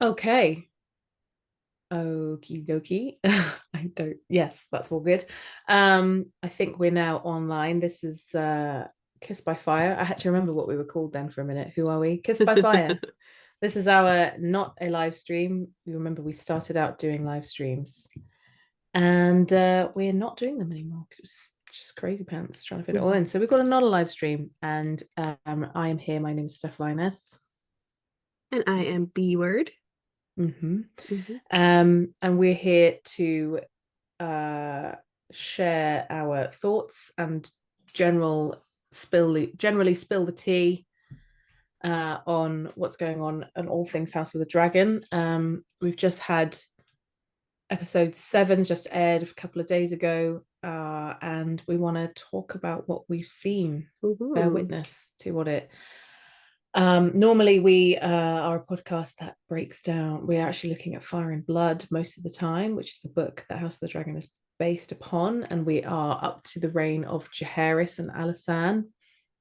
Okay. Okie dokie. I don't, yes, that's all good. I think we're now online. This is Kiss by Fire. I had to remember what we were called then for a minute. Who are we? Kiss by Fire. This is our not a live stream. You remember we started out doing live streams and we're not doing them anymore because it was just crazy pants trying to fit it all in. So we've got a not a live stream and I am here. My name is StefLyoness. And I am BWord. Mm-hmm. And we're here to uh, share our thoughts and generally spill the tea on what's going on and all things House of the Dragon. We've just had episode 7 just aired a couple of days ago, and we want to talk about what we've seen, bear witness to what it. Normally, we are a podcast that breaks down. We're actually looking at Fire and Blood most of the time, which is the book that House of the Dragon is based upon, and we are up to the reign of Jaehaerys and Alysanne,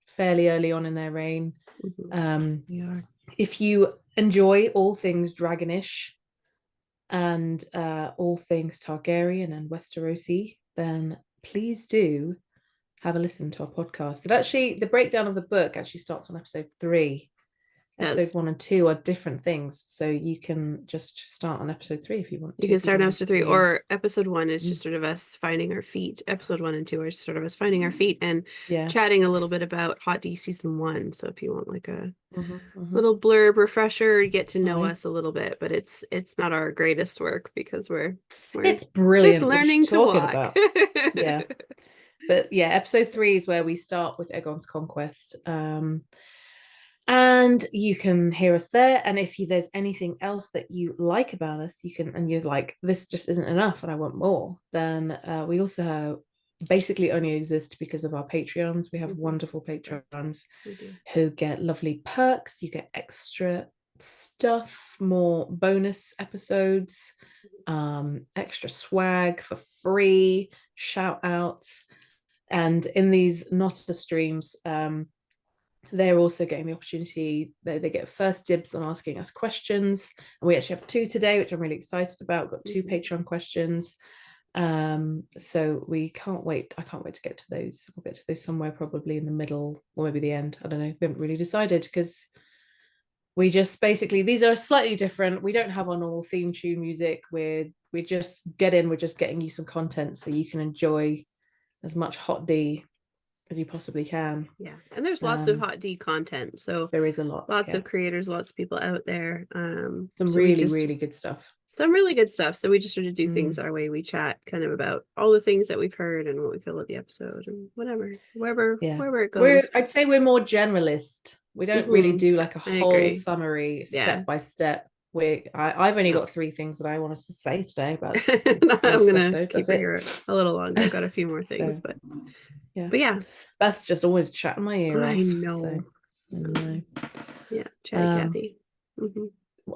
fairly early on in their reign. Yeah. If you enjoy all things dragonish and all things Targaryen and Westerosi, then please do have a listen to our podcast. It actually, the breakdown of the book actually starts on episode 3. Episode Yes. 1 and 2 are different things, so you can just start on episode 3 if you want You to. can If you start don't on want episode to three, be, or episode one is just sort of us finding our feet. Episode 1 and 2 are just sort of us finding our feet and yeah. chatting a little bit about HOTD season 1. So if you want like a Mm-hmm. little blurb refresher, you get to know Hi. us a little bit, but it's not our greatest work because we're It's just brilliant. What are you learning to talking walk. about? Yeah. But yeah, episode 3 is where we start with Aegon's conquest. And you can hear us there. And if there's anything else that you like about us, you can, and you're like, this just isn't enough and I want more, then we also have, basically only exist because of our Patreons. We have wonderful patrons who get lovely perks. You get extra stuff, more bonus episodes, extra swag for free, shout outs. And in these not streams, they're also getting the opportunity, they get first dibs on asking us questions, and we actually have 2 today, which I'm really excited about. Got 2 Patreon questions, so we can't wait. I can't wait to get to those. We'll get to those somewhere probably in the middle or maybe the end. I don't know, we haven't really decided because we just basically, these are slightly different. We don't have our normal theme tune music. We just get in, we're just getting you some content so you can enjoy as much hot D as you possibly can. Yeah, and there's lots of hot D content, so There is a lot, lots yeah. of creators, lots of people out there. Some So we really, just really good stuff. some really good stuff. So we just sort of do things our way. We chat kind of about all the things that we've heard and what we feel about the episode and whatever, Yeah. wherever it goes. I'd say we're more generalist. We don't really do like a I whole agree. summary Yeah. step by step. I've only No. got 3 things that I want us to say today about this I'm latest gonna episode. keep That's her it. here a little longer. I've got a few more things, So yeah, but yeah. that's just always chatting my ear I off. So know. I know. Yeah, Chatty Um, Cathy.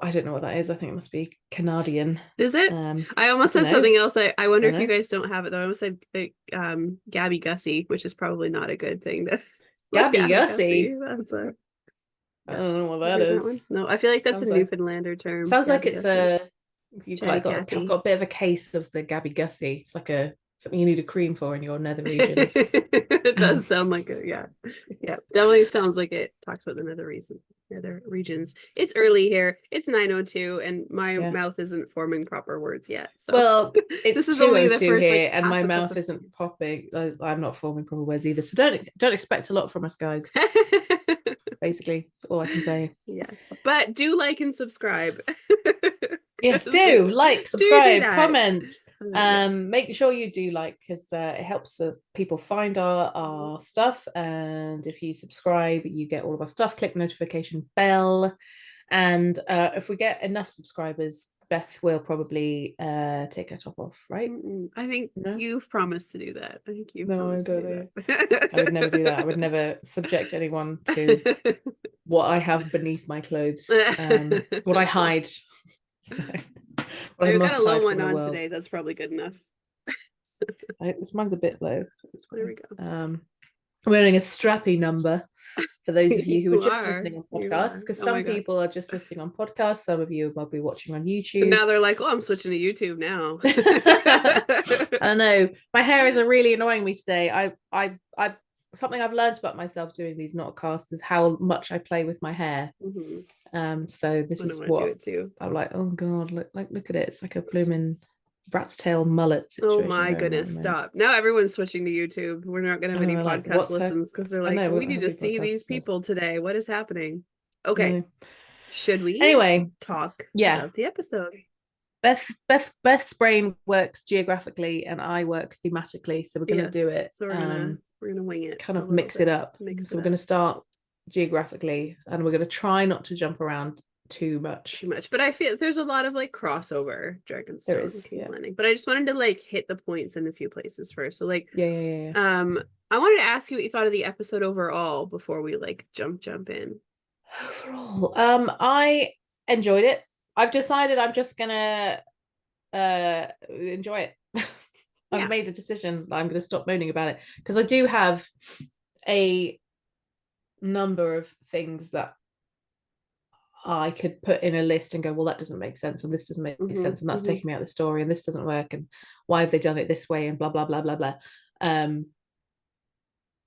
I don't know what that is. I think it must be Canadian. Is it? I I almost don't said know. something else. I wonder Don't if you know. guys don't have it though. I almost said Gabby Gussie, which is probably not a good thing to like Gabby Gabby Gussie. Gussie. That's I yeah. don't know what You that heard that is. one? No, I feel like that's a Sounds like Newfoundlander term, Sounds like Gabby it's Gussie. a you've Chatty like I've got Cathy. a bit of a case of the Gabby Gussie. It's like a something you need a cream for in your nether regions. It does sound like it, yeah. Yeah. Definitely sounds like it talks about the nether regions. It's early here. It's 9:02 and my Yeah. mouth isn't forming proper words yet. So Well, this it's is only the 2:02 first like here, and half my a cup mouth of tea. isn't popping. I'm not forming proper words either. So don't expect a lot from us, guys. Basically, that's all I can say. Yes. But do like and subscribe. Yes, do do like, do subscribe, that. comment. Yes. Make sure you do like because it helps us people find our stuff. And if you subscribe, you get all of our stuff. Click notification bell. And if we get enough subscribers, Beth will probably take her top off, right? I think No, you've promised to do that. I think you've no, I promised to don't do know. I would never do that. I would that. never subject anyone to what I have beneath my clothes, what I hide, so, what I We've got a must low hide one from the on world. today. That's probably good enough. Mine's a bit low. So it's There fine. we go. I'm wearing a strappy number for those of you who are You just are. listening on You podcasts, are. because Oh my some God. people are just listening on podcasts. Some of you might be watching on And YouTube. now they're like, oh, I'm switching to YouTube now. I don't know. My hair is really annoying me today. Something I've learned about myself doing these notcasts is how much I play with my hair. Hmm. So this I don't is want to do what it too. I'm like. Oh God, look at it. It's like a blooming rat's tail mullet Oh situation my going on at the goodness, moment. stop. Now everyone's switching to YouTube. We're not going to have And any we're like, podcast what's her? listens because they're I like, know we we won't need have to any see these podcasts. people today. What is happening? Okay. No. Should we Anyway, talk yeah. about the episode? Beth's brain works geographically and I work thematically, so we're gonna Yes. do it. So we're gonna wing it Kind a of little mix it bit. up. Mix So it we're up gonna start geographically, and we're gonna try not to jump around too much. too much. But I feel there's a lot of like crossover There Dragonstone and is, King's yeah, Landing. But I just wanted to like hit the points in a few places first. So like yeah. I wanted to ask you what you thought of the episode overall before we like jump in. Overall, I enjoyed it. I've decided I'm just gonna enjoy it. I've Yeah. made a decision that I'm gonna stop moaning about it because I do have a number of things that I could put in a list and go, well, that doesn't make sense, and this doesn't make Mm-hmm. sense, and that's Mm-hmm. taking me out of the story, and this doesn't work, and why have they done it this way, and blah blah blah blah blah. Um,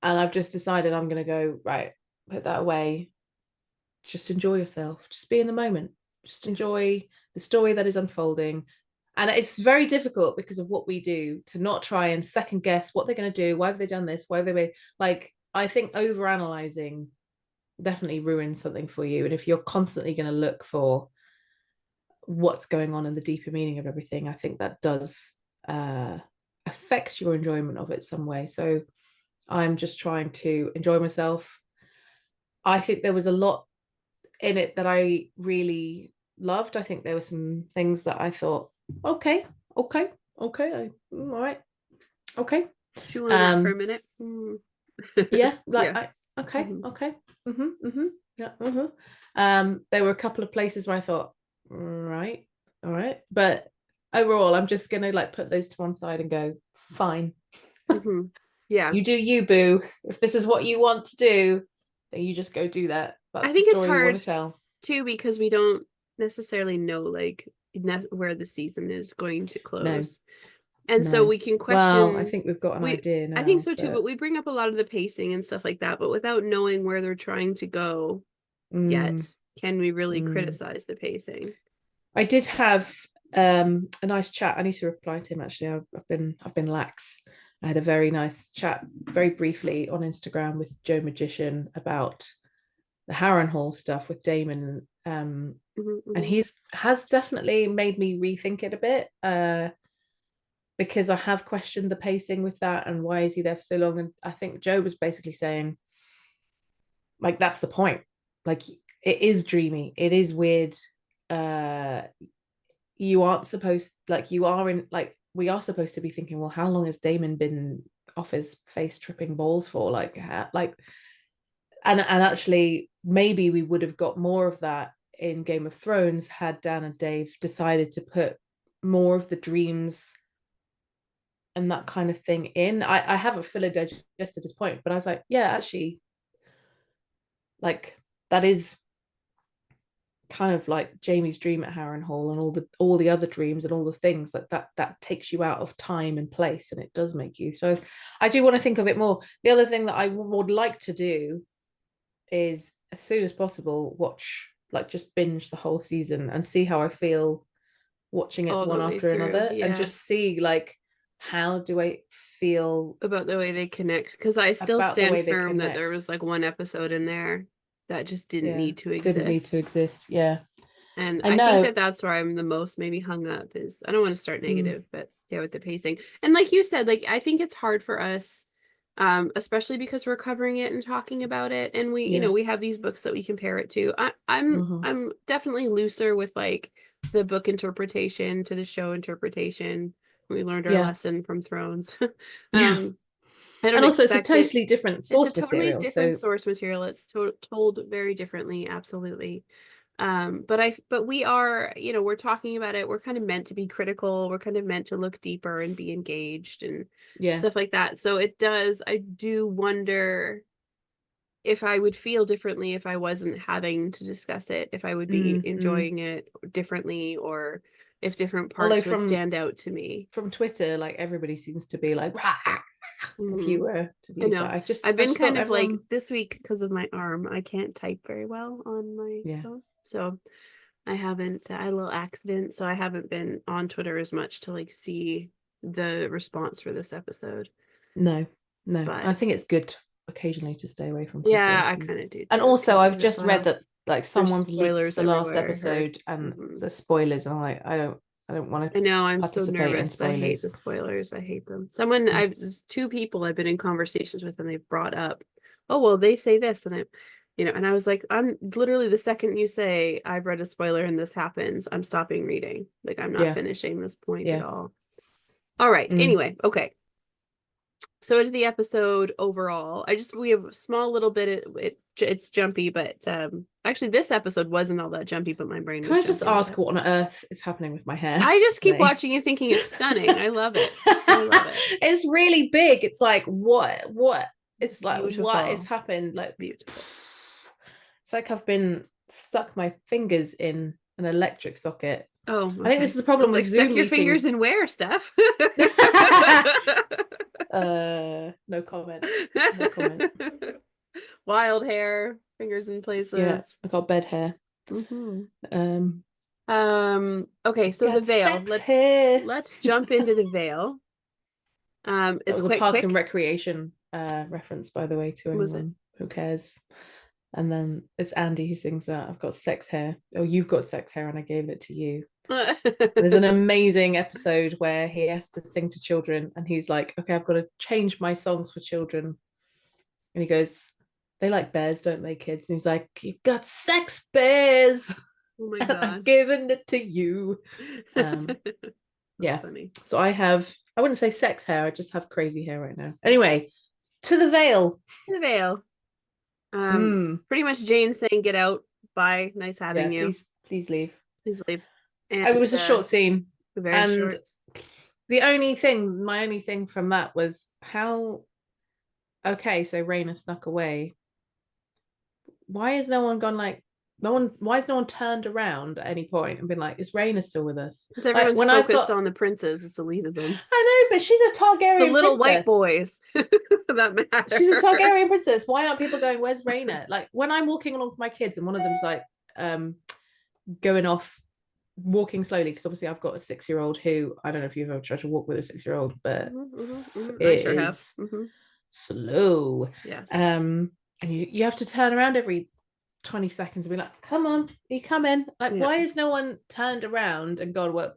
and I've just decided I'm gonna go right, put that away. Just enjoy yourself. Just be in the moment. Just enjoy the story that is unfolding. And it's very difficult because of what we do to not try and second guess what they're going to do. Why have they done this? Why have they made like I think over analyzing definitely ruins something for you. And if you're constantly going to look for what's going on and the deeper meaning of everything, I think that does affect your enjoyment of it some way. So I'm just trying to enjoy myself. I think there was a lot in it that I really loved. I think there were some things that I thought, okay, all right, okay. Chew on that for a Um, minute. Mm. yeah, like Yeah. I okay, Mm-hmm. okay, yeah, there were a couple of places where I thought, right, all right, but overall, I'm just gonna like put those to one side and go, fine, Mm-hmm. Yeah. you do you, boo. If this is what you want to do, then you just go do that. I That's the think it's story you want hard to tell. too because we don't necessarily know like where the season is going to No, close. And so no. we can Well, I question think we've got an we idea I think now, so too, but but we bring up a lot of the pacing and stuff like that, but without knowing where they're trying to go mm, yet, can we really mm. criticize the pacing? I did have a nice chat. I need to reply to him actually. I've been lax. I had a very nice chat, very briefly on Instagram with Joe Magician about the Harrenhal stuff with Damon. Mm-hmm, And mm-hmm. he's has definitely made me rethink it a bit. Because I have questioned the pacing with that and why is he there for so long? And I think Joe was basically saying, like, that's the point. Like, it is dreamy, it is weird. Uh, you aren't supposed like you are in like we are supposed to be thinking, well, how long has Damon been off his face tripping balls for? And actually, maybe we would have got more of that in Game of Thrones had Dan and Dave decided to put more of the dreams and that kind of thing in. I haven't fully digested his point, but I was like, yeah, actually, like that is kind of like Jamie's dream at Harrenhal and all the other dreams and all the things like that takes you out of time and place, and it does make you. So I do want to think of it more. The other thing that I would like to do is as soon as possible watch like just binge the whole season and see how I feel watching it All one the way after through. another and Yeah. just see like how do I feel About the way they connect. Because I still about the stand way they firm that there connect. was like one episode in there that just didn't Yeah, need to didn't need to exist. exist. Yeah, And I I think know. that that's where I'm the most maybe hung up is I don't want to start Mm, negative, but yeah, with the pacing. And like you said, like I think it's hard for us, especially because we're covering it and talking about it, and we, yeah. we have these books that we compare it to. I'm Mm-hmm. I'm definitely looser with like the book interpretation to the show interpretation. We learned our Yeah, lesson from Thrones. yeah. um, I don't And also, it's a expect it. totally different It's a source totally material. different So source material. It's told very differently, absolutely. But we are, we're talking about it. We're kind of meant to be critical. We're kind of meant to look deeper and be engaged and Yeah. stuff like that. So I do wonder if I would feel differently if I wasn't having to discuss it, if I would be Mm. enjoying it differently, or if different Although parts would stand out to me. from Twitter, like everybody seems to be like, rah, if you Mhm. were to I be fair. know. I've I been just thought kind of like everyone, this week because of my arm, I can't type very well on my yeah, phone. So I haven't, I had a little accident, so I haven't been on Twitter as much to like see the response for this episode. no, no. I But think it's good occasionally to stay away from yeah, Twitter. I kind of do And too, also, because I've there's just read that like there's someone's leaked spoilers the last everywhere, I heard. episode and Hmm. the spoilers, and I'm like, I don't want I to know, I'm so participate in nervous. I hate spoilers. the spoilers. I hate them. Mm. There's two people I've been in conversations with, and they've brought up, oh, well, they say this, and and I was like, I'm literally the second you say I've read a spoiler and this happens, I'm stopping reading. Like, I'm not Yeah, finishing this point at yeah. all. All right. Mm. Anyway, okay. So into the episode overall, we have a small little bit. It's jumpy, but actually this episode wasn't all that jumpy, but my brain Can was I just jumpy with ask it. what on earth is happening with my hair I just keep today? watching and thinking it's stunning. I love it. I love it. It's really big. It's like what? It's It's like what has beautiful. happened? It's Like beautiful. it's like I've been stuck my fingers in an electric socket. Oh, I think this okay. is the I was problem like, with stuck Zoom your fingers in meetings. where, Steph? No comment. No comment. Wild hair, fingers in Yeah, places. I got bed hair. Hmm. Um, Okay, so the got veil. sex hair. Let's jump into the veil. That It's was a quite Parks and quick. Recreation reference, by the way, to Was it? anyone who cares. And then it's Andy who sings that. I've got sex hair. Oh, you've got sex hair, and I gave it to you. There's an amazing episode where he has to sing to children, and he's like, "Okay, I've got to change my songs for children." And he goes, "They like bears, don't they, kids?" And he's like, "You've got sex bears, Oh my and I'm God. giving it to you." Um, That's yeah. funny. So I wouldn't say sex hair. I just have crazy hair right now. Anyway, to the veil. The veil. Mm, Pretty much Jane saying, "Get out. Bye. Nice yeah, having you. please leave. Please leave." It And was a short scene, very and short. my only thing from that was how. Okay, so Raina snuck away. Why is no one gone like no one? Why is no one turned around at any point and been like, "Is Raina still with us?" Because Like everyone's when I've focused got, on the princes. It's elitism. I know, but she's a It's the Targaryen little white princess. boys that She's a matter. Targaryen princess. Why aren't people going, "Where's Raina?" Like when I'm walking along with my kids and one of them's like, going off walking slowly because obviously I've got a 6 year old who I don't know if you've ever tried to walk with a 6 year old, but I it sure have. is slow. Yes. And you have to turn around every 20 seconds and be like, come on, are you coming? Like, Yeah. why is no one turned around and gone, what?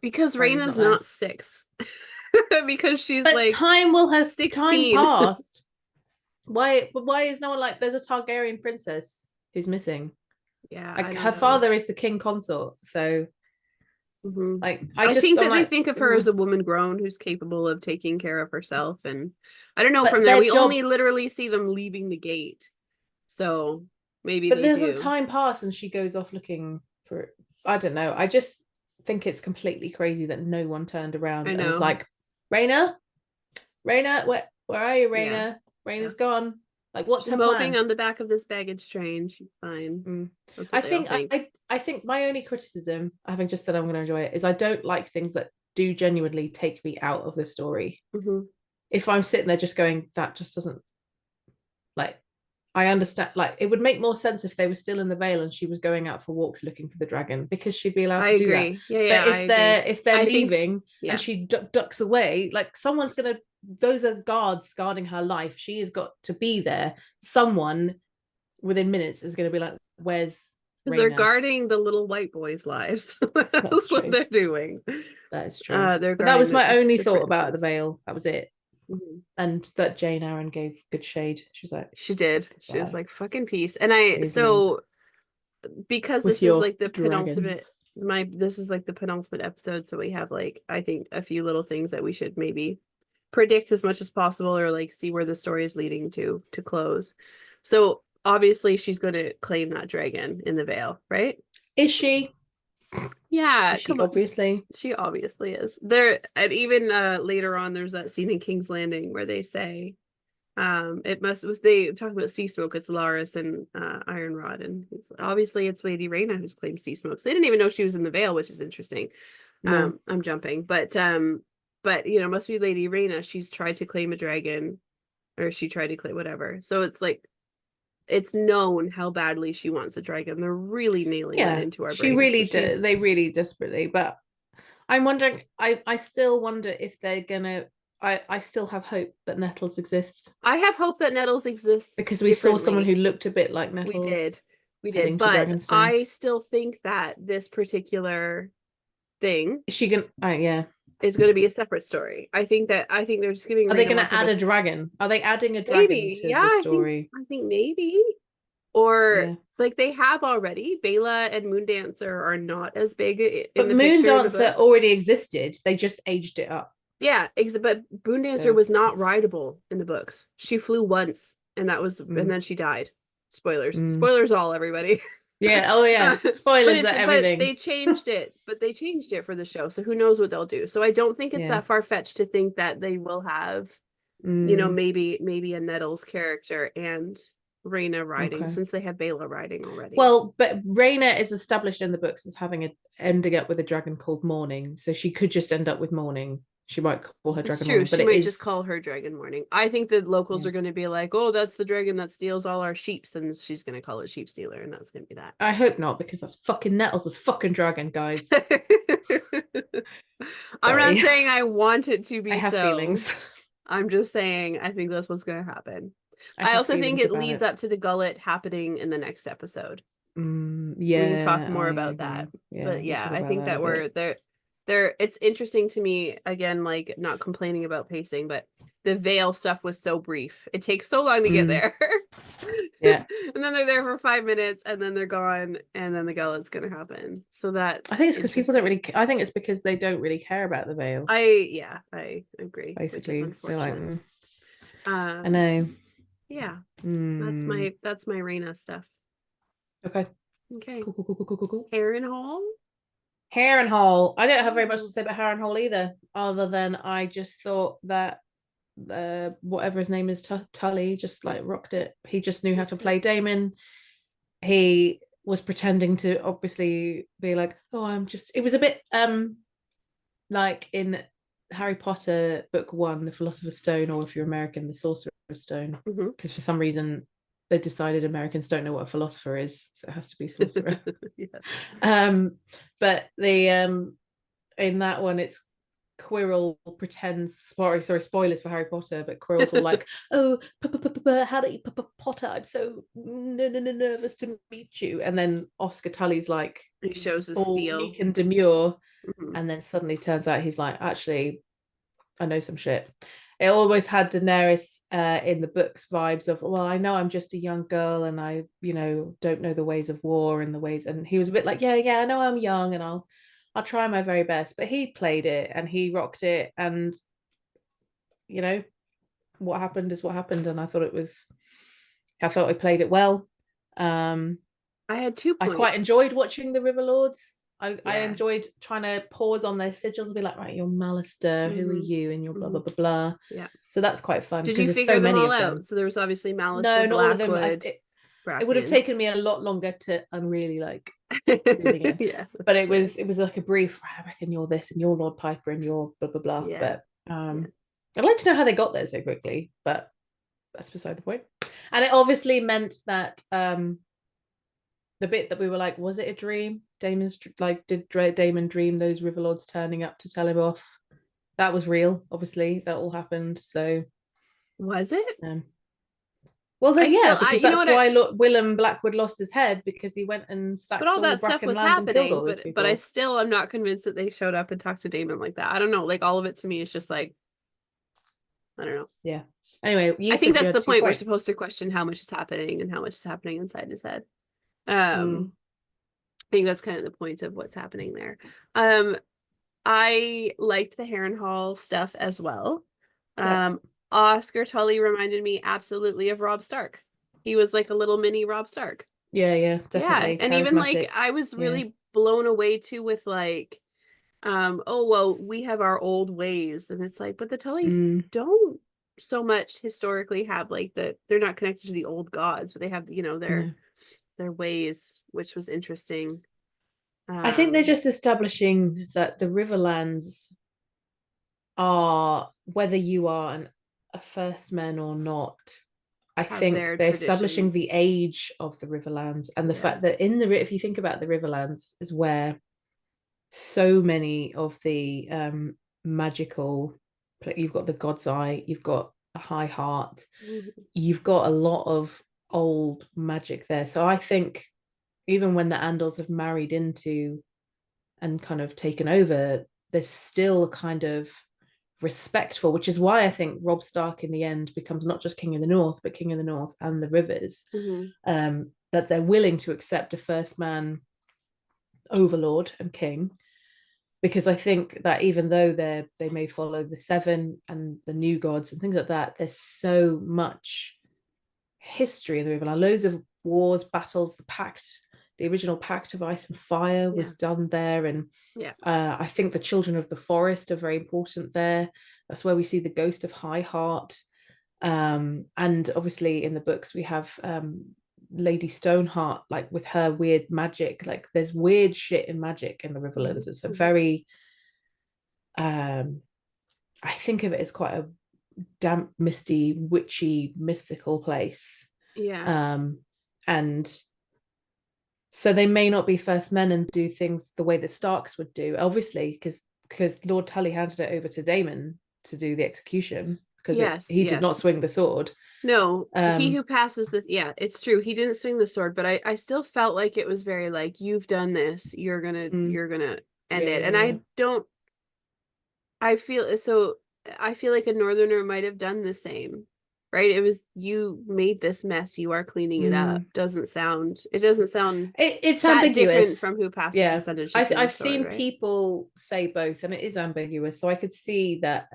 Because Raina's not Raina's there. not 6. Because she's But like time will have time 16. passed. Why is no one like there's a Targaryen princess who's missing? Yeah, I Like don't her know. father is the king consort. So like I think I'm that they like, think of her as a woman grown who's capable of taking care of herself. And I don't know from but there. their We job only literally see them leaving the gate. So maybe but they doesn't do. time pass and she goes off looking for I don't know. I just think it's completely crazy that no one turned I around and was know. like, Raina, where are you, Yeah. Raina? Yeah. Raina's gone. Like, what's She's her moping plan? on the back of this baggage train. She's fine. That's what I they all think think. I think my only criticism, having just said I'm going to enjoy it, is I don't like things that do genuinely take me out of the story. If I'm sitting there just going, that just doesn't like I understand. Like, it would make more sense if they were still in the Vale and she was going out for walks looking for the dragon because she'd be allowed I to do that. agree. Yeah, But I agree. if they're I think, leaving yeah, and she ducks away, like someone's gonna. Those are guards guarding her life. She has got to be there. Someone within minutes is going to be like, "Where's because they're Raina?" guarding the little white boys' lives. That's That's what true. they're doing. That is true. They're But that guarding was my only the thought about the princes. Vale. That was it. And that Jane Aaron gave good shade. She was like, She did. She was "Bye, like, fucking peace. leave me So because with this is your like the penultimate, dragons." this is like the penultimate episode. So we have like, I think a few little things that we should maybe predict as much as possible or like see where the story is leading to close. So obviously she's going to claim that dragon in the Vale, right? Is she? Yeah, Is she come on. obviously? She obviously is. There, and even later on there's that scene in King's Landing where they say it was they talk about sea smoke, it's Larys and Ironrod, and obviously it's Lady Rhaena who's claimed sea smoke. So they didn't even know she was in the Vale, which is interesting. No. I'm jumping, but must be Lady Rhaena. She's tried to claim a dragon, or she tried to claim whatever. So it's like it's known how badly she wants a dragon. They're really nailing that Yeah, into our she brains. So really did. They really desperately, but I'm wondering, I still wonder if they're gonna I still have hope that Nettles exists I have hope that Nettles exists because we saw someone who differently. looked a bit like We Nettles did. We did. heading to But Dragonstone. I still think that this particular thing Is she gonna yeah. is going to be a separate story. I think they're just giving Are they Rhaena gonna more add a purpose. dragon? Are they adding a dragon Maybe. to Yeah, the I think story? I think maybe. Or Yeah. like they have already. Bela and Moondancer are not as big in But the Moon picture in the Dancer books. already existed. They just aged it up. Yeah, but Moondancer So was not rideable in the books. She flew once and mm, then she died. Spoilers. mm. Spoilers all, everybody. Yeah. Oh yeah. But Spoilers it's at but everything. they changed it for the show. So who knows what they'll do. So I don't think it's Yeah. that far-fetched to think that they will have, Mm, maybe a Nettles character and Rhaena riding, okay. since they have Bela riding already. Well, but Rhaena is established in the books as ending up with a dragon called Morning, so she could just end up with Morning. She might call her It's dragon true. Morning, but She it might just is call her Dragon Morning. I think the locals yeah. are going to be like, "Oh, that's the dragon that steals all our sheeps," and she's going to call it Sheep Stealer, and that's going to be that. I hope not because that's fucking Nettles, this fucking dragon, guys. I'm not Sorry, saying I want it to I be have so. feelings. I'm just saying I think that's what's going to happen. I I have also think feelings it about leads it. up to the gullet happening in the next episode. We can talk Yeah, more I about agree. that. Yeah, But we'll yeah, talk I about think that a that bit. we're there. It's interesting to me, again, like not complaining about pacing, but the Veil stuff was so brief. It takes so long to get Mm, there. yeah, And then they're there for 5 minutes and then they're gone and then the gullet's gonna happen. So I that's think it's because people don't interesting. really. I think it's because they don't really care about the veil. I agree, which is Basically, they're like, unfortunate. I Um, know. yeah, that's Mm, my Reyna stuff. okay, Okay. cool, cool, cool, cool, cool, cool, cool. Harrenhal? Harrenhal. I don't have very much to Ooh. say about Harrenhal either, other than I just thought that whatever his name is, Tully, just like rocked it. He just knew how to play Damon. He was pretending to obviously be like, oh, I'm just. It was a bit like in Harry Potter book one, the Philosopher's Stone, or if you're American, the Sorcerer's Stone, Mhm. because for some reason they decided Americans don't know what a philosopher is, so it has to be sorcerer. Yeah. um, but the in that one, it's Quirrell pretends. Sorry, spoilers for Harry Potter. But Quirrell's all like, "Oh, Harry Potter, I'm so nervous to meet you." And then Oscar Tully's like, He shows his all steel. meek and demure, Mhm. and then suddenly turns out he's like, "Actually, I know some shit." It always had Daenerys in the books vibes of, well, I know I'm just a young girl and I, don't know the ways of war and the ways. And he was a bit like, yeah, I know I'm young and I'll try my very best. But he played it and he rocked it. And, you know, what happened is what happened. And I thought he played it well. Um, I had 2 I quite points. enjoyed watching the River Lords. I Yeah. enjoyed trying to pause on their sigils and be like, right, you're Malister, who are Mhm. you? And you're blah, blah, Mhm. blah, blah. Yeah. So that's quite fun Did because you there's so figure them many all of out? them. So there was obviously Malister, No, not all of them. Blackwood, It would have Bracken. taken me a lot longer to really like moving in. Yeah. But it was like a brief, I reckon you're this and you're Lord Piper and you're blah blah blah. Yeah. But Yeah. I'd like to know how they got there so quickly, but that's beside the point. And it obviously meant that the bit that we were like, was it a dream? Damon's like, did Damon dream those River Lords turning up to tell him off? That was real, obviously. That all happened. So Was it? well, I yeah, still, because you know that's what? why Willem Blackwood lost his head because he went and But sacked all all the that stuff Bracken was land and killed happening. all those But I people. still am not convinced that they showed up and talked to Damon like that. I don't know. Like all of it to me is just like, I don't know. Yeah. Anyway, I you think said you that's had the two point. We're points. supposed to question how much is happening and how much is happening inside his head. Mm, I think that's kind of the point of what's happening there. I liked the Harrenhal stuff as well. yeah. Oscar Tully reminded me absolutely of Robb Stark. He was like a little mini Robb Stark. Yeah, Yeah, definitely and even like charismatic. I was Yeah. really blown away too with like, oh well, we have our old ways, and it's like, but the Tullys Mm, don't so much historically have like they're not connected to the old gods, but they have, no. their ways, which was interesting. I think they're Um, just establishing that the Riverlands are, whether you are a first man or not, I have think their they're establishing the traditions. age of the Riverlands and the Yeah. fact that if you think about the Riverlands, is where so many of the magical, you've got the God's Eye, you've got a High Heart, Mhm. you've got a lot of old magic there. So I think even when the Andals have married into and kind of taken over, there's still a kind of respectful, which is why I think Robb Stark in the end becomes not just King of the North, but King of the North and the Rivers. Mhm. That they're willing to accept a first man overlord and king, because I think that even though they may follow the Seven and the new gods and things like that, there's so much history in the Riverland, loads of wars, battles, the original Pact of Ice and Fire Yeah. was done there, and Yeah. I think the Children of the Forest are very important there. That's where we see the ghost of High Heart. And obviously in the books we have Lady Stoneheart, like with her weird magic. Like there's weird shit in magic in the Riverlands. It's a Mhm. very I think of it as quite a damp, misty, witchy, mystical place. Yeah. Um, and so they may not be first men and do things the way the Starks would do, obviously, because Lord Tully handed it over to Daemon to do the execution because Yes, he did not yes. swing the sword. No, he Um, who passes this, yeah, it's true. He didn't swing the sword, but I still felt like it was very like, you've done this, mm, you're gonna end yeah, it. yeah, And yeah, I feel so I feel like a northerner might have done the same. Right? It was, you made this mess, you are cleaning it up. mm. It doesn't sound It's that different ambiguous. from who passes the Yeah, sentence to swing the I've sword, seen right? people say both, and it is ambiguous. So I could see that.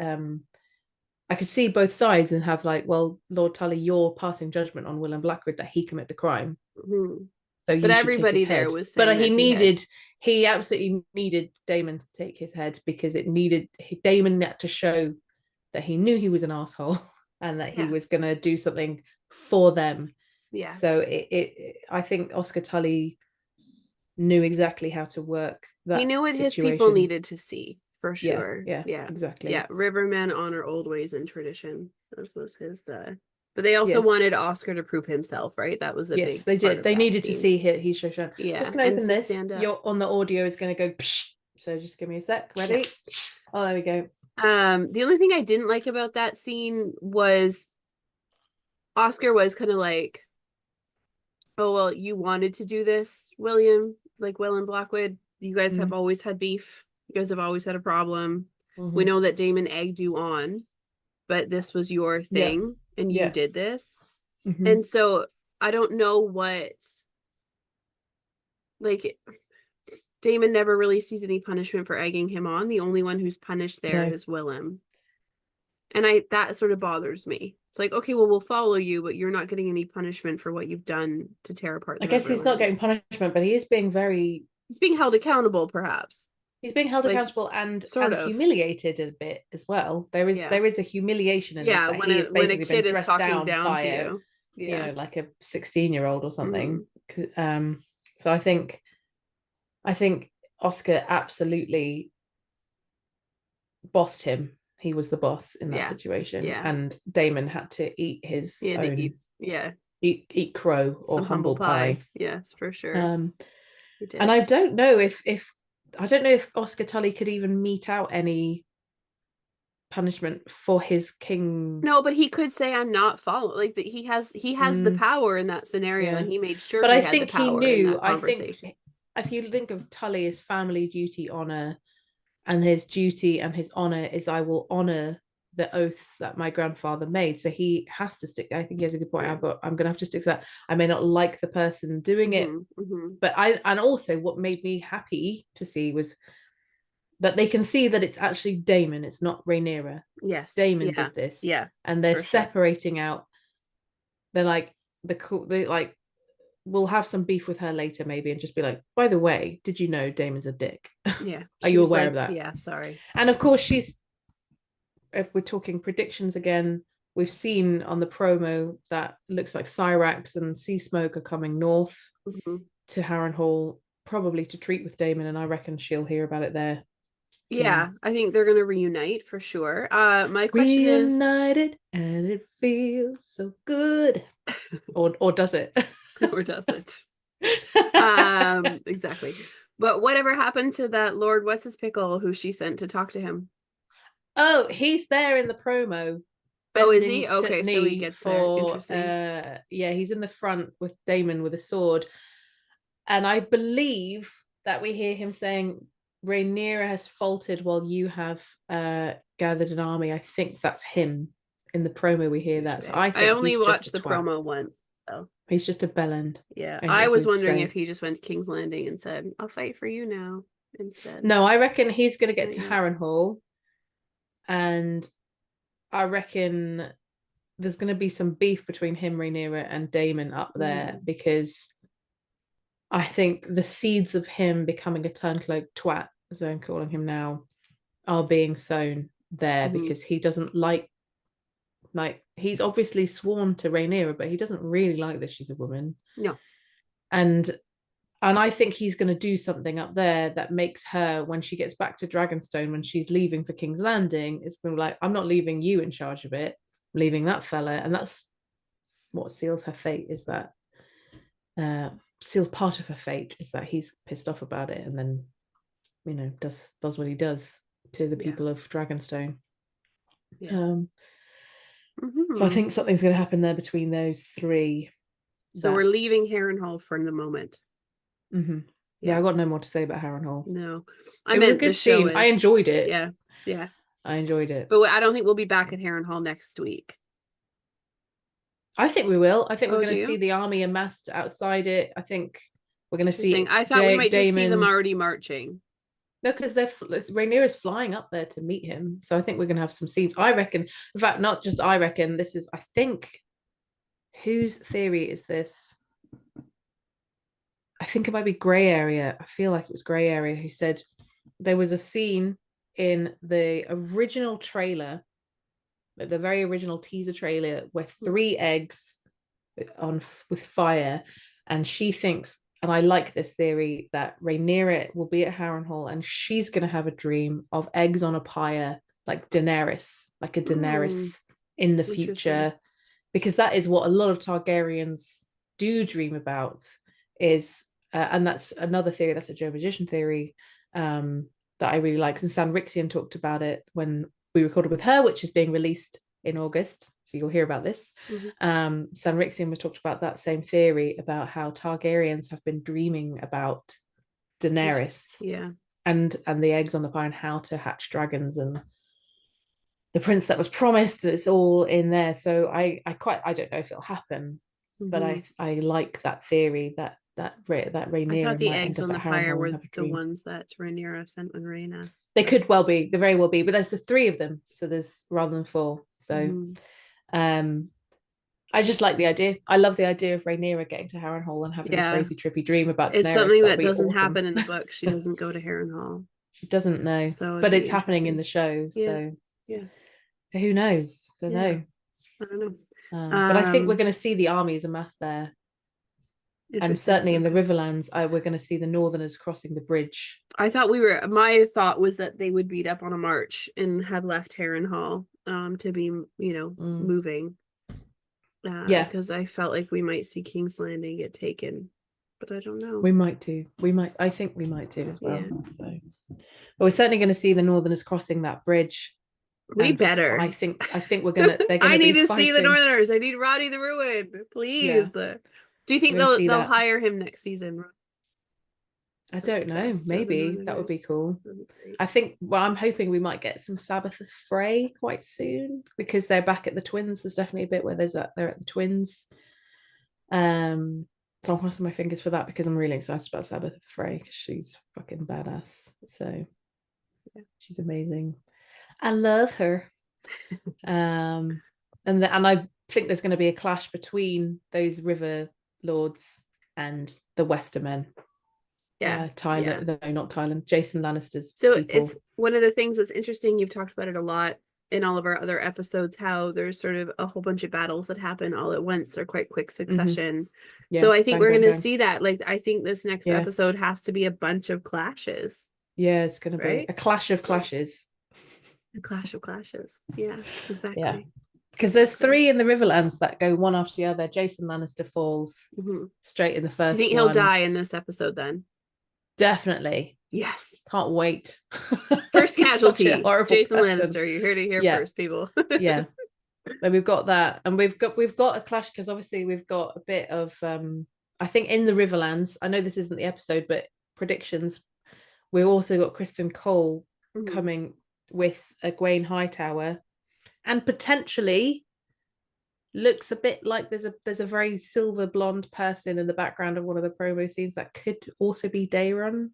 I could see both sides and have like, well, Lord Tully, you're passing judgment on Will and Blackwood that he commit the crime, Hmm. so But you should take his everybody there head. was But saying that he absolutely needed Damon to take his head, because Damon had to show that he knew he was an asshole and that he yeah, was going to do something for them. yeah. So I think Oscar Tully knew exactly how to work He that knew what his people situation. needed to see, for Yeah, sure. yeah, Yeah. Yeah. exactly. Rivermen honor old ways and tradition. This was his but they also Yes, wanted Oscar to prove himself, right? That was a yes, big they part did. of They that needed to scene. see he's just shown. Just Yeah. gonna And open to this. stand up. You're on the audio is gonna go psh. So just give me a sec. Yeah. Ready? Oh, there we go. The only thing I didn't like about that scene was Oscar was kind of like, oh well, you wanted to do this, William, like Will and Blackwood. You guys have Mm, always had beef. You guys have always had a problem. We hmm. know that Damon egged you on, but this was your Yeah, thing and you yeah. did this. Hmm. And so I don't know what, like, Damon never really sees any punishment for egging him on. The only one who's punished there No, is Willem. And that sort of bothers me. It's like, okay, well, we'll follow you, but you're not getting any punishment for what you've done to tear apart I the guess he's not getting Riverlands. punishment, but he is being very. He's being held accountable, perhaps. He's being held Like, accountable sort and of. humiliated a bit as well. There is Yeah. there is a humiliation in this, Yeah, that he has when a basically been kid is dressed talking down down by to you. Yeah. like a 16-year-old or something. Hmm. So I think Oscar absolutely bossed him. He was the boss in that Yeah. situation, Yeah. and Damon had to eat He his had to own eat, yeah, eat crow or some humble humble pie. pie. Yes, for sure. Um, He and did. I don't know if I don't know if Oscar Tully could even mete out any punishment for his king. No, but he could say I'm not following. Like that he has the Mm, power in that scenario, yeah, and he made sure but he I had the think he power in knew. that I think conversation. if you think of Tully as family, duty, honor, and his duty and his honor is, I will honor the oaths that my grandfather made. So he has to stick. I think he has a good point. Yeah. I'm going to have to stick to that. I may not like the person doing it, Hmm. Hmm. but and also what made me happy to see was that they can see that it's actually Damon. It's not Rhaenyra. Yes. Damon Yeah. did this, Yeah. and they're For sure. separating out. They're like, the like we'll have some beef with her later maybe and just be like, by the way, did you know Damon's a dick? Yeah. Are you She's aware like, of that? yeah, sorry. And of course, if we're talking predictions again, we've seen on the promo that looks like Cyrax and Sea Smoke are coming north to Harrenhal, probably to treat with Damon, and I reckon she'll hear about it there. Yeah, I think they're gonna reunite for sure. My question is, Reunited and it feels so good. Or does it? or does it? Exactly. But whatever happened to that Lord What's His Pickle who she sent to talk to him? Oh, he's there in the promo, Oh, is he? bending to Okay, so he knee gets there. for Interesting. yeah, he's in the front with Damon with a sword. And I believe that we hear him saying Rhaenyra has faltered while you have gathered an army. I think that's him in the promo. We hear that. So I I think only he's just a watched the twat. promo once, so He's just a bellend, yeah. I as was we'd wondering say. if he just went to King's Landing and said, "I'll fight for you now" instead. No, I reckon he's going to get Not to yet. Harrenhal, and I reckon there's going to be some beef between him, Rhaenyra, and Daemon up there because I think the seeds of him becoming a turncloak twat, as I'm calling him now, are being sown there because he doesn't like he's obviously sworn to Rhaenyra, but he doesn't really like that she's a woman. No. And I think he's going to do something up there that makes her, when she gets back to Dragonstone, when she's leaving for King's Landing, it's going to be like, I'm not leaving you in charge of it, I'm leaving that fella. And that's what seals her fate, is that seals part of her fate is that he's pissed off about it and then, does what he does to the people of Dragonstone. Yeah. So I think something's going to happen there between those three. So we're leaving Harrenhal for the moment. Yeah, I got no more to say about Harrenhal. No, It was a good scene. I enjoyed it. Yeah. I enjoyed it. But I don't think we'll be back at Harrenhal next week. I think we will. I think we're going to do see you? the army amassed outside it. I think we're going to see I thought we might just see them Daemon. already marching. No, because Rhaenyra's flying up there to meet him. So I think we're going to have some scenes. I reckon, in fact, not just I reckon, this is, I think, whose theory is this? I think it might be Grey Area. I feel like it was Grey Area who said there was a scene in the original trailer, the very original teaser trailer, where 3 eggs on with fire, and she thinks, and I like this theory, that Rhaenyra will be at Harrenhal and she's going to have a dream of eggs on a pyre, like Daenerys, like a Daenerys in the future, because that is what a lot of Targaryens do dream about. Is and that's another theory. That's a Joe Magician theory that I really like. And Sanrixian talked about it when we recorded with her, which is being released in August, so you'll hear about this. Sanrixian was talked about that same theory about how Targaryens have been dreaming about Daenerys, and the eggs on the fire and how to hatch dragons and the prince that was promised. It's all in there. So I don't know if it'll happen, but I like that theory that Rhaenyra I thought the might eggs end up on the at fire Harrenhal were and have a the dream. ones that Rhaenyra sent with Rhaena. They could well be. They very well be. But there's the 3 of them, so there's rather than 4. So, I just like the idea. I love the idea of Rhaenyra getting to Harrenhal and having a crazy trippy dream about Daenerys. It's something that doesn't awesome. happen in the book. She doesn't go to Harrenhal. She doesn't know, so but it's happening in the show. So so who knows? Don't know. I don't know. But I think we're going to see the armies amassed there. And certainly in the Riverlands, we're going to see the Northerners crossing the bridge. I thought my thought was that they would beat up on a march and have left Harrenhal to be, moving. Because I felt like we might see King's Landing get taken, but I don't know. We might do. I think we might do as well. So, but we're certainly going to see the Northerners crossing that bridge. We better. I think we're gonna. They're gonna. I need to see the Northerners. I need Roddy the Ruin, please. Yeah. Do you think they'll hire him next season? I don't know. Maybe that would be cool. I think. Well, I'm hoping we might get some Sabbath of Frey quite soon because they're back at the Twins. There's definitely a bit where they're at the Twins. So I'm crossing my fingers for that because I'm really excited about Sabbath of Frey because she's fucking badass. So she's amazing. I love her. And I think there's going to be a clash between those river lords and the Westermen. Yeah. Tyler, no, not Tyler, Jason Lannister's So people. it's one of the things that's interesting. You've talked about it a lot in all of our other episodes, how there's sort of a whole bunch of battles that happen all at once or quite quick succession. Yeah, so I think bang, we're bang, going to bang. see that. Like, I think this next Yeah. episode has to be a bunch of clashes. Yeah, it's going to be Right? a clash of clashes. A clash of clashes. Yeah, exactly. Yeah. Because there's 3 in the Riverlands that go one after the other. Jason Lannister falls straight in the Do first you think one. he'll die in this episode then? Definitely. Yes. Can't wait. First He's such a casualty. horrible Jason person. Lannister. You heard it here Yeah. first, people. Yeah. And we've got that. And we've got a clash because obviously we've got a bit of I think in the Riverlands, I know this isn't the episode, but predictions, we've also got Kristen Cole coming with a Egwene Hightower, and potentially looks a bit like there's a very silver blonde person in the background of one of the promo scenes that could also be Daeron.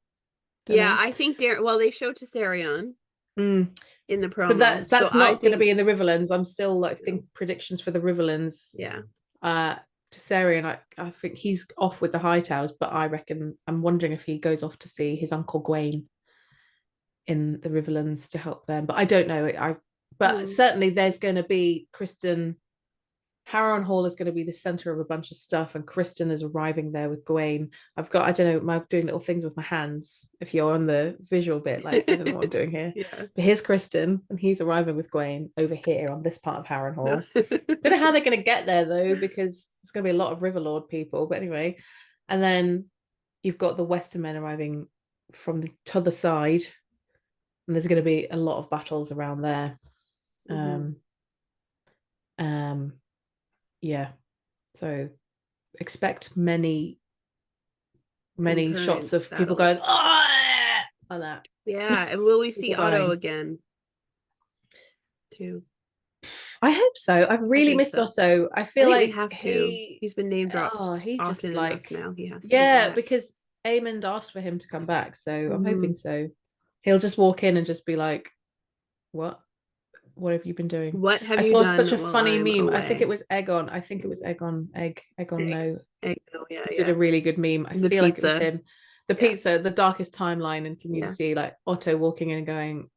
Yeah, I think well, they show Targaryen in the promo, but that's so not going to be in the Riverlands. I'm still like think predictions for the Riverlands. Yeah. Targaryen, I think he's off with the Hightowers, but I'm wondering if he goes off to see his uncle Gwaine in the Riverlands to help them. But I don't know. But certainly there's going to be Kristen. Harrenhal is going to be the center of a bunch of stuff, and Kristen is arriving there with Gwaine. I don't know, I'm doing little things with my hands. If you're on the visual bit, like I don't know what I'm doing here. Yeah. But here's Kristen, and he's arriving with Gwaine over here on this part of Harrenhal. Don't know how they're going to get there though, because it's going to be a lot of Riverlord people. But anyway, and then you've got the Westermen arriving from the other side, and there's going to be a lot of battles around there. Yeah, so expect many shots of people going like that. Yeah, and will we see Otto again too? I hope so. I've really missed Otto. I feel like we have to. He's been name dropped. Oh, he just like now. He has to. Yeah, because Aemond asked for him to come back, so I'm hoping so. He'll just walk in and just be like, "What? What have you been doing? What have you done?" I saw such a funny meme. Away. I think it was Egon. Egon No. Yeah, did a really good meme. I feel like it was him. The pizza, the darkest timeline, and can you see like Otto walking in and going,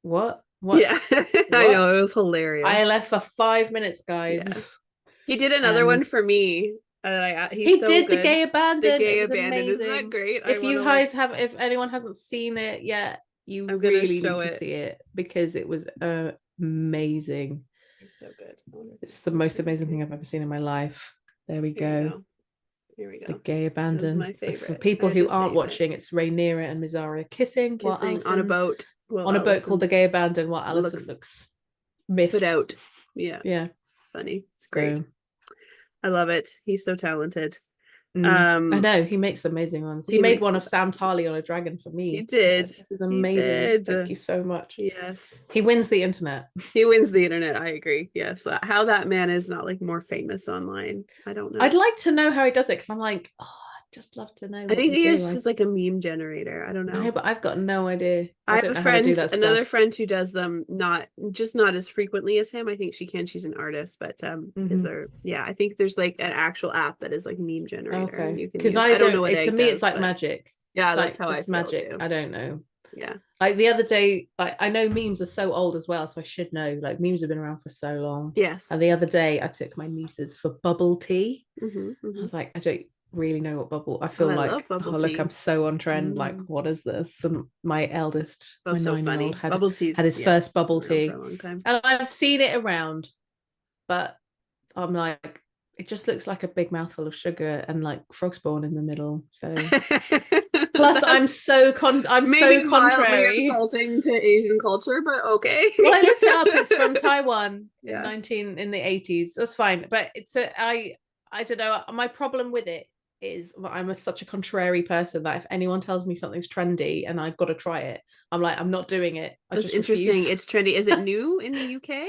"What? What?" Yeah, what? I know, it was hilarious. I left for 5 minutes, guys. Yeah. He did another one for me. He did good. The Gay Abandon. The Gay it was Abandon. amazing. Isn't that great? If you guys if anyone hasn't seen it yet, you really need to see it because it was amazing. It's so good. It's the most amazing thing I've ever seen in my life. There we go. Here we go. The Gay Abandon. My favorite. For people who aren't watching, it's Rhaenyra and Mizara kissing while Alicent, on a boat. On a boat called the Gay Abandon while Alicent looks miffed. Put out. Yeah. Yeah. Funny. It's great. I love it. He's so talented. I know he makes amazing ones. He made one of Sam Tarly on a dragon for me. He did. This is amazing. Thank you so much. Yes. He wins the internet. He wins the internet. I agree. Yes. How that man is not like more famous online, I don't know. I'd like to know how he does it because I'm like, I'd just love to know. I think he is just like a meme generator. I don't know. No, but I've got no idea. I have a friend, another friend who does them not as frequently as him. I think she's an artist, but I think there's like an actual app that is like meme generator. Okay. Because I don't know what to me it's like magic. Yeah, that's how it's magic. I don't know. Yeah. Like the other day, I know memes are so old as well, so I should know. Like memes have been around for so long. Yes. And the other day, I took my nieces for bubble tea. I was like, I don't really know what bubble. I feel like, look, I'm so on trend. Like, what is this? And my eldest, my 9-year-old, had his first bubble tea, and I've seen it around, but I'm like, it just looks like a big mouthful of sugar and like frog spawn in the middle. So plus I'm so contrary. Insulting to Asian culture, but okay. Well, I looked it up. It's from Taiwan in the 80s. That's fine. But I don't know. My problem with it is that I'm such a contrary person that if anyone tells me something's trendy and I've got to try it, I'm like, I'm not doing it. That's interesting. Refuse. It's trendy. Is it new in the UK?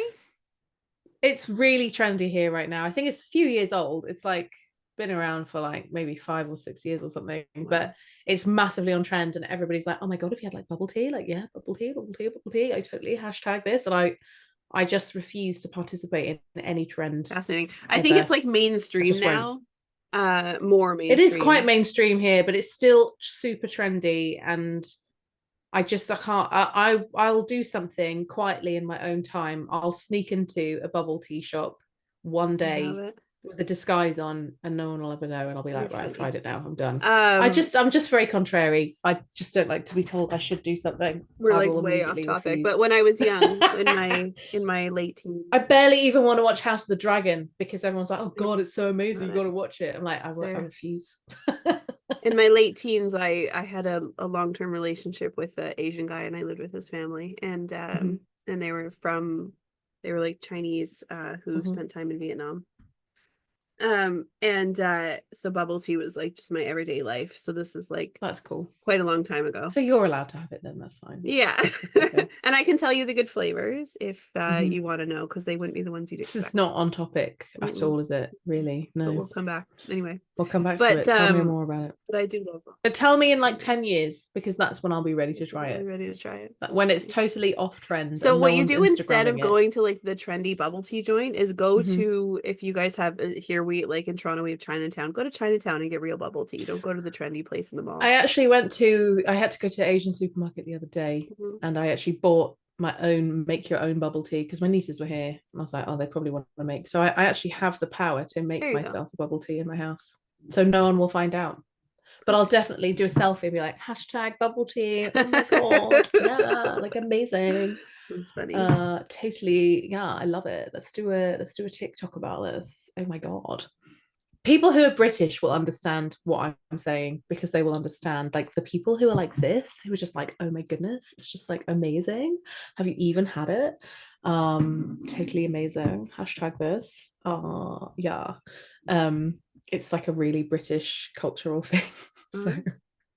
It's really trendy here right now. I think it's a few years old. It's like been around for like maybe 5 or 6 years or something, but it's massively on trend and everybody's like, oh my God, if you had like bubble tea, like, yeah, bubble tea, I totally hashtag this. And I just refuse to participate in any trend Fascinating. I think it's ever. like I mainstream just won't. now. More It is quite mainstream. mainstream here, but it's still super trendy, and I can't. I'll do something quietly in my own time. I'll sneak into a bubble tea shop one I have day it. with a disguise on, and no one will ever know. And I'll be You're like, right, I've funny. tried it now. I'm done. Um, I'm just very contrary. I just don't like to be told I should do something. we're I like will way off immediately topic, but refuse. when I was young, in my late teens, I barely even want to watch House of the Dragon because everyone's like, "Oh I God, it's so amazing! You got it. to watch it." I'm like, I There. refuse. In my late teens, I had a long-term relationship with an Asian guy, and I lived with his family, Mhm, and they were like Chinese who mhm. spent time in Vietnam. And so bubble tea was like just my everyday life. So this is like That's cool. quite a long time ago. So you're allowed to have it then. That's fine. Yeah. That's okay. And I can tell you the good flavors if Mhm. you want to know, because they wouldn't be the ones you'd This is expect. not on topic at Mm-mm. all, is it? Really? But No. we'll come back anyway. We'll come back to But it. Tell me more about it. but I do love But tell me in like them. 10 years, because that's when I'll be ready to try Really it. ready to try it. That's When it's funny. totally off trend So and no what you one's do instead of Instagramming it. going to like the trendy bubble tea joint is go Mhm. to, if you guys have here, we like in Toronto we have Chinatown. Go to Chinatown and get real bubble tea. Don't go to the trendy place in the mall. I had to go to Asian supermarket the other day, Mhm. and I actually bought my own make your own bubble tea because my nieces were here. And I was like, oh, they probably want to make. So I actually have the power to make There you go. myself a bubble tea in my house. So no one will find out. But I'll Perfect. definitely do a selfie and be like, hashtag bubble tea. Oh my God. Yeah, like amazing. Sounds funny. Totally, yeah, I love it. Let's do a TikTok about this. Oh my God. People who are British will understand what I'm saying because they will understand. Like the people who are like this, who are just like, oh my goodness, it's just like amazing. Have you even had it? Totally amazing. Hashtag this. Yeah. It's like a really British cultural thing. So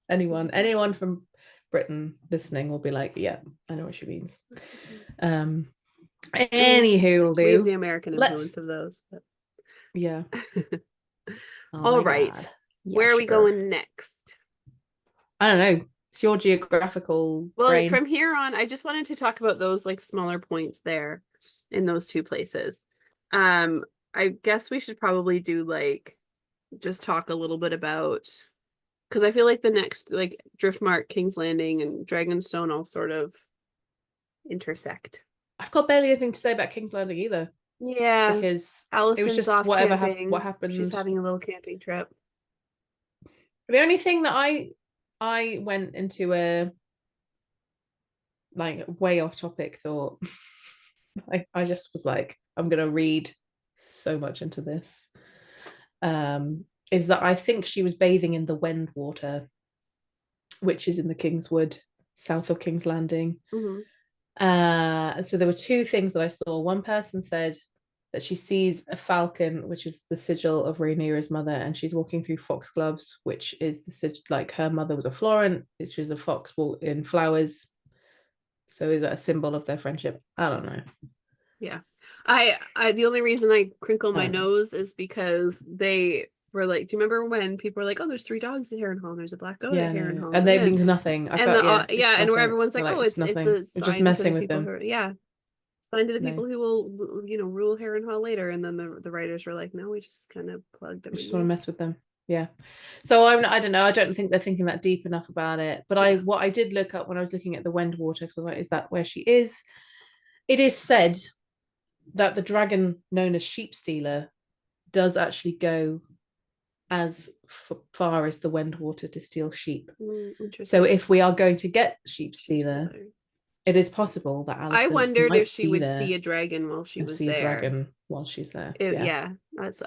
Mm. anyone from Britain listening will be like, yeah, I know what she means. Um, anywho, will We have the do. American Let's, influence of those. But... yeah. Oh All my right. God. Yeah, Where are we sugar. going next? I don't know. It's your geographical Well, brain. from here on, I just wanted to talk about those like smaller points there in those two places. Um, I guess we should probably do like just talk a little bit about, because I feel like the next like Driftmark, King's Landing, and Dragonstone all sort of intersect. I've got barely anything to say about King's Landing either Yeah, because it was Allison's just off what camping. She's happened. having a little camping trip. The only thing that I went into a like way off topic thought. I just was like, I'm gonna read so much into this. Is that I think she was bathing in the Wend water, which is in the Kingswood, south of King's Landing. Hmm. So there were two things that I saw. One person said that she sees a falcon, which is the sigil of Rhaenyra's mother, and she's walking through foxgloves, which is the sigil, like her mother was a Florent, which is a fox in flowers. So is that a symbol of their friendship? I don't know. Yeah. I the only reason I crinkle I my don't know. nose is because they were like, do you remember when people were like, oh, there's three dogs at Harrenhal and there's a black goat at Yeah, no, Harrenhal? and that means nothing. I And felt, the yeah, yeah, it's and where nothing. everyone's They're like, like, oh, it's it's nothing. a We're just sign to messing the with people who them. are, yeah, sign to the No, people who will, rule Harrenhal later. And then the writers were like, no, we just kind of plugged them we in just want to there. mess with them. Yeah. So I don't know. I don't think they're thinking that deep enough about it. But Yeah. what I did look up when I was looking at the Wend water, because I was like, is that where she is? It is said that the dragon known as Sheep Stealer does actually go as far as the Wend water to steal sheep. So Interesting. if we are going to get Sheep Sheep Stealer, Stealer. it is possible that I Alicent wondered if might she be would see there a dragon while she and was see a there. dragon while she's there. It, Yeah. yeah, that's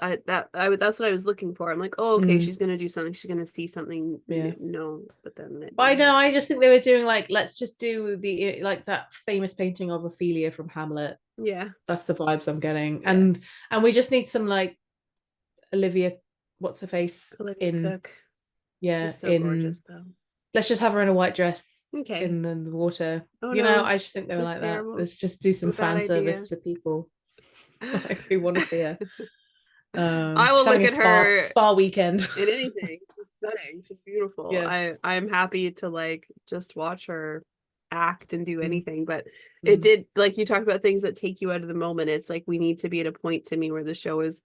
what I was looking for. I'm like, oh, okay, Mm, she's gonna do something. She's gonna see something. yeah. No, but then it I didn't know. I happen. just think they were doing like, let's just do the like that famous painting of Ophelia from Hamlet. Yeah. That's the vibes I'm getting, Yes. and we just need some like Olivia, what's her face Olivia in, Cook. yeah, She's so in. gorgeous, though. Let's just have her in a white dress Okay. in the water. Oh You know, no, I just think they were that's like that. terrible. Let's just do some Bad fan idea. service to people like who want to see her. I She's will look having a at her spa weekend. in anything. She's stunning. She's beautiful. Yeah. I'm happy to like just watch her act and do anything, but it Mm. did, like you talked about things that take you out of the moment. It's like we need to be at a point to me where the show is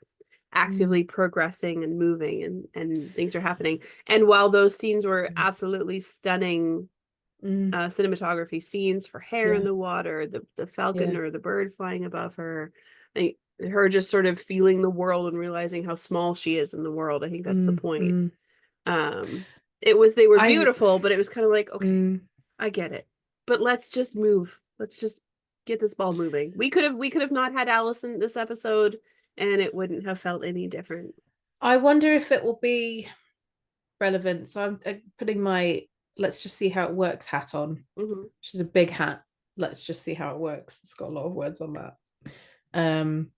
actively progressing and moving and things are happening. And while those scenes were absolutely stunning cinematography scenes for hair in Yeah. the water, the falcon Yeah. or the bird flying above her, her just sort of feeling the world and realizing how small she is in the world. I think that's the point. Mm. Um, they were I beautiful, but it was kind of like, okay, mm, I get it, but let's just move. Let's just get this ball moving. We could have not had Allison this episode, and it wouldn't have felt any different. I wonder if it will be relevant. So I'm putting my let's just see how it works hat on. Mm-hmm. She's a big hat. Let's just see how it works. It's got a lot of words on that. Um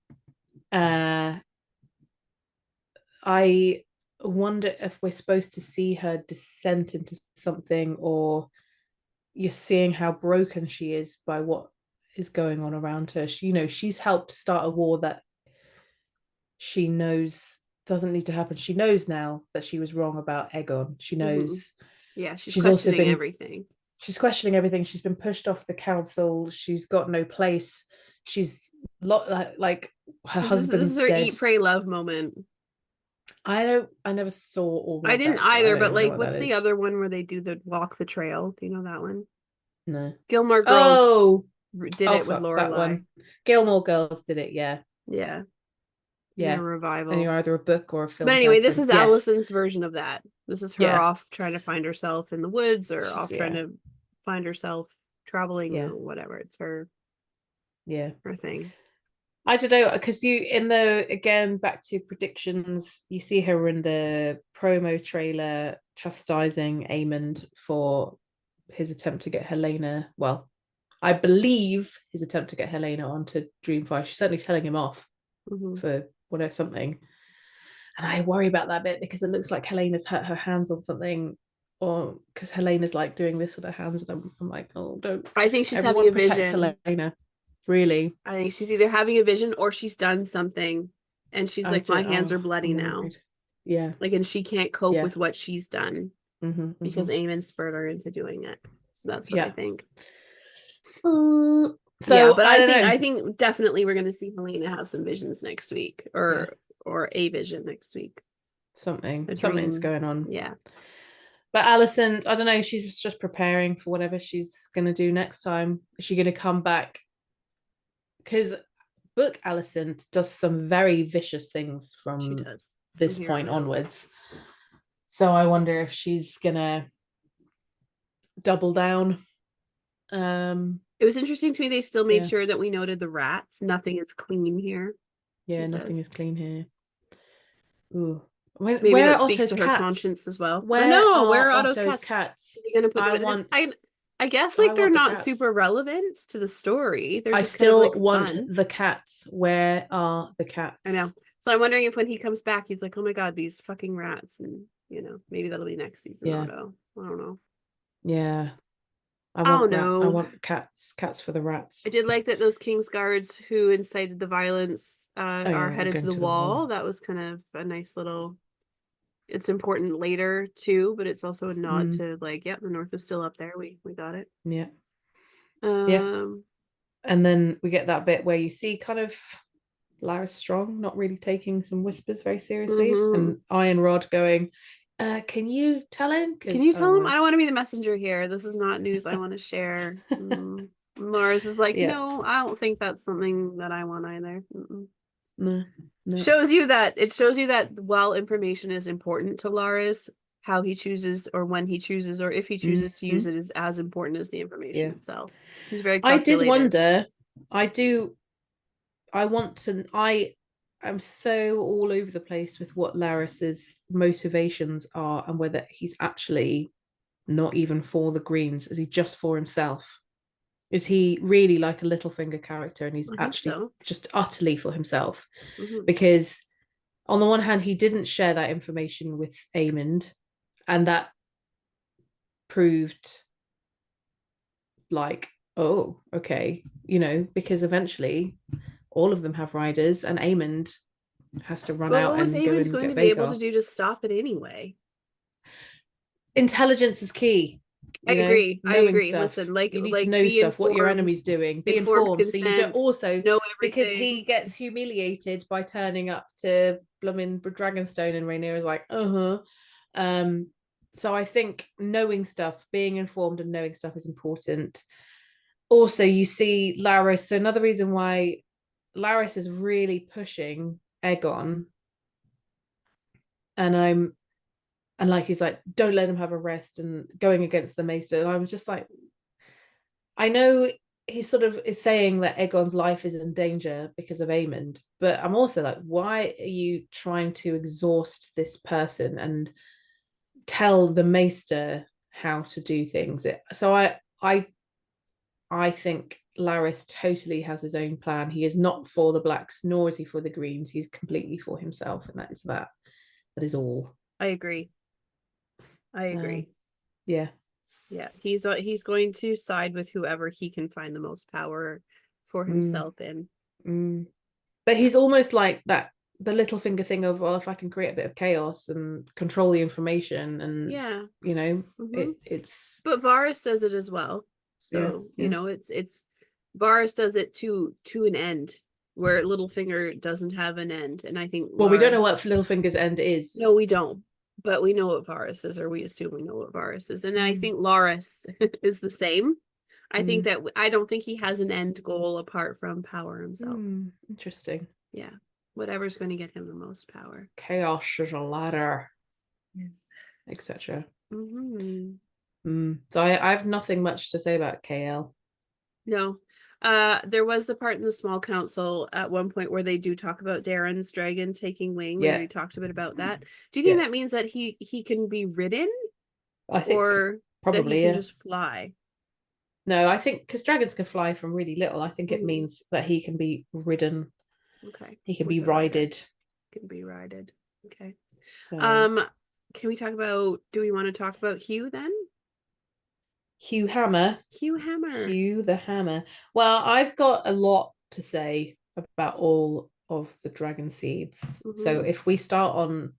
I wonder if we're supposed to see her descent into something, or you're seeing how broken she is by what is going on around her. She's helped start a war that she knows doesn't need to happen. She knows now that she was wrong about Aegon. She Mm-hmm. knows Yeah, she's she's also questioning been everything. she's questioning everything. She's been pushed off the council. She's got no place. She's like her This is husband's her dead. eat, pray, love moment. I never saw all I of didn't that, so I either, don't but even know like, what what's that the is. other one where they do the walk the trail? Do you know that one? No. Gilmore Girls Oh, did oh it with fuck that Lorelai. one. Gilmore Girls did it, yeah. Yeah, their Yeah. And revival. you're either a book or a But film anyway, this person. is Yes. Allison's version of that. This is her Yeah. off trying to find herself in the woods or She's off trying yeah. to find herself traveling Yeah. or whatever. It's her Yeah. thing. I don't know, because again, back to predictions, you see her in the promo trailer chastising Aemond for his attempt to get Helaena. Well, I believe his attempt to get Helaena onto Dreamfire. She's certainly telling him off Mm-hmm. for whatever something. And I worry about that bit because it looks like Helena's hurt her hands on something, or because Helena's like doing this with her hands, and I'm like, oh, don't I think she's having everyone a protect vision. Helaena. Really. I think she's either having a vision or she's done something and she's like, my hands are bloody I'm now. worried. Yeah. Like, and she can't cope Yeah. with what she's done because Aemon spurred her into doing it. That's what I Yeah. think. Yeah, So but I don't I know. think definitely we're gonna see Helaena have some visions next week, Yeah. or a vision next week. A Something's dream. going on. Yeah. But Alison, I don't know, she's just preparing for whatever she's gonna do next time. Is she gonna come back? Because book Alison does some very vicious things She from does. this From here point on out. onwards. So I wonder if she's gonna double down. It was interesting to me they still made Yeah. sure that we noted the rats. Nothing is clean here, she Yeah, nothing says. is clean here. Ooh. Maybe Where that are speaks Otto's to her cats? conscience as well. I Where know. are Where are Otto's Otto's cats? cats? Are you gonna put I them? want I guess I like they're want the not cats. super relevant to the story. They're I just kind of still like want fun. the cats. Where are the I know. cats? So I'm wondering if when he comes back, he's like, "Oh my god, these fucking rats!" And maybe that'll be next season. Yeah. Otto. I don't know. Yeah. I I don't want rat. I know. want cats. Cats for the I rats. did like that those King's Guards who incited the violence Oh are yeah, we're headed to going the to the wall. wall. That was kind of a nice little. It's important later too, but it's also a nod to like, yeah, the North is still up there. We got it. Yeah. Yeah. Um, And then we get that bit where you see kind of Larys Strong not really taking some whispers very seriously, mhm. and Iron Rod going, can you tell him? Can Because you tell him? I otherwise, don't want to be the messenger here. This is not news I want to share. Larys is like, yeah, no, I don't think that's something that I want either. no, no, It shows you that while information is important to Larys, how he chooses or when he chooses or if he chooses to use mm-hmm. it is as important as the information Yeah. itself. He's very I did calculated. wonder. I do. I want to. I'm so all over the place with what Larys's motivations are and whether he's actually not even for the Greens. Is he just for himself? Is he really like a Littlefinger character and he's I think actually so. just utterly for himself? Mm-hmm. Because on the one hand, he didn't share that information with Aemond, and that proved like, oh, okay, because eventually all of them have riders, and Aemond has to run But out what was and go Aemond and going get to be able to Vhagar. do to stop it anyway? Intelligence is key. I agree. I knowing agree. stuff. Listen, You need to like know be stuff, what your informed, enemy's doing, be informed informed. So you don't consent, also, know because everything. he gets humiliated by turning up to blooming Dragonstone, and Rhaenyra is like, uh-huh. So I think knowing stuff, being informed and knowing stuff is important. Also, you see Larys. So another reason why Larys is really pushing Aegon, and like he's like, don't let him have a rest, and going against the Maester. And I was just like, I know he sort of is saying that Aegon's life is in danger because of Aemond, but I'm also like, why are you trying to exhaust this person and tell the Maester how to do things? So I think Larys totally has his own plan. He is not for the blacks, nor is he for the greens. He's completely for himself, and that is that. That is all. I agree. I agree. Yeah. Yeah, he's going to side with whoever he can find the most power for himself in. But he's almost like that, the Littlefinger thing of, well, if I can create a bit of chaos and control the information, and Yeah. it's. But Varys does it as well. So it's Varys does it to an end, where Littlefinger doesn't have an end, and I think Well, we don't know what Varys. Littlefinger's end is. No, we don't. But we know what Varys is, or we assume we know what Varys is. And I think Larys is the same. I think that I don't think he has an end goal apart from power himself. Interesting. Yeah. Whatever's going to get him the most power. Chaos is a ladder. Yes. Etc. So I have nothing much to say about KL. No. There was the part in the small council at one point where they do talk about Darren's dragon taking wing. Yeah. We talked a bit about that. Do you think that means that he can be ridden? I think or probably that he can just fly? No, I think because dragons can fly from really little. I think it means that he can be ridden. Okay. He can be rided. Can be rided. Okay. So, can we talk about, do we want to talk about Hugh then? Hugh Hammer. Hugh Hammer. Hugh the Hammer. Well, I've got a lot to say about all of the dragon seeds. So if we start on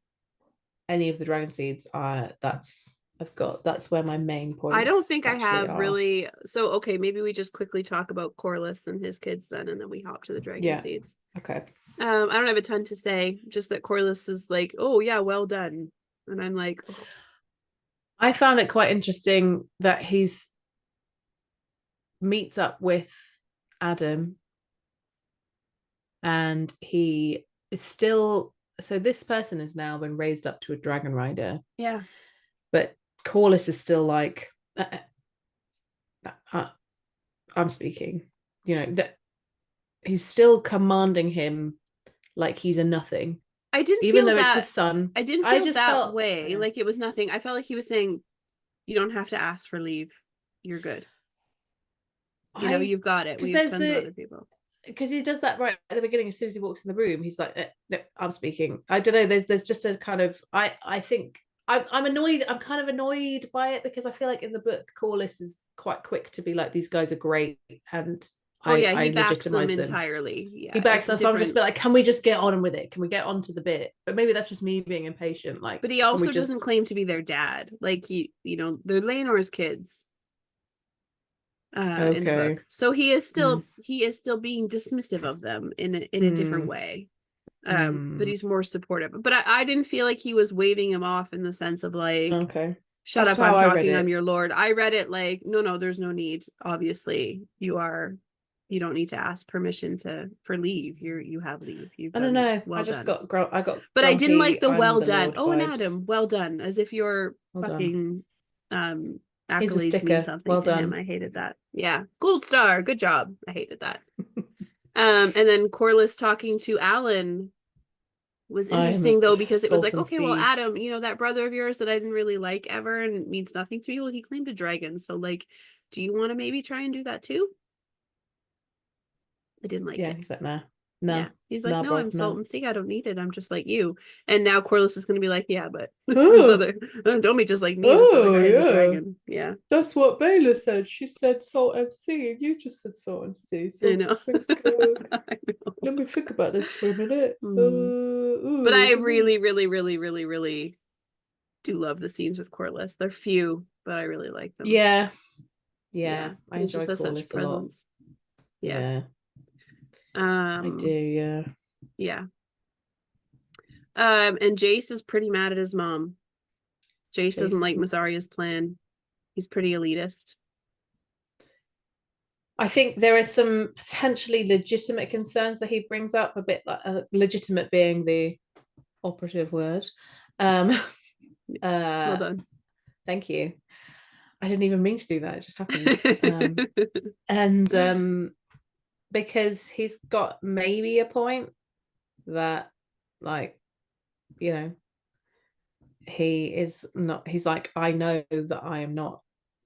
any of the dragon seeds, that's where my main points. I don't think I have are. really. So okay, maybe we just quickly talk about Corlys and his kids then, and then we hop to the dragon seeds. Okay. I don't have a ton to say, just that Corlys is like, oh yeah, well done. And I'm like, oh. I found it quite interesting that he's meets up with Adam, and he is still, so this person has now been raised up to a dragon rider. Yeah. But Corlys is still like, I'm speaking, that he's still commanding him like he's a nothing. I didn't even feel though that, it's his son. I didn't feel that way. Like it was nothing. I felt like he was saying, you don't have to ask for leave. You're good. You've got it. We have tons of other people. Because he does that right at the beginning. As soon as he walks in the room, he's like, I'm speaking. I don't know. There's just a kind of, I think I'm annoyed. I'm kind of annoyed by it, because I feel like in the book, Corlys is quite quick to be like, these guys are great, and he backs them entirely. Yeah, he backs them. So I'm just like, can we just get on with it? Can we get on to the bit? But maybe that's just me being impatient. Like, but he also doesn't claim to be their dad. Like they're Laenor's kids. In the book, so he is still being dismissive of them in a different way. But he's more supportive. But I didn't feel like he was waving him off in the sense of like, okay, shut up, I'm talking, I'm your lord. I read it like, no, there's no need. Obviously, you don't need to ask permission for leave. You have leave. I don't know. Well, I just got but grumpy, I didn't like the well done. Oh, and Adam, well done, as if you're fucking accolades mean something to him. I hated that. Yeah, gold star, good job. I hated that. And then Corlys talking to Alan was interesting though, because it was like, okay, well, Adam, that brother of yours that I didn't really like ever and means nothing to me, well, he claimed a dragon, so like, do you want to maybe try and do that too? I didn't like it. He's like, nah. No. Yeah. He's like, no, I'm Salt and Sea. I don't need it. I'm just like you. And now Corlys is going to be like, yeah, but don't be just like me. This other guy is a dragon. Yeah. That's what Baylor said. She said Salt and Sea, and you just said Salt and Sea. So I know. I know. Let me think about this for a minute. But I really, really, really, really, really do love the scenes with Corlys. They're few, but I really like them. Yeah. I he just enjoy has such a Corlys a lot. presence. Yeah. I do, yeah. Yeah. And Jace is pretty mad at his mom. Jace doesn't like Mazaria's plan. He's pretty elitist. I think there are some potentially legitimate concerns that he brings up, a bit like legitimate being the operative word. Yes. Well done. Thank you. I didn't even mean to do that. It just happened. And because he's got maybe a point that, like, you know, he is not, he's like, I know that I am not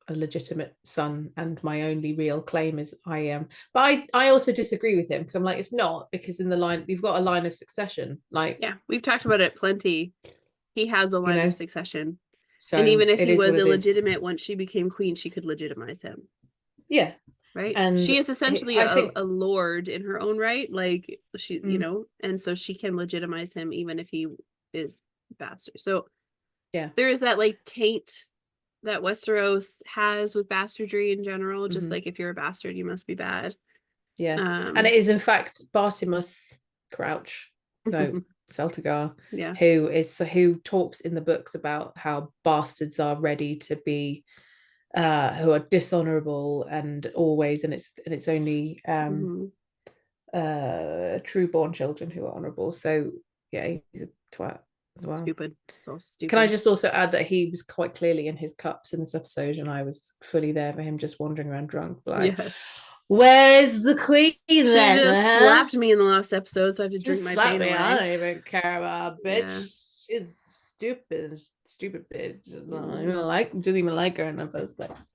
a legitimate son and my only real claim is I am. But I also disagree with him because I'm like, it's not, because in the line, you've got a line of succession. Like, yeah, we've talked about it plenty. He has a line of succession. So and even if he was illegitimate, once she became queen, she could legitimize him. Yeah. Right. And she is essentially a lord in her own right. Like she, you know, and so she can legitimize him even if he is bastard. So yeah, there is that like taint that Westeros has with bastardry in general. Just like if you're a bastard, you must be bad. Yeah. And it is in fact Bartimus Crouch, no, Celtigar, who talks in the books about how bastards are ready to be who are dishonorable and always, and it's only true born children who are honorable. So yeah, he's a twat as well. Stupid. It's all stupid. Can I just also add that he was quite clearly in his cups in this episode, and I was fully there for him, just wandering around drunk, like, where is the queen? She just slapped me in the last episode, so I have to drink my pain away. I don't even care about bitch. Yeah. She's stupid bitch. Didn't even like her in the first place.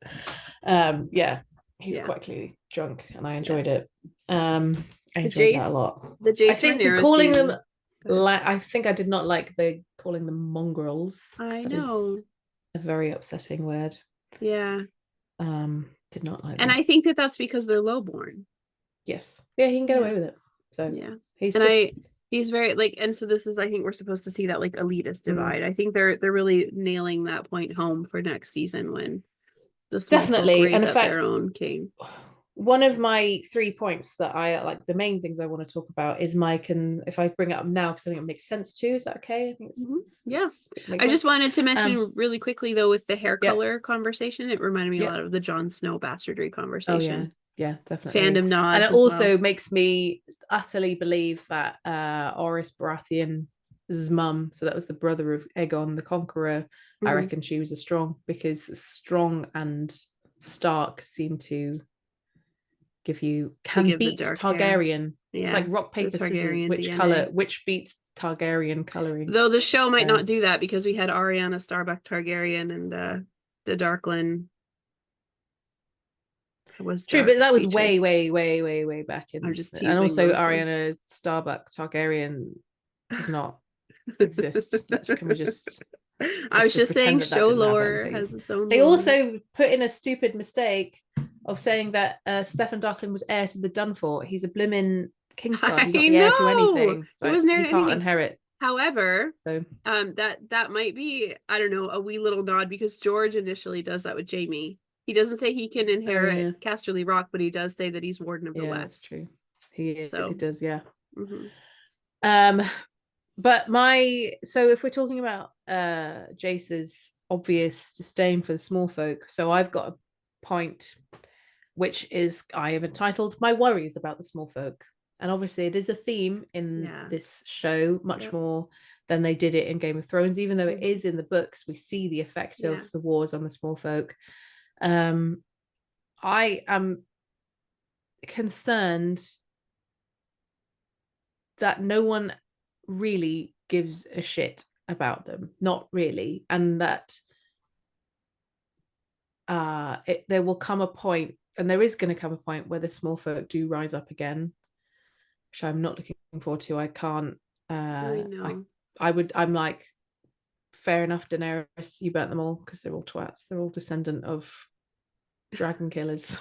He's quite clearly drunk, and I enjoyed it. I enjoyed that a lot. I think calling them, I think I did not like the calling them mongrels. I know, a very upsetting word. Yeah. Did not like and that. I think that that's because they're lowborn. Yes. Yeah, he can get away with it. So yeah, he's very like, and so this is, I think we're supposed to see that like elitist divide. I think they're really nailing that point home for next season when the small folk raise up their own king. One of my 3 points that I like, the main things I want to talk about is if I bring it up now because I think it makes sense too. Is that okay? I think I just wanted to mention really quickly though, with the hair color conversation, it reminded me a lot of the Jon Snow bastardry conversation. Yeah, definitely. Fandom nods. And it also makes me utterly believe that Oris Baratheon's mum, so that was the brother of Aegon the Conqueror, I reckon she was because Strong and Stark seem to beat Targaryen. Yeah. It's like rock, paper, scissors. Which DNA. Color? Which beats Targaryen coloring? Though the show might not do that because we had Arianna Starbuck Targaryen and the Darkland. Was true, but that was way back in. I'm just and also Arianna Starbuck Targaryen does not exist. Can we just? I was just saying, show lore has its own. They also put in a stupid mistake of saying that Stefan Darkling was heir to the Dunfort. He's a blimmin' Kingsguard. He's not the heir to anything. So he wasn't heir to anything. Can't inherit. However, that might be, I don't know, a wee little nod because George initially does that with Jaime. He doesn't say he can inherit Casterly Rock, but he does say that he's Warden of the West. That's true. He does, yeah. Mm-hmm. But if we're talking about Jace's obvious disdain for the small folk, so I've got a point which is I have entitled My Worries About the Small Folk. And obviously it is a theme in this show much more than they did it in Game of Thrones, even though it is in the books. We see the effect of the wars on the small folk. I am concerned that no one really gives a shit about them, not really, and that there will come a point, and there is going to come a point where the small folk do rise up again, which I'm not looking forward to. I can't. I'm like, fair enough, Daenerys, you burnt them all because they're all twats. They're all descendant of dragon killers.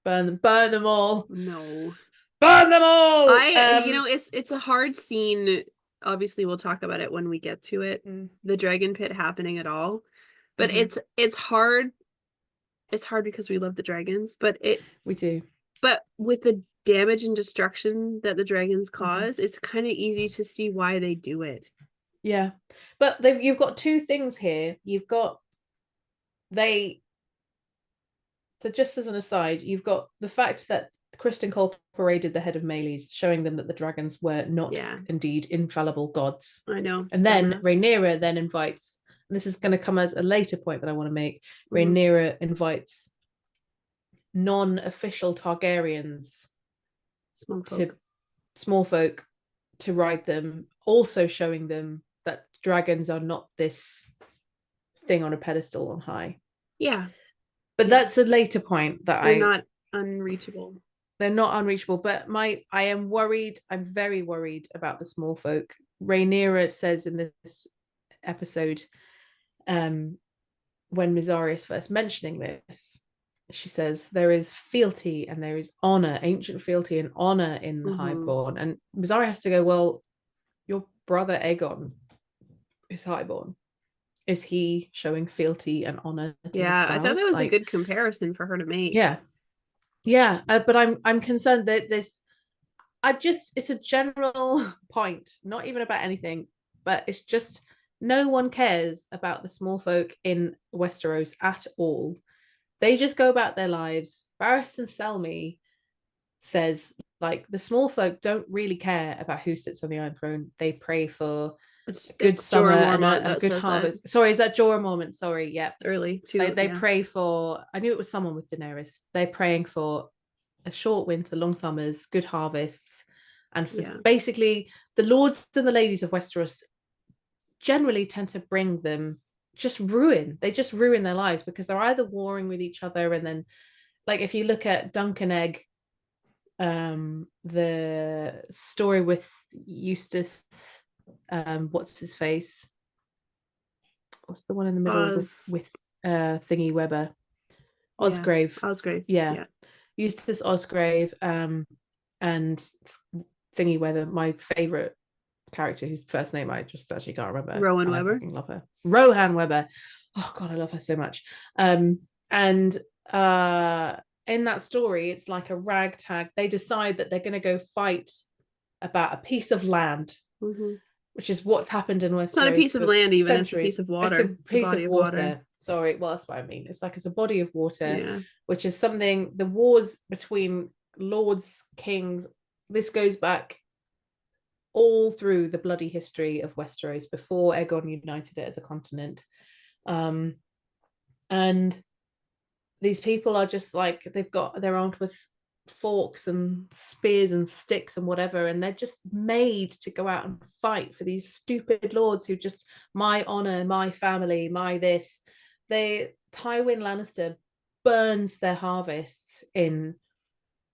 burn them all. No. Burn them all. It's a hard scene. Obviously, we'll talk about it when we get to it. The dragon pit happening at all, but it's hard it's hard because we love the dragons, We do. but with the damage and destruction that the dragons Mhm. cause, it's kind of easy to see why they do it. Yeah, but you've got two things here. You've got they. So just as an aside, you've got the fact that Kristen Cole paraded the head of Melees, showing them that the dragons were not Yeah, indeed infallible gods. I know. And then Dumbass. Rhaenyra then invites, and this is going to come as a later point that I want to make. Mhm. Rhaenyra invites non-official Targaryens Small to folk. small folk to ride them, also showing them that dragons are not this thing on a pedestal on high. Yeah, But yeah. that's a later point that They're not unreachable. they're not unreachable. But I am worried. I'm very worried about the small folk. Rhaenyra says in this episode, when Mizari is first mentioning this, she says there is fealty and there is honor, ancient fealty and honor in the Mm-hmm. highborn. And Mizari has to go, well, your brother Aegon is highborn. Is he showing fealty and honor to his Yeah, I thought that spouse? was a Like, good comparison for her to make. yeah, yeah. But I'm concerned that there's. I just it's a general point, not even about anything, but it's just no one cares about the small folk in Westeros at all. They just go about their lives. Barristan Selmy says like the small folk don't really care about who sits on the Iron Throne. They pray for a good It's summer Jorah and Mormont a that good says that harvest. Sorry, is that Jorah Mormont? Sorry, yeah. early too. They Yeah, pray for. I knew it was someone with Daenerys. They're praying for a short winter, long summers, good harvests, and for yeah, basically the lords and the ladies of Westeros generally tend to bring them just ruin. They just ruin their lives because they're either warring with each other and then, like, if you look at Duncan Egg, the story with Eustace, what's his face? What's the one in the middle with Oz. Thingy Weber? Yeah, Osgrave. Osgrave. Yeah. Yeah, Eustace Osgrave, and Thingy Weather, my favorite character whose first name I just actually can't remember, Rowan and I Weber. fucking love her. Rohan Weber. Oh god, I love her so much. And in that story, it's like a ragtag. They decide that they're going to go fight about a piece of land, Mm-hmm. which is what's happened in It's not a Westeros piece of for land, even. It's a piece centuries. of It's a water. It's a piece body of of water. water. Sorry, well, that's what I mean. It's a body of water, Yeah, which is something, the wars between lords, kings, this goes back all through the bloody history of Westeros before Aegon united it as a continent. Um, and these people are just like, they're armed with forks and spears and sticks and whatever, and they're just made to go out and fight for these stupid lords who just, my honor, my family, my this. Tywin Lannister burns their harvests in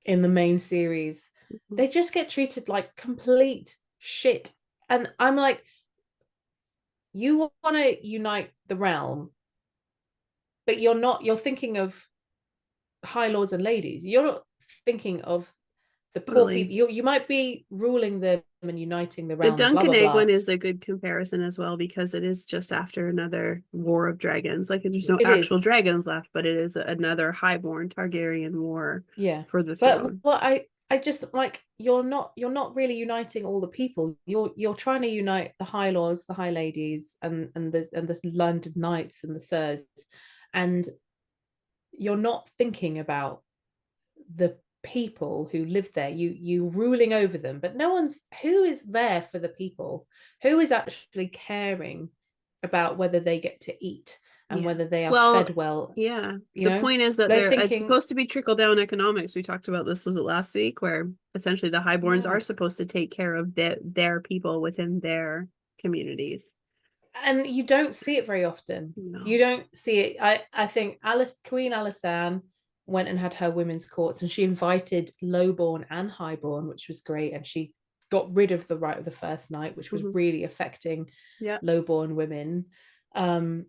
the main series. mm-hmm. They just get treated like complete shit. And I'm like, you want to unite the realm, but you're thinking of high lords and ladies. You're not thinking of the poor Totally. people. You might be ruling them and uniting the The realm, blah Duncan blah Egg blah. one is a good comparison as well because it is just after another war of dragons. Like there's no It actual is, dragons left, but it is another highborn Targaryen war yeah. for the But throne. what I just like, you're not really uniting all the people. You're trying to unite the high lords, the high ladies, and the London knights and the sirs, and you're not thinking about the people who live there. You ruling over them, but no one's, who is there for the people, who is actually caring about whether they get to eat and Yeah. whether they are Well, fed well. yeah. You The know, point is that they're it's thinking, supposed to be trickle down economics. We talked about this, was it last week, where essentially the highborns yeah. are supposed to take care of their people within their communities. And you don't see it very often. You No. don't see it. I think Queen Alysanne went and had her women's courts, and she invited lowborn and highborn, which was great. And she got rid of the right of the first night, which was Mm-hmm. really affecting Yeah. lowborn women. Um,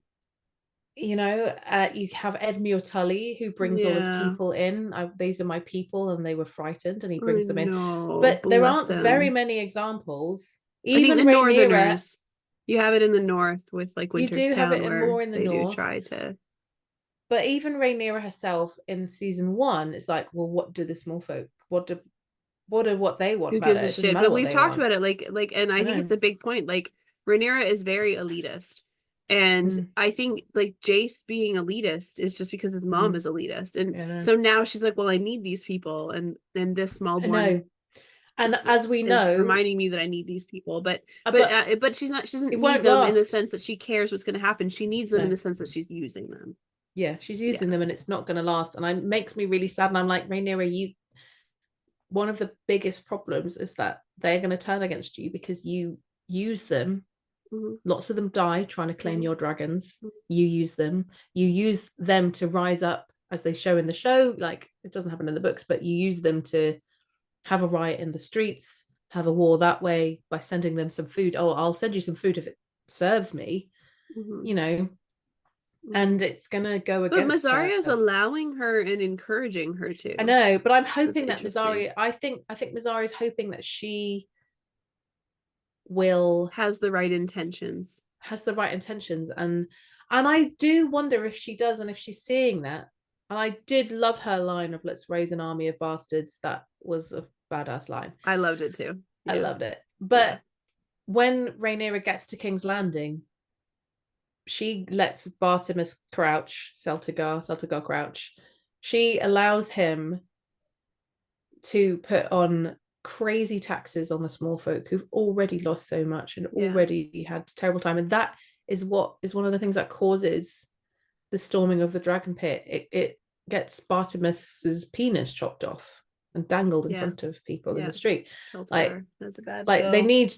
you have Edmure Tully, who brings all his Yeah. people in. These are my people, and they were frightened, and he I brings them in. know. But there Bless aren't very him. many examples. I think Even the Rhaenyra, Northerners, you have it in the north with like you Winter's do have Town it in where more in the they do north, try to. But even Rhaenyra herself in season 1 is like, well, what do the small folk? What they want Who about gives a it? It doesn't shit? matter But what we've they talked want. about it, and I I think know. it's a big point. Like Rhaenyra is very elitist. And Mm, I think like Jace being elitist is just because his mom mm, is elitist. And yeah, I know. so now she's like, well, I need these people. And this I Smallborn know. And just as we is know, reminding me that I need these people. but But she doesn't it need won't them in the last. sense that she cares what's going to happen. She needs them in No. the sense that she's using them. Yeah, she's Yeah. using them and it's not going to last. And it makes me really sad. And I'm like, Rhaenyra, one of the biggest problems is that they're going to turn against you because you use them. Mm-hmm. Lots of them die trying to claim Mm-hmm. your dragons. You use them. You use them to rise up, as they show in the show. Like, it doesn't happen in the books, but you use them to have a riot in the streets, have a war that way by sending them some food. Oh, I'll send you some food if it serves me, Mm-hmm. you know, Mm-hmm. and it's going to go But against her. Mazaria is allowing her and encouraging her I to. know, but I'm So it's hoping that interesting. Mazzari, I think Mazzari's hoping that she will Has the right intentions. has the right intentions, and I do wonder if she does and if she's seeing that. And I did love her line of "Let's raise an army of bastards." That was a badass line. I loved it too. I Yeah. loved it. Yeah. But when Rhaenyra gets to King's Landing, she lets Bartimus crouch, Celtigar crouch. She allows him to put on crazy taxes on the small folk who've already lost so much and Yeah. already had a terrible time. And that is what is one of the things that causes the storming of the dragon pit. It gets Bartimus's penis chopped off and dangled in Yeah. front of people in Yeah. the street. Like, Celtigar. That's a bad like go.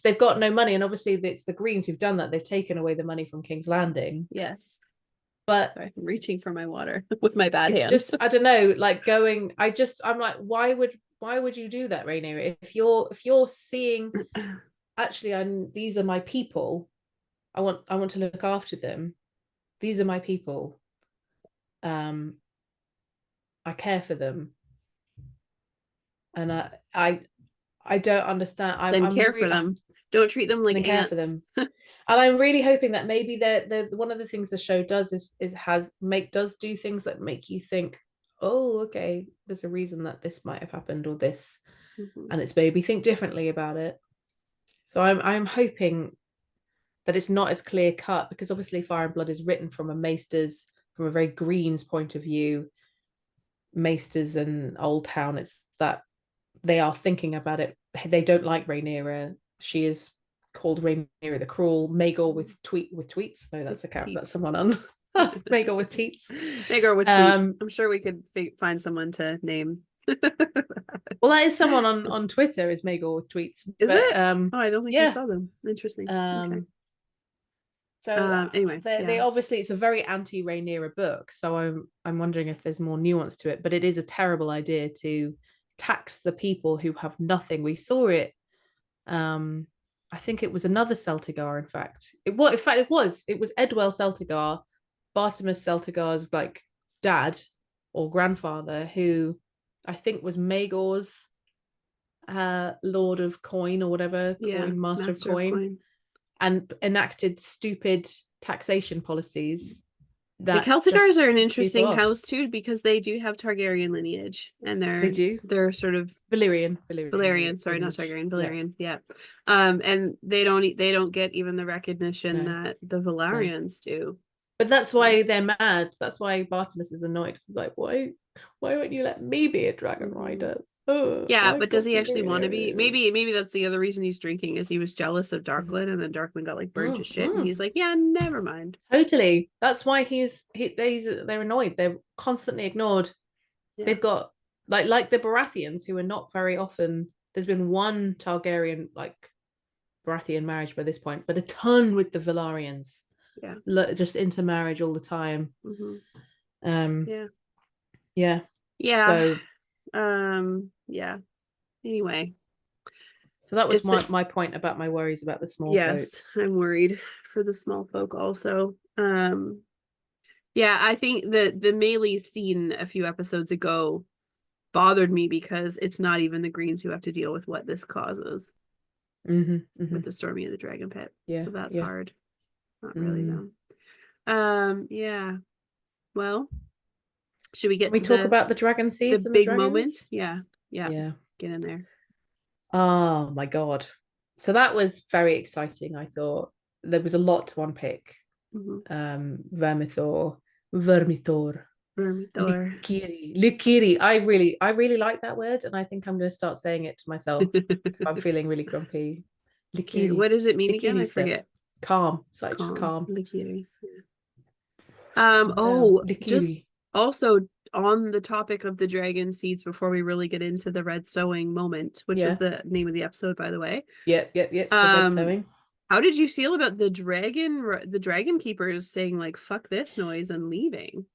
they've got no money, and obviously it's the Greens who've done that. They've taken away the money from King's Landing. Yes. But Sorry, I'm reaching for my water with my bad it's hand. just, I don't know, like going, I'm like, why would you do that, Rainier? If you're seeing, actually, these are my people. I want to look after them. These are my people. Um, I care for them, and I don't understand. I'm Then I'm care for really them. Don't treat them like then care for ants. them. And I'm really hoping that maybe the one of the things the show does does do things that make you think, oh, okay, there's a reason that this might have happened or this, Mm-hmm. and it's made me think differently about it. So I'm hoping that it's not as clear cut, because obviously Fire and Blood is written from from a very Greens point of view. Maesters and Old Town, it's that they are thinking about it. They don't like Rhaenyra. She is called Rhaenyra the Cruel. Maegor with tweets. No, that's a character. That's someone on Maegor with teats. Maegor with tweets. I'm sure we could find someone to name. Well, that is someone on Twitter, is Maegor with tweets. Is But it? Oh, I don't think I yeah. saw them. Interesting. Okay. So Anyway, they yeah. obviously, it's a very anti Rhaenyra book. So I'm wondering if there's more nuance to it. But it is a terrible idea to tax the people who have nothing. We saw it. I think it was another Celtigar. In fact, it was Edwell Celtigar, Bartimus Celtigar's like dad or grandfather, who I think was Maegor's Lord of Coin or whatever, Yeah, coin master of Master of coin, Coin. and enacted stupid taxation policies The that just Celticars are an pissed people interesting off. house too, because they do have Targaryen lineage, and They do. they're sort of Valyrian Valerian, sorry, not lineage. Targaryen, Yeah. Valerian, yeah. And they don't get even the recognition No, that the no. Valarians do. But that's So, why they're mad. That's why Bartimus is annoyed, because he's like, why won't you let me be a dragon mhm. rider? Oh, Yeah, I've but does got he to actually want to be? do. Maybe that's the other reason he's drinking, is he was jealous of Mhm. Darkland, and then Darkland got like burned to shit, and Mhm. he's like, yeah, never mind. Totally. That's why they're annoyed. They're constantly ignored. Yeah, They've got like the Baratheons, who are not very often. There's been one Targaryen like Baratheon marriage by this point, but a ton with the Velaryons. yeah, Just intermarriage all the time. hmm Um, yeah, yeah. yeah. So Yeah. Anyway, so that was it's my point about my worries about the small folk. yes, I'm worried for the small folk also. Yeah, I think the Melee scene a few episodes ago bothered me because it's not even the Greens who have to deal with what this causes with the storming of the dragon pit. Yeah, So that's yeah. hard. Not really Mm. though. Yeah. Well, Should we Can get we to talk about the dragon the seeds and the big moment? dragons? Yeah. Yeah. Yeah. Get in there. Oh my God. So that was very exciting, I thought. There was a lot to unpick. Mm-hmm. Vermithor, Vermithor. Likiri. I really like that word, and I think I'm going to start saying it to myself if I'm feeling really grumpy. Okay, what Likiri. does it mean again? I Likiri's the forget. calm. It's like just Calm. calm. Likiri. Yeah. Calm down. Oh, just Likiri. also on the topic of the dragon seeds before we really get into the red sowing moment, which was Yeah. the name of the episode, by the way. Yep. The red sewing. How did you feel about the dragon keepers saying like "fuck this noise" and leaving?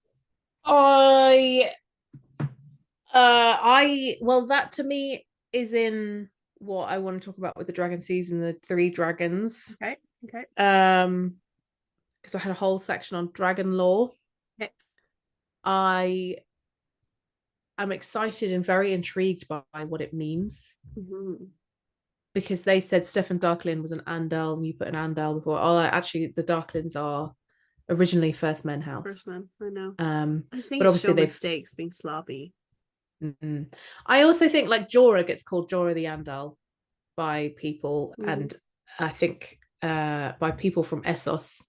I well, that to me is in what I want to talk about with the dragon seeds and the three dragons. Okay. Okay. Because I had a whole section on dragon lore. Okay. I am excited and very intrigued by what it means. Mm-hmm. Because they said Stefan Darklin was an Andal, and you put an Andal before. Oh, actually, the Darklins are originally First Men House. First one, I know. Um, I just think but it's obviously show they've. mistakes being sloppy. Mm-mm. I also think like Jorah gets called Jorah the Andal by people, and I think by people from Essos,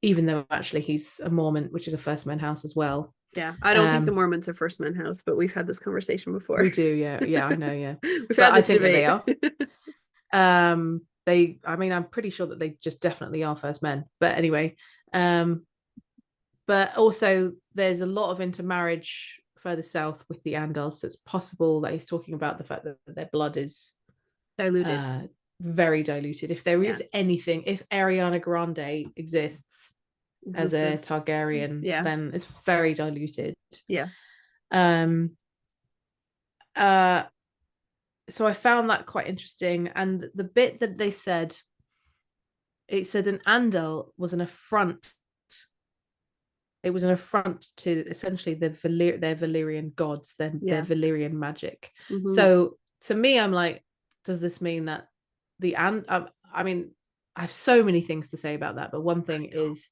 even though actually he's a Mormon, which is a First Men House as well. Yeah, I don't think the Mormons are First Men House, but we've had this conversation before. We do, yeah, I know, yeah. We've but had I this think debate. that they are. I mean, I'm pretty sure that they just definitely are First Men. But anyway, but also there's a lot of intermarriage further south with the Andals, so it's possible that he's talking about the fact that their blood is Diluted. Very diluted. If there is anything, if Ariana Grande exists as a Targaryen, then it's very diluted. Yes. So I found that quite interesting. And the bit that they said, it said an Andal was an affront. It was an affront to essentially their Valyrian gods, their Valyrian magic. Mm-hmm. So to me, I'm like, does this mean that I mean, I have so many things to say about that, but one thing is,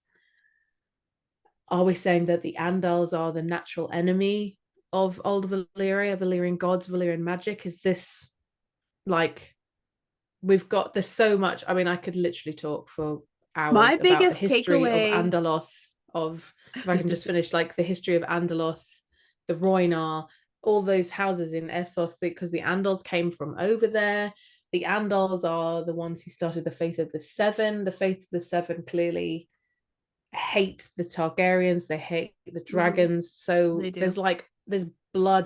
are we saying that the Andals are the natural enemy of old Valyria, Valyrian gods, Valyrian magic? Is this like there's so much? I mean, I could literally talk for hours My about biggest the history takeaway of Andalos, if I can just finish, like the history of Andalos, the Rhoynar, all those houses in Essos, because the Andals came from over there. The Andals are the ones who started the Faith of the Seven. The Faith of the Seven clearly hate the Targaryens. They hate the dragons. So there's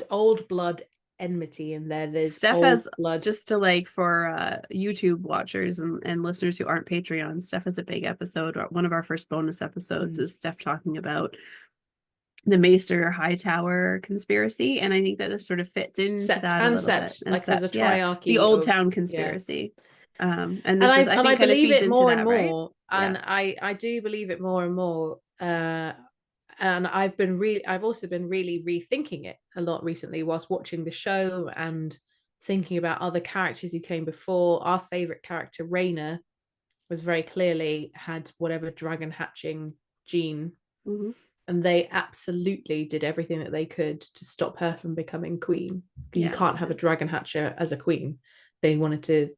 old blood enmity in there. There's Steph old has blood. Just to for YouTube watchers and listeners who aren't Patreon, Steph has a big episode. One of our first bonus episodes is Steph talking about the Maester Hightower conspiracy, and I think that this sort of fits into that a little bit. And like there's a triarchy, the Old Town conspiracy. And this is, I think, kind of believe feeds it into more that, and more, right? and I do believe it more and more. And I've also been really rethinking it a lot recently whilst watching the show and thinking about other characters who came before. Our favorite character, Rhaena, was very clearly had whatever dragon hatching gene. Mm-hmm. And they absolutely did everything that they could to stop her from becoming queen. You can't have a dragon hatcher as a queen. They wanted to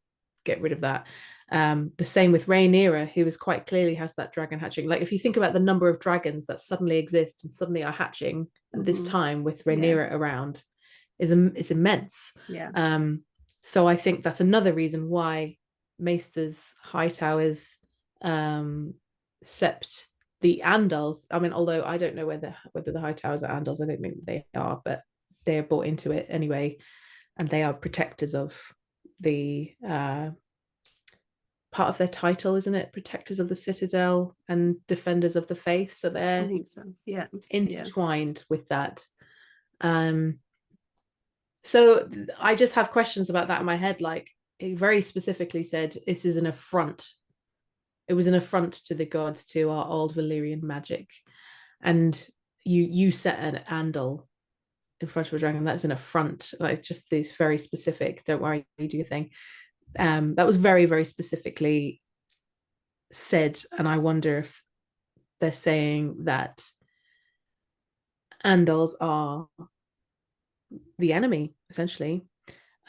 get rid of that. The same with Rhaenyra, who was quite clearly has that dragon hatching. Like if you think about the number of dragons that suddenly exist and suddenly are hatching at this time with Rhaenyra around, is immense. So I think that's another reason why Maester's Hightowers sept the Andals. I mean, although I don't know whether the Hightowers are Andals, I don't think they are, but they are brought into it anyway, and they are protectors of the part of their title, isn't it? Protectors of the Citadel and defenders of the faith. So they're intertwined with that. So I just have questions about that in my head. Like he very specifically said, this is an affront. It was an affront to the gods, to our old Valyrian magic. And you set an Andal in front of a dragon. That's an affront. Like just this very specific, don't worry, you do your thing. That was very, very specifically said. And I wonder if they're saying that Andals are the enemy, essentially.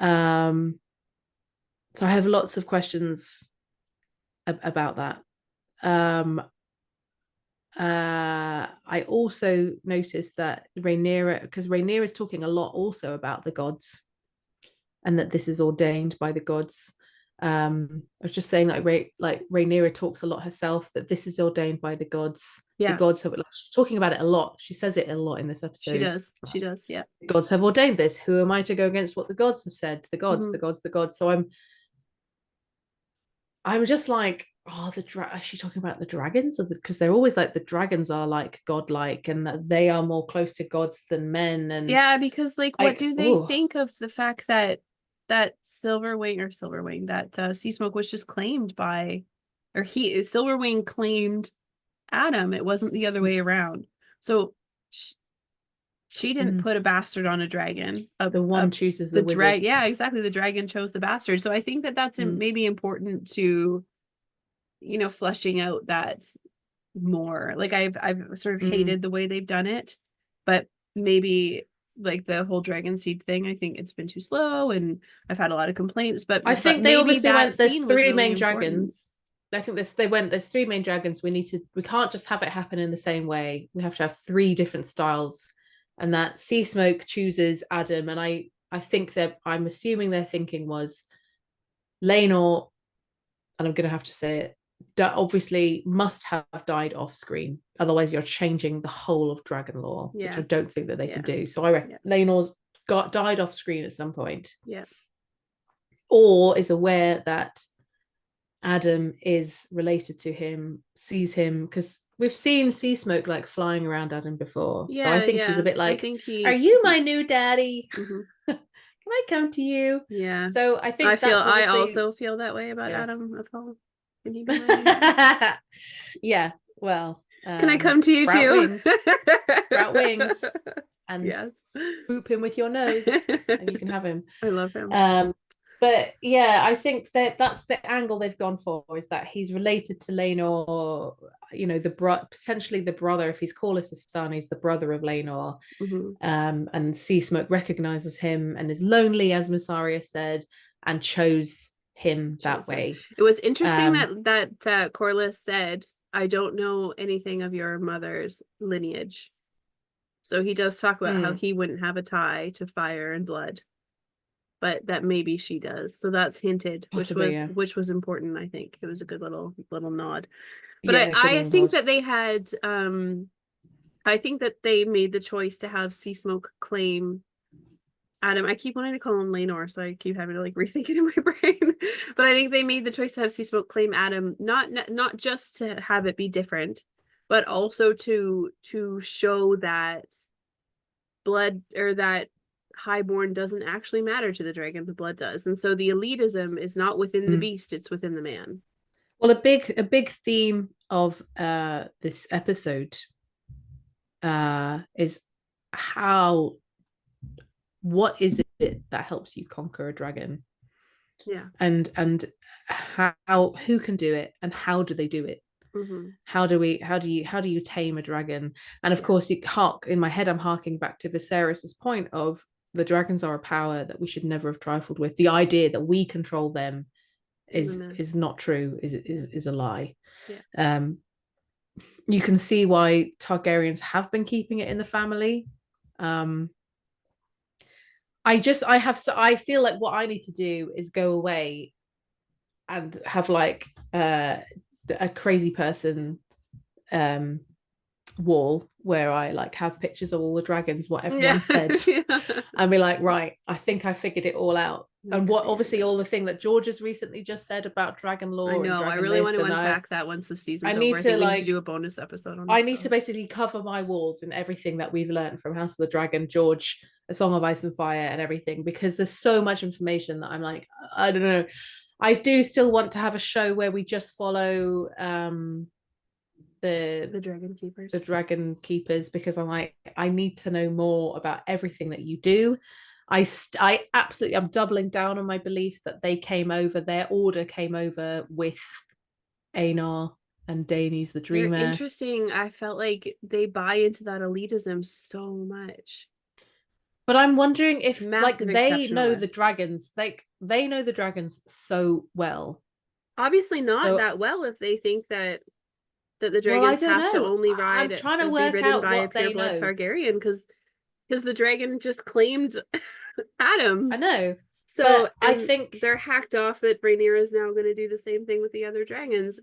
So I have lots of questions about that. I also noticed that Rhaenyra, because Rhaenyra is talking a lot also about the gods and that this is ordained by the gods. I was just saying that Rhaenyra talks a lot herself, that this is ordained by the gods. The Yeah, gods have, like, she's talking about it a lot. She says it a lot in this she episode. does. She does. Yeah. The gods have ordained this. Who am I to go against what the gods have said? The gods, Mhm. the gods, the gods. So I'm just like, oh, is she talking about the dragons? Because they're always like the dragons are like godlike and that they are more close to gods than men. And Yeah, because like, what like, do they oh, think of the fact that Silverwing, that Sea Smoke was just claimed by, or Silverwing claimed Adam. It wasn't the other way around. So she didn't put a bastard on a dragon. the one chooses the wizard. Yeah, exactly. The dragon chose the bastard. So I think that that's maybe important to, fleshing out that more. Like I've sort of hated the way they've done it, but maybe like the whole dragon seed thing, I think it's been too slow and I've had a lot of complaints, but I think they maybe obviously that went, there's scene was three really main important. dragons. I think there's three main dragons. We can't just have it happen in the same way. We have to have three different styles. And that Sea Smoke chooses Adam. And I think that I'm assuming their thinking was Laenor, and I'm gonna have to say it, obviously must have died off screen. Otherwise, you're changing the whole of dragon lore, which I don't think that they can do. So I reckon Laenor's died off screen at some point. Yeah. Or is aware that Adam is related to him, sees him, because we've seen Sea Smoke like flying around Adam before. So I think she's a bit like, are you my new daddy? Can I come to you? Yeah. So I think I also feel that way about Adam of all. Can he be my new yeah. Well, can I come to you sprout too? Wings. Sprout wings and yes. boop him with your nose and you can have him. I love him. But yeah, I think that that's the angle they've gone for, is that he's related to Laenor, potentially the brother. If he's Corlys' son, he's the brother of Laenor. And Sea Smoke recognizes him and is lonely, as Mysaria said, and chose him that way. It was interesting that Corlys said, I don't know anything of your mother's lineage. So he does talk about how he wouldn't have a tie to fire and blood, but that maybe she does. So that's hinted, Possibly, which was important. I think it was a good little nod. But yeah, I think that they had I think that they made the choice to have Sea Smoke claim Adam. I keep wanting to call him Laenor, so I keep having to like rethink it in my brain. But I think they made the choice to have Sea Smoke claim Adam, not just to have it be different, but also to show that blood, or that highborn doesn't actually matter to the dragon, the blood does. And so the elitism is not within the beast, it's within the man. Well, a big theme of this episode is what is it that helps you conquer a dragon? Yeah. And who can do it and how do they do it? How do you tame a dragon? And of course, in my head, I'm harking back to Viserys's point of the dragons are a power that we should never have trifled with. The idea that we control them is not true, is a lie. You can see why Targaryens have been keeping it in the family. I feel like what I need to do is go away and have like a crazy person wall where I like have pictures of all the dragons, what everyone said, and be like, right, I think I figured it all out. And what obviously all the thing that George has recently just said about dragon lore. I know. I really want to unpack that once the season's over. I think we need to do a bonus episode on this. I need to basically cover my walls in everything that we've learned from House of the Dragon, George, A Song of Ice and Fire, and everything, because there's so much information that I'm like, I don't know. I do still want to have a show where we just follow the dragon keepers, because I'm like, I need to know more about everything that you do. I'm doubling down on my belief that their order came over with Aenar and Dany's the They're dreamer. interesting. I felt like they buy into that elitism so much. But I'm wondering if like Massive they know the exceptionalists. dragons, like they know the dragons so well. Obviously not So that well if they think that the well, I dragons don't have to know. only I'm ride trying to be work ridden out by a what they pureblood know. Targaryen because the dragon just claimed I Adam. know, So but I and think they're hacked off that Rhaenyra is now going to do the same thing with the other dragons.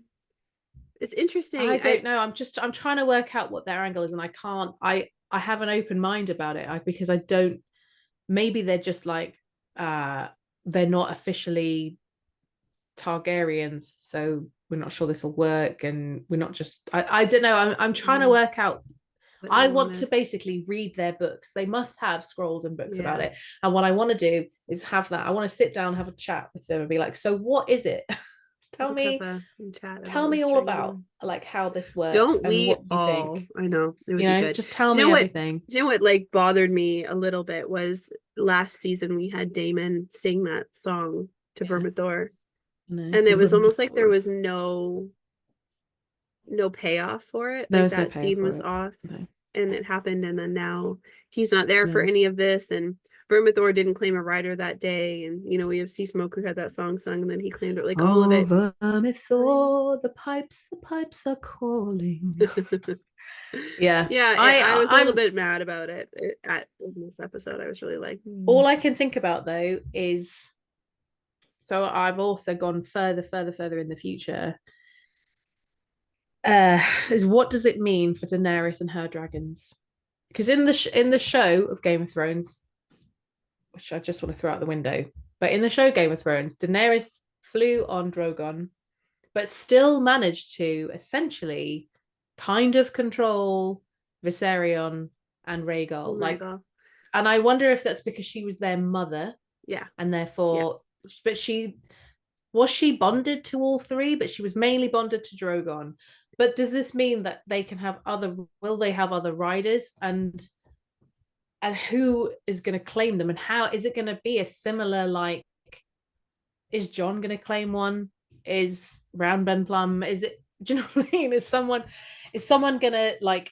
It's I interesting. don't know. I'm trying to work out what their angle is, and I can't. I have an open mind about it because I don't. Maybe they're just like uh they're not officially Targaryens, so we're not sure this will work, and we're not just. I don't know. I'm trying to work out. What I they want to wanted. basically read their books. They must have scrolls and books about Yeah. it. And what I want to do is have that. I want to sit down, have a chat with them, and be like, "So what is it? tell Look up me, and chat tell about me this all dragon about one. like how this works Don't and we what you think. all? I know it would You be know, good. just tell Do you me know what? everything." Do you know what like bothered me a little bit was last season we had Damon sing that song to Yeah, Vermithor, I know. and it was almost like there Vermithor. was no payoff for it. There Like was no that payoff scene for was it. off No, and it happened, and then now he's not there for no. any of this. And Vermithor didn't claim a rider that day. And we have Sea Smoke who had that song sung, and then he claimed it. Like all of Oh, it. Vermithor, the pipes are calling. Yeah, Yeah, I I was a little I'm bit mad about it at in this episode. I was really like, all I can think about though is so I've also gone further in the future. Is what does it mean for Daenerys and her dragons? Because in the show of Game of Thrones, which I just want to throw out the window, but in the show Game of Thrones, Daenerys flew on Drogon, but still managed to essentially kind of control Viserion and oh Rhaegal. my Like, god, and I wonder if that's because she was their mother, yeah, and yeah. therefore, but she bonded to all three, but she was mainly bonded to Drogon. But does this mean that they can have other? Will they have other riders? And who is going to claim them? And how is it going to be a similar like? Is John going to claim one? Is Round Ben Plum? Is it? Do you know what I mean? Is someone going to like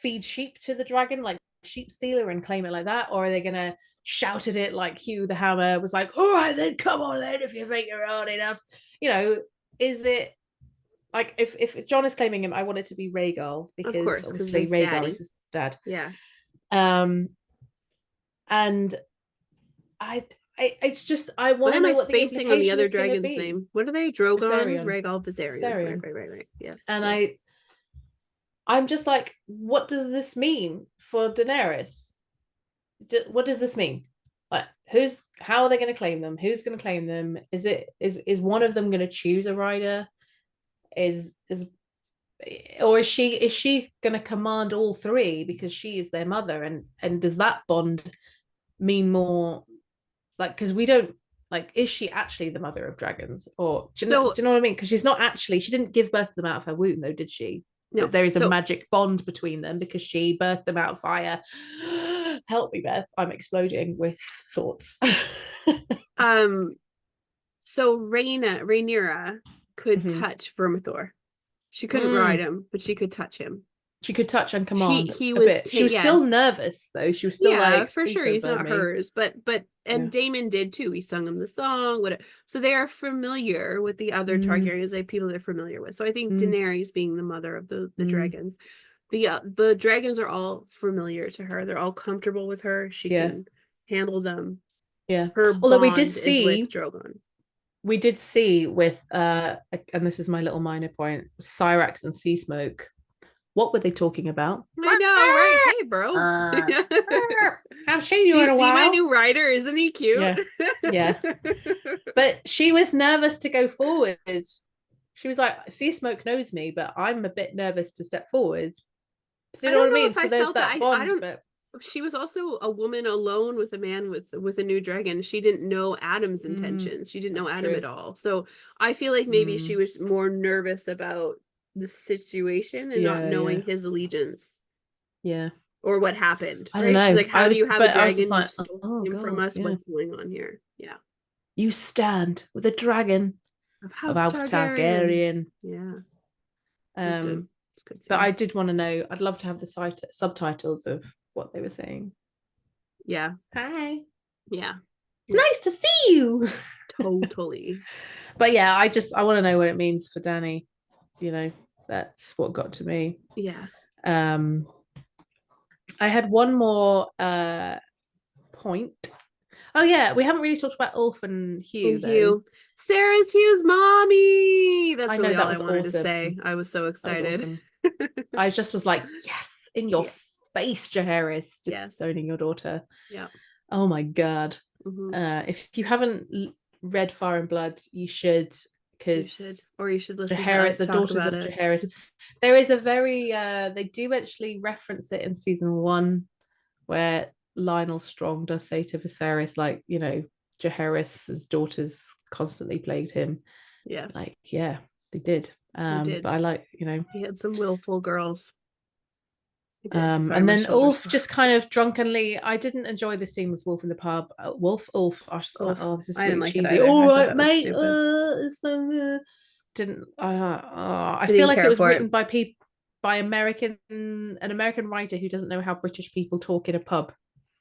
feed sheep to the dragon, like sheep stealer, and claim it like that, or are they going to shout at it like Hugh the Hammer was like, "All right, then come on, then if you think you're old enough." You know, is it like if John is claiming him, I want it to be Rhaegal Of because course, because obviously his Rhaegal is daddy. his dad. Yeah. Um, and I, it's just I want Why to am I know what the spacing on the implication other is going to dragon's be. name? What are they? Drogon, Viserion, Rhaegal, Viserion. Right, Viserion, right, right, right. Yes, and yes. I'm just like, what does this mean for Daenerys? What does this mean? Like, how are they going to claim them? Who's going to claim them? Is one of them going to choose a rider? Is or is she going to command all three because she is their mother? And does that bond mean more? Like, because we don't like, is she actually the mother of dragons, or So do you know what I mean? Because she didn't give birth to them out of her womb, though, did she? But no. there is a So magic bond between them because she birthed them out of fire. Help me, Beth. I'm exploding with thoughts. um Rhaenyra could Mhm. touch Vermithor. She couldn't ride Mm. him, but she could touch him. She could touch and He command he a was bit. She was still yes. nervous, though. She was still Yeah, like, for please sure. don't He's burn not me. hers, but Yeah. and Damon did too. He sung him the song, whatever. So they are familiar with the other Mm, Targaryens, like people they're familiar with. So I think mm, Daenerys being the mother of the mm. dragons, the dragons are all familiar to her. They're all comfortable with her. She Yeah. can handle them. Yeah. Her Although bond is with Drogon. we did see with and this is my little minor point, Cyrax and Sea Smoke. What were they talking about? I know, right? Hey, bro. Haven't seen Do you you in a see my while. new rider? Isn't he cute? Yeah, yeah. But she was nervous to go forward. She was like, Sea Smoke knows me, but I'm a bit nervous to step forward. Do I you know what don't I know mean? if So I there's felt that. that I bond, don't. but She was also a woman alone with a man with a new dragon. She didn't know Adam's mm, intentions. She didn't know that's Adam true. at all. So I feel like maybe she Mm, was more nervous about the situation and not yeah, knowing yeah, his allegiance yeah. or what happened, I don't right? She's know. like, how do you have a I was just dragon? You've like, stolen oh him from god, us. yeah. What's going on here? Yeah. You stand with a dragon Of of House House Targaryen. Targaryen. Yeah. It's good. It's good. But I did want to know. I'd love to have the subtitles of what they were saying. Yeah. Hi. Yeah. It's nice to see you. Totally. But yeah, I want to know what it means for Dany. You know, that's what got to me. Yeah. I had one more point. Oh yeah, we haven't really talked about Ulf and Hugh. And Hugh. Sarah's Hugh's mommy. That's really all I wanted to say. I was so excited. Awesome. I just was like, yes, in your face, Jaehaerys, just owning your daughter. Yeah. Oh my god. If you haven't read Fire and Blood, you should, because you should listen Jaehaerys, to the daughters of Jaehaerys. There is a very they do actually reference it in season 1, where Lionel Strong does say to Viserys, like, you know, Jaehaerys's daughters constantly plagued him. Yeah. Like, yeah, they did. But I like, you know, he had some willful girls. And then Ulf just kind of drunkenly. I didn't enjoy the scene with Wolf in the pub. Ulf. I was just like, oh, this is really cheesy. All right, mate. Didn't. I feel like it was written by people, by an American writer who doesn't know how British people talk in a pub.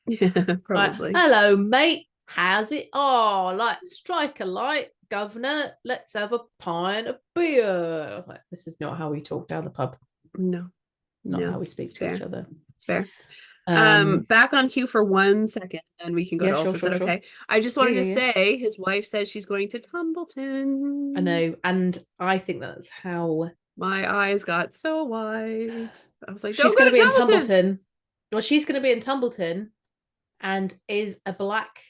Yeah, probably. Like, hello, mate. How's it? Oh, like, strike a light, governor. Let's have a pint of beer. I was like, this is not how we talk down the pub. No. Not how we speak to each other. It's fair. Back on Hugh for 1 second, and we can go to Ulf. Is that okay? I just wanted to say his wife says she's going to Tumbleton. I know, and I think that's how my eyes got so wide. I was like, she's going to be in Tumbleton. Well, she's going to be in Tumbleton, and is a black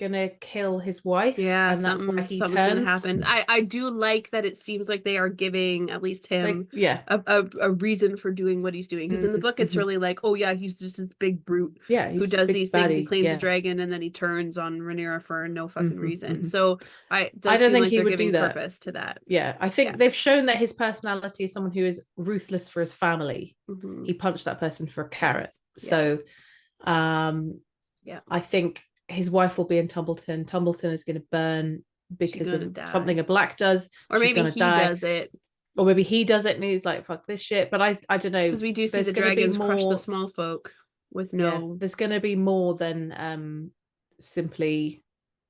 gonna kill his wife? Yeah, and that's why he something's turns. Gonna happen. I do like that. It seems like they are giving at least him a reason for doing what he's doing, because in the book it's really like, oh yeah, he's just this big brute who does these things. He claims a dragon and then he turns on Rhaenyra for no fucking reason. So I don't think he would do that. Purpose to that. Yeah, I think they've shown that his personality is someone who is ruthless for his family. He punched that person for a carrot. So I think his wife will be in Tumbleton. Tumbleton is going to burn because of something a black does. Or maybe he does it. Or maybe he does it and he's like, fuck this shit. But I don't know. Because we do see the dragons crush the small folk with no... Yeah, there's going to be more than simply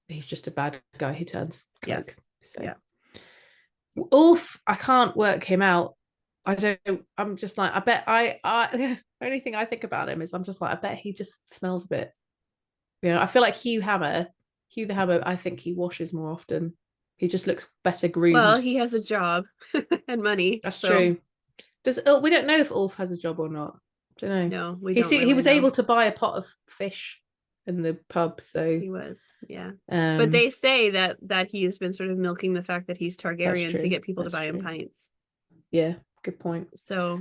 he's just a bad guy who turns cloak. So. Ulf, I can't work him out. I'm just like, I bet the only thing I think about him is I'm just like, I bet he just smells a bit. You know, I feel like Hugh the Hammer, I think he washes more often. He just looks better groomed. Well, he has a job and money. That's true. We don't know if Ulf has a job or not. Don't know. No, we don't. He was able to buy a pot of fish in the pub, so he was, but they say that he has been sort of milking the fact that he's Targaryen to get people to buy him pints. Yeah, good point. So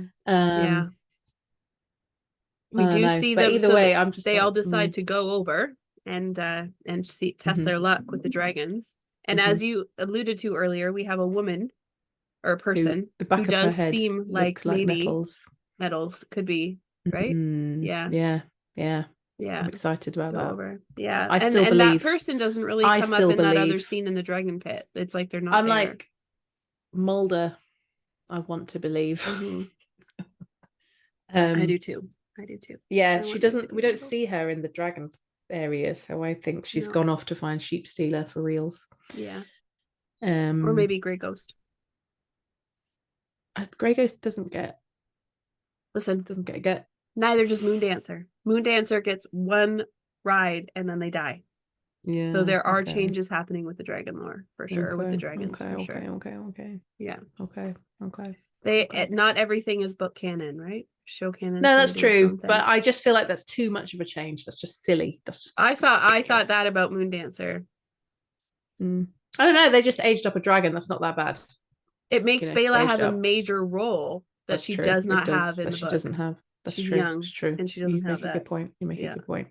we do see them. Either way, I'm just they all decide to go over and test their luck with the dragons. And as you alluded to earlier, we have a woman or a person who does seem like maybe metals could be, right? Yeah. I'm excited about that. Over. Yeah, I still believe. And that person doesn't really come up in that other scene in the dragon pit. It's like they're not. I'm like Mulder. I want to believe. I do too. Yeah, she doesn't. We don't see her in the dragon area, so I think she's gone off to find Sheep Stealer for reals. Yeah. Or maybe Grey Ghost. Grey Ghost doesn't get. Listen, doesn't get. Neither does Moon Dancer. Moon Dancer gets one ride and then they die. Yeah. So there are changes happening with the dragon lore for sure. With the dragons for sure. Okay. Yeah. Okay. Not everything is book canon, right? Show canon. No, that's true. But I just feel like that's too much of a change. That's just silly. That's just. I thought that about Moon Dancer. I don't know. They just aged up a dragon. That's not that bad. It makes Bela have a major role that she does not have in the book. She doesn't have. That's She's true. young, it's true. And she doesn't have that. You make a good point. You make a good point.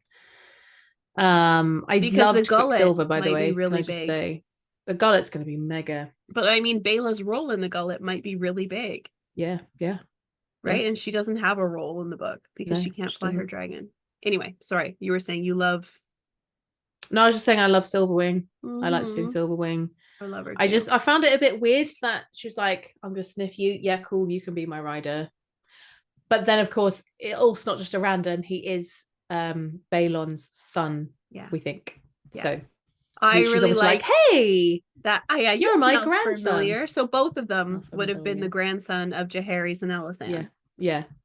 I loved Quicksilver, by the way. Really can I just say the gullet's going to be mega. But I mean, Bela's role in the gullet might be really big. Yeah. Right, and she doesn't have a role in the book because she can't fly her dragon. Anyway, sorry, you were saying you love. No, I was just saying I love Silverwing. I like seeing Hmm. Silverwing. I love her I too. I found it a bit weird that she was like, I'm gonna sniff you. Yeah, cool, you can be my rider. But then of course, it's also not just a random, he is Balon's son, Yeah. we think. Yeah. So I she's really obviously like, liked hey, that. Oh, yeah, you you're my smelled grandson. familiar. So both of them Not would have been the familiar. grandson of Jaehaerys and Yeah, Elisand.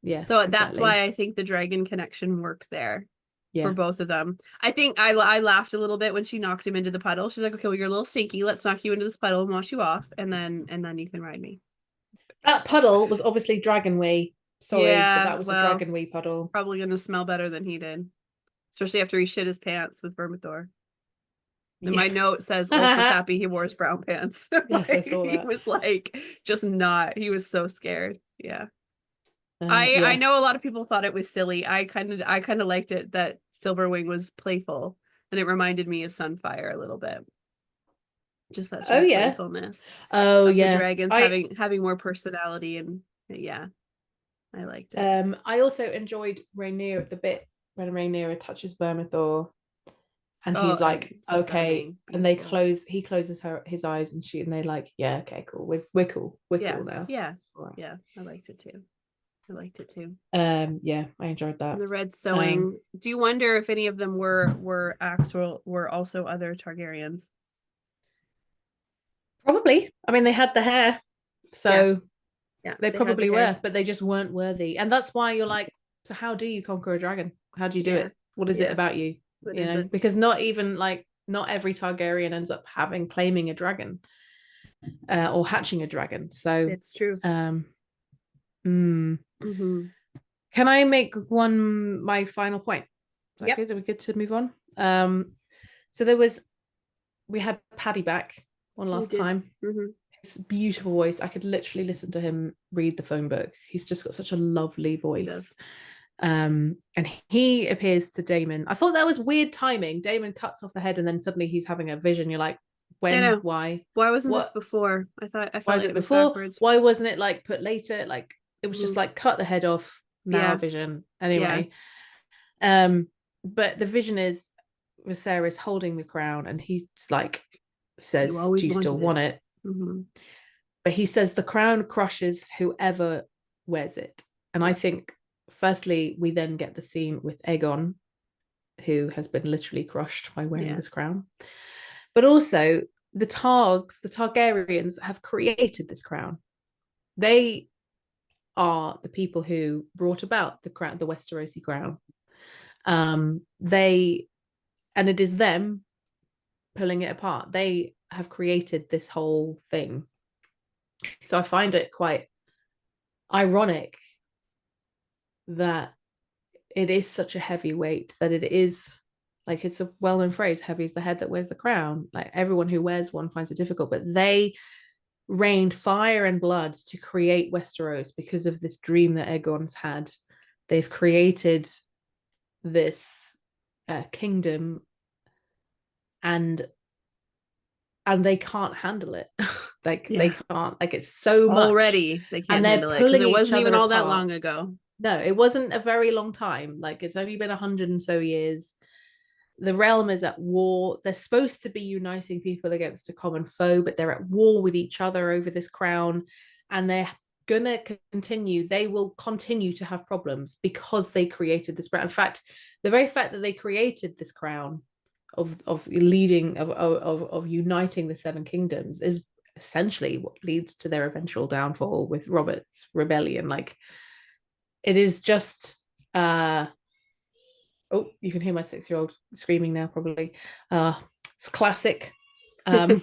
yeah, So that's exactly. why I think the dragon connection worked there for Yeah. both of them. I think I laughed a little bit when she knocked him into the puddle. She's like, "Okay, well, you're a little stinky. Let's knock you into this puddle and wash you off, and then you can ride me." That puddle was obviously dragon wee. Sorry, but Yeah, that was a well, dragon wee puddle. probably gonna smell better than he did, especially after he shit his pants with Vermithor. And Yeah. my note says Ulf was happy he wore his brown pants. Yes, I Like saw he that. was like just not. He was so scared. Yeah. I Yeah. know a lot of people thought it was silly. I kind of liked it that Silverwing was playful, and it reminded me of Sunfire a little bit. Just that sort Oh of yeah. playfulness Oh of the yeah. dragons having more personality, and yeah, I liked it. I also enjoyed Rhaenyra at the bit when Rhaenyra touches Vermithor and Oh, he's like, okay, stunning, and they beautiful. he closes his eyes and shoot, and they like, yeah, okay, cool, we're cool, we're Yeah, cool now. yeah, It's all right. yeah. I liked it too. I liked it too. Yeah, I enjoyed And that. the red Um, sewing. Do you wonder if any of them were also other Targaryens? Probably. I mean, they had the hair, Yeah, so yeah. they They had the probably hair. were, but they just weren't worthy. And that's why you're like, so how do you conquer a dragon? How do you do Yeah, it? What is it yeah. about you? What You is know, it? because not even like not every Targaryen ends up claiming a dragon or hatching a dragon. So, It's true. um, mm, Mm-hmm. can I make my final point? Is that Yep, good? Are we good to move on? So we had Paddy back one we last did. time. Mm-hmm. His beautiful voice. I could literally listen to him read the phone book. He's just got such a lovely He voice. does. And he appears to Daemon. I thought that was weird timing. Daemon cuts off the head and then suddenly he's having a vision. You're like, I when? know. Why? Why wasn't this What? before? I Why felt is like it it was before? backwards. Why wasn't it like put later? Like it was just Mm-hmm. like cut the head off, now a Yeah, vision. yeah. Anyway. Um, but the vision is Viserys holding the crown and he's like You says, do always you still wanted want it. it? Mm-hmm. But he says the crown crushes whoever wears it. And I Yeah, think, firstly, we then get the scene with Aegon, who has been literally crushed by wearing yeah, this crown. But also, the Targaryens, have created this crown. They are the people who brought about the crown, the Westerosi crown. They and it is them pulling it apart. They have created this whole thing. So I find it quite ironic that it is such a heavy weight that it is like it's a well-known phrase, heavy is the head that wears the crown. Like everyone who wears one finds it difficult, but they rained fire and blood to create Westeros because of this dream that Aegon's had. They've created this kingdom and they can't handle it. Like they yeah. can't, like it's so much Already they and can't they're handle it because pulling it each wasn't even other all that apart. long ago. No, it wasn't a very long time. Like it's only been 100 and so years. The realm is at war. They're supposed to be uniting people against a common foe, but they're at war with each other over this crown, and they're gonna continue. They will continue to have problems because they created this crown. In fact, the very fact that they created this crown of leading of uniting the seven kingdoms is essentially what leads to their eventual downfall with Robert's rebellion. Like it is just oh, you can hear my 6-year-old screaming now, probably. It's classic. Um,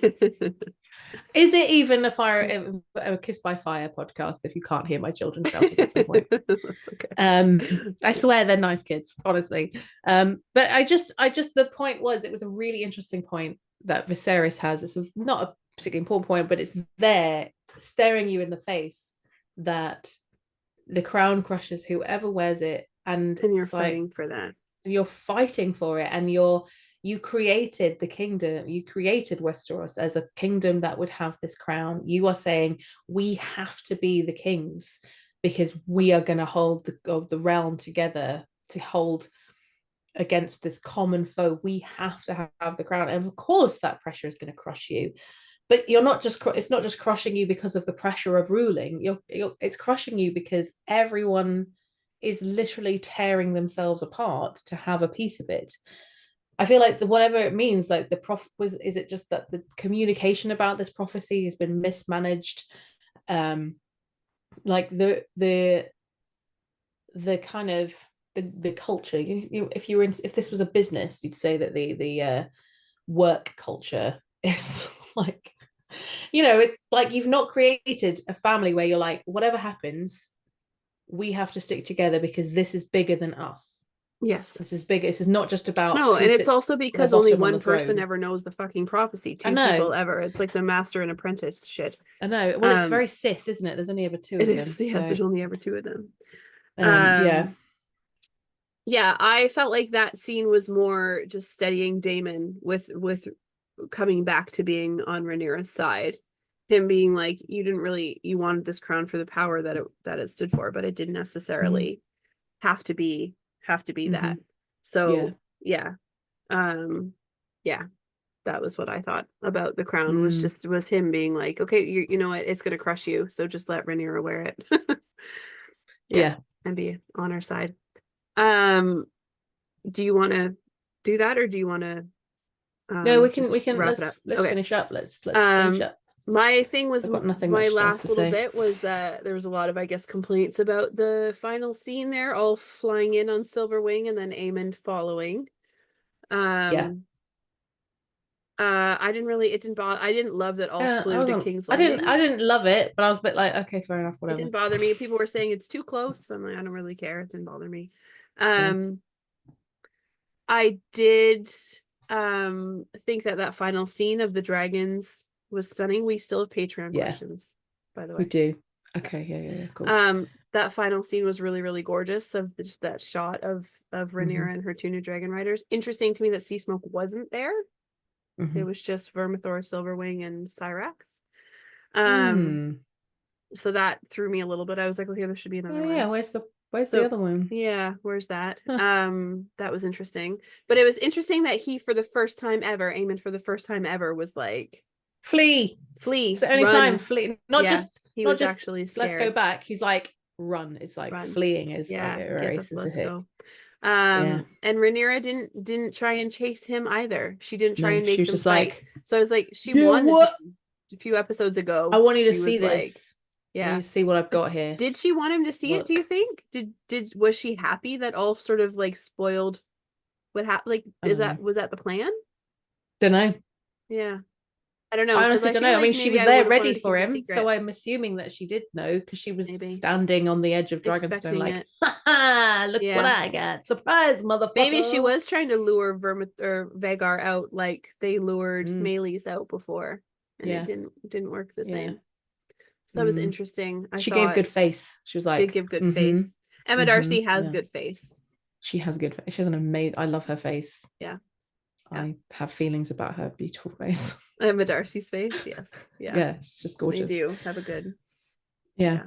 is it even a Kiss by Fire podcast if you can't hear my children shouting at some point? That's okay. I swear they're nice kids, honestly. But the point was, it was a really interesting point that Viserys has. It's not a particularly important point, but it's there staring you in the face that the crown crushes whoever wears it, and And you're it's like fighting for that. you're fighting for it, and you created the kingdom, you created Westeros as a kingdom that would have this crown. You are saying we have to be the kings because we are going to hold the realm together to hold against this common foe. We have to have the crown, and of course that pressure is going to crush you. But you're not just it's not just crushing you because of the pressure of ruling. It's crushing you because everyone is literally tearing themselves apart to have a piece of it. I feel like whatever it means, like the was, is it just that the communication about this prophecy has been mismanaged? Like the kind of the culture. If you were in, if this was a business, you'd say that the work culture is like, it's like you've not created a family where you're like, whatever happens, we have to stick together because this is bigger than us. Yes. This is bigger. This is not just about no, and it's sits also at the because only bottom on one the person throne. ever knows the fucking prophecy. I Two people know. ever. It's like the master and apprentice shit. I know. Well, it's very Sith, isn't it? There's only ever two It of them. is. Yes, So, there's only ever two of them. yeah. Yeah, I felt like that scene was more just steadying Daemon with coming back to being on Rhaenyra's side. Him being like, you wanted this crown for the power that it stood for, but it didn't necessarily have to be that. So yeah. Yeah, that was what I thought about the crown, was him being like, okay, you know what, it's gonna crush you, so just let Rhaenyra wear it. Yeah. And be on our side. Do you want to do that, or do you want to No, we can wrap it up? let's Okay. finish up. Let's finish up. My thing was, I've got nothing my much else last to little say. bit was there was a lot of, I guess, complaints about the final scene there, all flying in on Silverwing and then Aemond following. Yeah. I didn't love that all flew to King's Landing. I didn't love it, but I was a bit like, okay, fair enough, It whatever. didn't bother me. People were saying it's too close. I'm like, I don't really care. It didn't bother me. I did think that final scene of the dragons was stunning. We still have Patreon questions, by the way. We do. Okay, yeah, cool. That final scene was really, really gorgeous, of just that shot of Rhaenyra and her two new dragon riders. Interesting to me that Sea Smoke wasn't there. It was just Vermithor, Silverwing, and Syrax. So that threw me a little bit. I was like, okay, there should be another one. Yeah, where's the other one? Yeah, where's that? That was interesting. But it was interesting that he, for the first time ever, Aemond for the first time ever, was like, flee. It's the only time flee. Not just actually scared. Let's go back. He's like, run. It's like run. Fleeing is like it erases a hit. Go. And Rhaenyra didn't try and chase him either. She didn't try and make them fight. Like, so I was like, she won a few episodes ago. I want you to see this. Like, yeah, see what I've got here. Did she want him to see it, do you think? Was she happy that Ulf sort of like spoiled what happened? Like, was that the plan? Don't know. Yeah. I don't know. I honestly don't know. Like, I mean, she was there ready for him, so I'm assuming that she did know, because she was standing on the edge of Dragonstone, like, look what I got. Surprise, motherfucker. Maybe she was trying to lure Vhagar out like they lured Meleys out before, and it didn't work the same. So that was interesting. She gave good face. She was like, she'd give good face. Emma Darcy has good face. She has good face. She has an amazing, I love her face. Yeah. I have feelings about her beautiful face. Emma Darcy's face, yes. Yeah, it's just gorgeous. They do have a good. Yeah,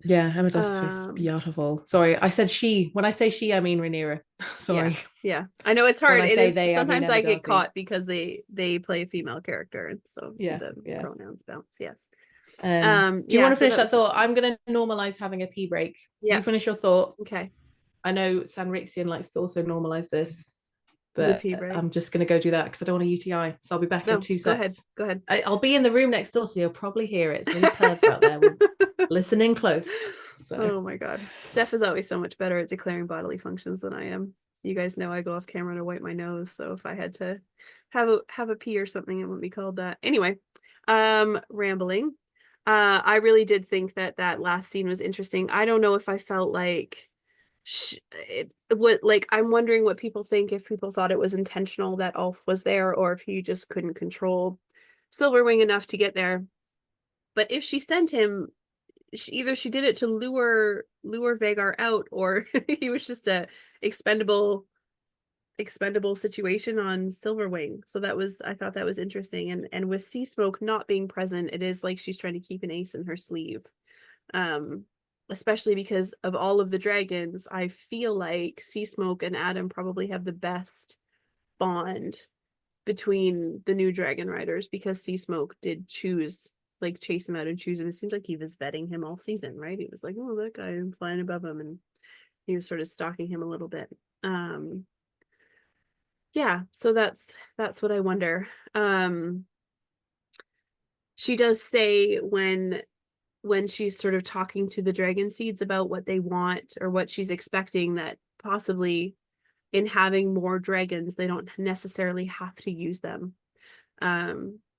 Emma Darcy's face is beautiful. Sorry, I said she. When I say she, I mean Rhaenyra. Sorry. Yeah, I know it's hard. It is they, sometimes I get caught because they play a female character, and so the pronouns bounce. Yes. Do you want to finish that thought? I'm going to normalize having a pee break. You finish your thought. Okay. I know Sanrixian likes to also normalize this, but I'm just going to go do that because I don't want a UTI. So I'll be back in 2 seconds. Go ahead. I'll be in the room next door, so you'll probably hear it. So any pervs out there listening close. So. Oh my God. Steph is always so much better at declaring bodily functions than I am. You guys know I go off camera to wipe my nose, so if I had to have a pee or something, it wouldn't be called that. Anyway, rambling. I really did think that last scene was interesting. I don't know if I felt like I'm wondering what people think, if people thought it was intentional that Ulf was there, or if he just couldn't control Silverwing enough to get there. But if she sent him, either she did it to lure Vhagar out, or he was just a expendable situation on Silverwing. So I thought that was interesting. And with Sea Smoke not being present, it is like she's trying to keep an ace in her sleeve. especially because of all of the dragons, I feel like Sea Smoke and Adam probably have the best bond between the new dragon riders, because Sea Smoke did choose, like, chase him out and choose him. It seems like he was vetting him all season, right? He was like, oh, that guy, I'm flying above him, and he was sort of stalking him a little bit. Yeah, so that's what I wonder. She does say when she's sort of talking to the dragon seeds about what they want or what she's expecting, that possibly in having more dragons, they don't necessarily have to use them.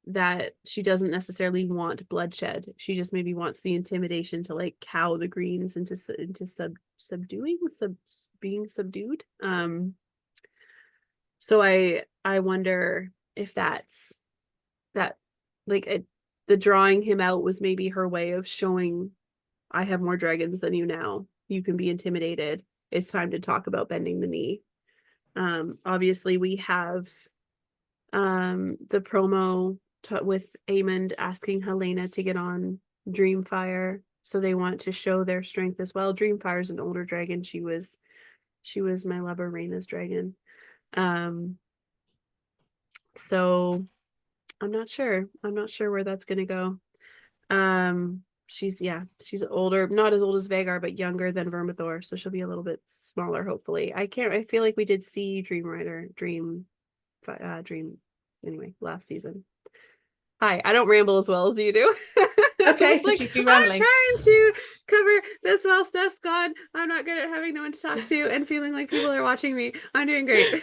That she doesn't necessarily want bloodshed. She just maybe wants the intimidation to, like, cow the greens into being subdued. So I wonder if that's that, like, the drawing him out was maybe her way of showing, I have more dragons than you now. You can be intimidated. It's time to talk about bending the knee. Obviously we have the promo with Aemond asking Helaena to get on Dreamfire, so they want to show their strength as well. Dreamfire is an older dragon. She was my lover Rhaena's dragon. So I'm not sure where that's gonna go. She's older, not as old as Vhagar, but younger than Vermithor, so she'll be a little bit smaller, hopefully. I feel like we did see Dream anyway last season. Hi, I don't ramble as well as you do. Okay, like, you do I'm rambling. trying to cover this while Steph's gone. I'm not good at having no one to talk to and feeling like people are watching me. I'm doing great.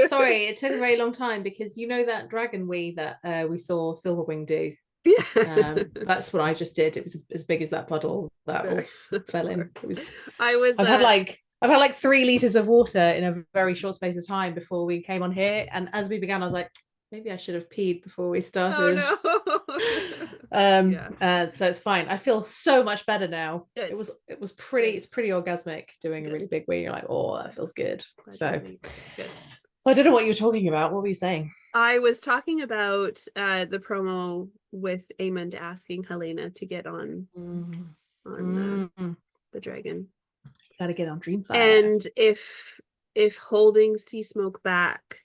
Sorry, it took a very long time because you know that dragon wee that we saw Silverwing do. Yeah. That's what I just did. It was as big as that puddle that Ulf fell in. It was. I've had like 3 liters of water in a very short space of time before we came on here, and as we began, I was like, maybe I should have peed before we started. Oh no. So it's fine. I feel so much better now. Good. It's pretty orgasmic doing Good. a really big wee. You're like, oh, that feels good. Good. So I don't know what you were talking about. What were you saying? I was talking about the promo with Aemond asking Helaena to get on the dragon. You gotta get on Dreamfire. And if holding Sea Smoke back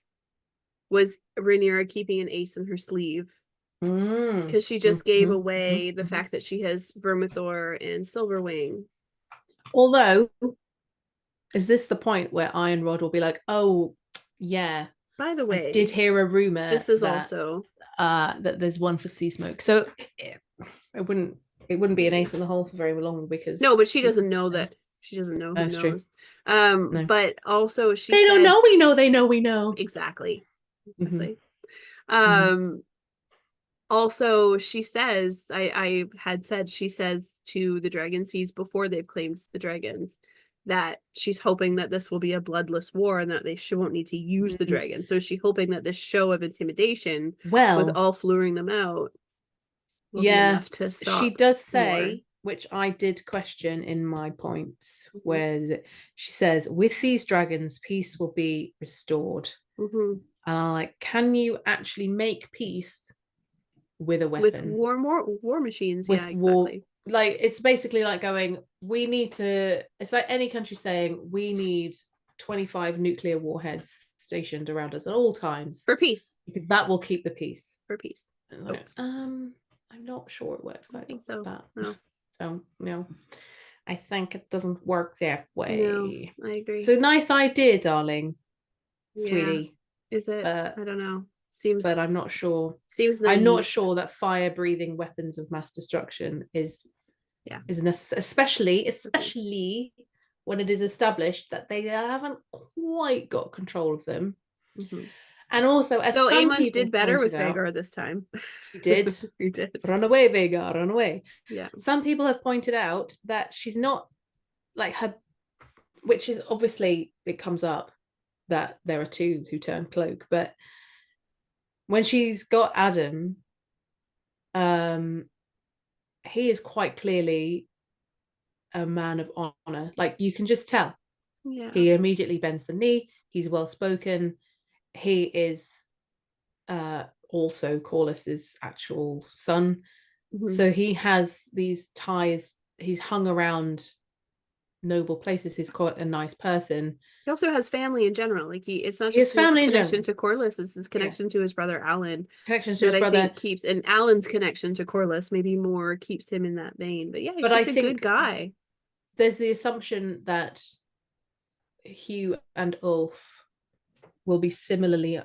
was Rhaenyra keeping an ace in her sleeve, because she just gave away the fact that she has Vermithor and Silverwing. Although, is this the point where Ironrod will be like, oh yeah, by the way, I did hear a rumor this is also that there's one for Sea Smoke, so it wouldn't be an ace in the hole for very long, because no, but she doesn't know that. She doesn't know. Who knows? True. No. But also they don't know. We know. They know. We know. Exactly. Also, she says, I had said, she says to the dragon seeds before they've claimed the dragons that she's hoping that this will be a bloodless war and that she won't need to use the dragon. So she's hoping that this show of intimidation, with Ulf luring them out, will be enough to stop. She does say, which I did question in my points, where she says, with these dragons, peace will be restored. And I'm like, can you actually make peace with a weapon? With war machines? With exactly. Like, it's basically like going, it's like any country saying, we need 25 nuclear warheads stationed around us at all times. For peace. Because that will keep the peace. For peace. Like, I'm not sure it works like that. No. So, no. I think it doesn't work that way. No, I agree. So nice idea, darling. Sweetie. Is it? I don't know. Seems, but I'm not sure. Seems naive. I'm not sure that fire-breathing weapons of mass destruction is necessary, especially when it is established that they haven't quite got control of them. And also, as some Aemond did better with Vhagar this time. He did. He did. Run away, Vhagar, run away. Yeah. Some people have pointed out that she's not like her, which is obviously, it comes up that there are 2 who turn cloak, but when she's got Adam, he is quite clearly a man of honor. Like, you can just tell. Yeah. He immediately bends the knee. He's well spoken. He is also Corlys's actual son. So he has these ties he's hung around noble places. He's quite a nice person. He also has family in general. Like it's not His just his family in connection general. to Corlys, it's his connection to his brother Alan Connections to that his I brother. think keeps, and Alan's connection to Corlys maybe more keeps him in that vein. But yeah, he's But I just a think good guy. there's the assumption that Hugh and Ulf will be similarly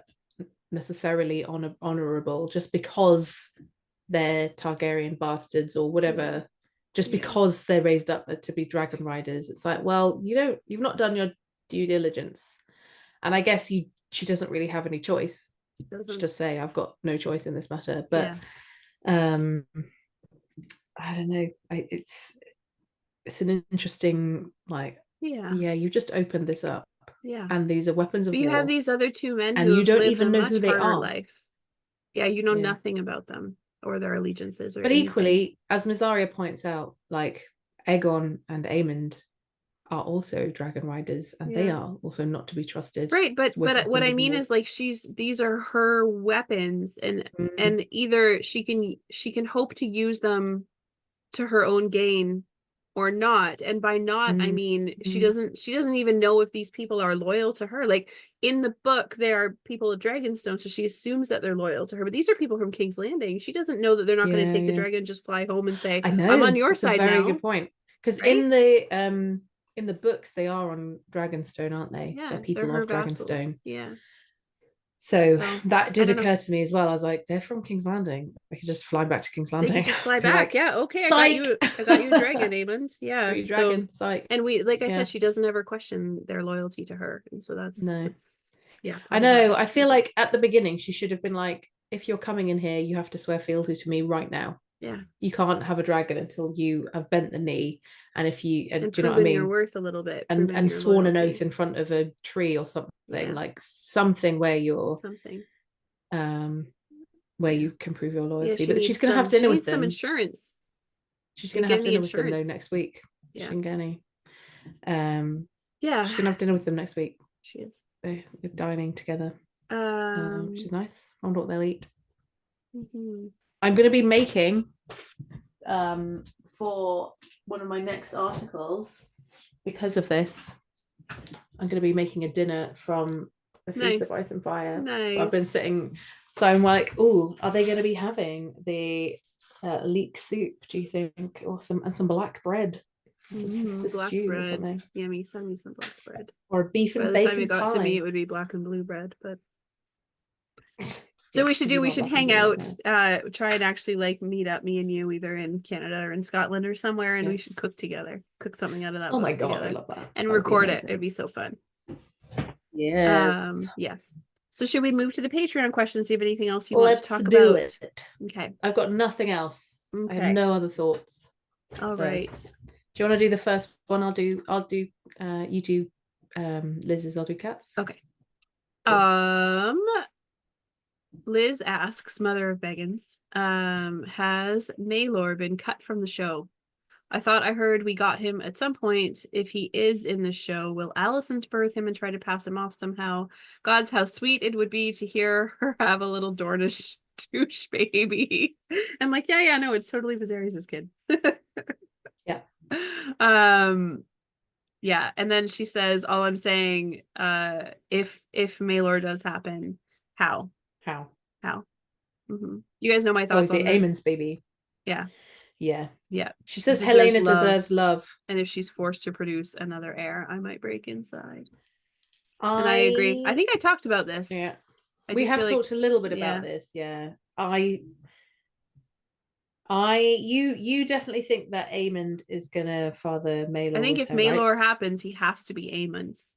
necessarily honorable just because they're Targaryen bastards or whatever, just because they're raised up to be dragon riders. It's like, well, you've not done your due diligence. And I guess she doesn't really have any choice. She just say, I've got no choice in this matter. But I don't know. It's an interesting, like, you just opened this up. Yeah. And these are weapons of but war. you have these other two men and who you have don't lived even a know much who they harder are. life. Yeah, you know nothing about them or their allegiances or but anything. Equally, as Mysaria points out, like Aegon and Aemond are also dragon riders, and they are also not to be trusted. Right, but what I mean is, like, these are her weapons, and either she can hope to use them to her own gain or not. And by not, I mean she doesn't even know if these people are loyal to her. Like, in the book, they are people of Dragonstone, so she assumes that they're loyal to her. But these are people from King's Landing. She doesn't know that they're not going to take the dragon, just fly home and say, I know, I'm on your side now. That's a very good point. Because in the books, they are on Dragonstone, aren't they? Yeah, they're people they're of vassals. Dragonstone. Yeah. So that did occur to me as well. I was like, they're from King's Landing. They could just fly back to King's Landing. They could just fly back. Like, yeah, okay, psych! I got you a dragon, Aemond. Yeah. You dragon, psych. And like I said, she doesn't ever question their loyalty to her. And so that's I know. I feel like at the beginning she should have been like, if you're coming in here, you have to swear fealty to me right now. Yeah. You can't have a dragon until you have bent the knee, and if you do you know what I mean, your worth a little bit, and sworn an oath in front of a tree or something, like something where you're where you can prove your loyalty. But she's gonna have dinner with them. Some insurance. She's gonna have dinner with them though next week. Yeah. She didn't get any. Yeah. She's gonna have dinner with them next week. She is. They're dining together. Which is nice. I wonder what they'll eat. I'm going to be making for one of my next articles, because of this, I'm going to be making a dinner from the Feast of Ice and Fire. Nice. So I've been sitting, so I'm like, oh, are they going to be having the leek soup, do you think, or some black bread, some sister black stew bread. or something? Yummy, send me some black bread. Or beef and By the bacon time it got pie. to me, it would be black and blue bread, but so we should hang out, try and actually like meet up, me and you, either in Canada or in Scotland or somewhere, and we should cook together, cook something out of that. Oh my god, together. I love that. And record it. It'd be so fun. Yes. Yes. So should we move to the Patreon questions? Do you have anything else you want to talk about? Let's do it. Okay. I've got nothing else. Okay. I have no other thoughts. All right. Do you want to do the first one? I'll do you do Liz's, I'll do Kat's. Okay. Cool. Liz asks, Mother of Beggins, has Maelor been cut from the show? I thought I heard we got him at some point. If he is in the show, will Alicent birth him and try to pass him off somehow? Gods, how sweet it would be to hear her have a little Dornish douche baby. I'm like, yeah, no, it's totally Viserys' kid. Yeah. Yeah, and then she says, all I'm saying, if Maelor does happen, how? You guys know my thoughts on this. Aemon's baby. Yeah. She says Helaena deserves love, and if she's forced to produce another heir, I might break inside. And I agree. I think I talked about this. Yeah, we have talked a little bit about this. Yeah, you definitely think that Aemond is gonna father Maelor. I think if Maelor happens, he has to be Aemond's.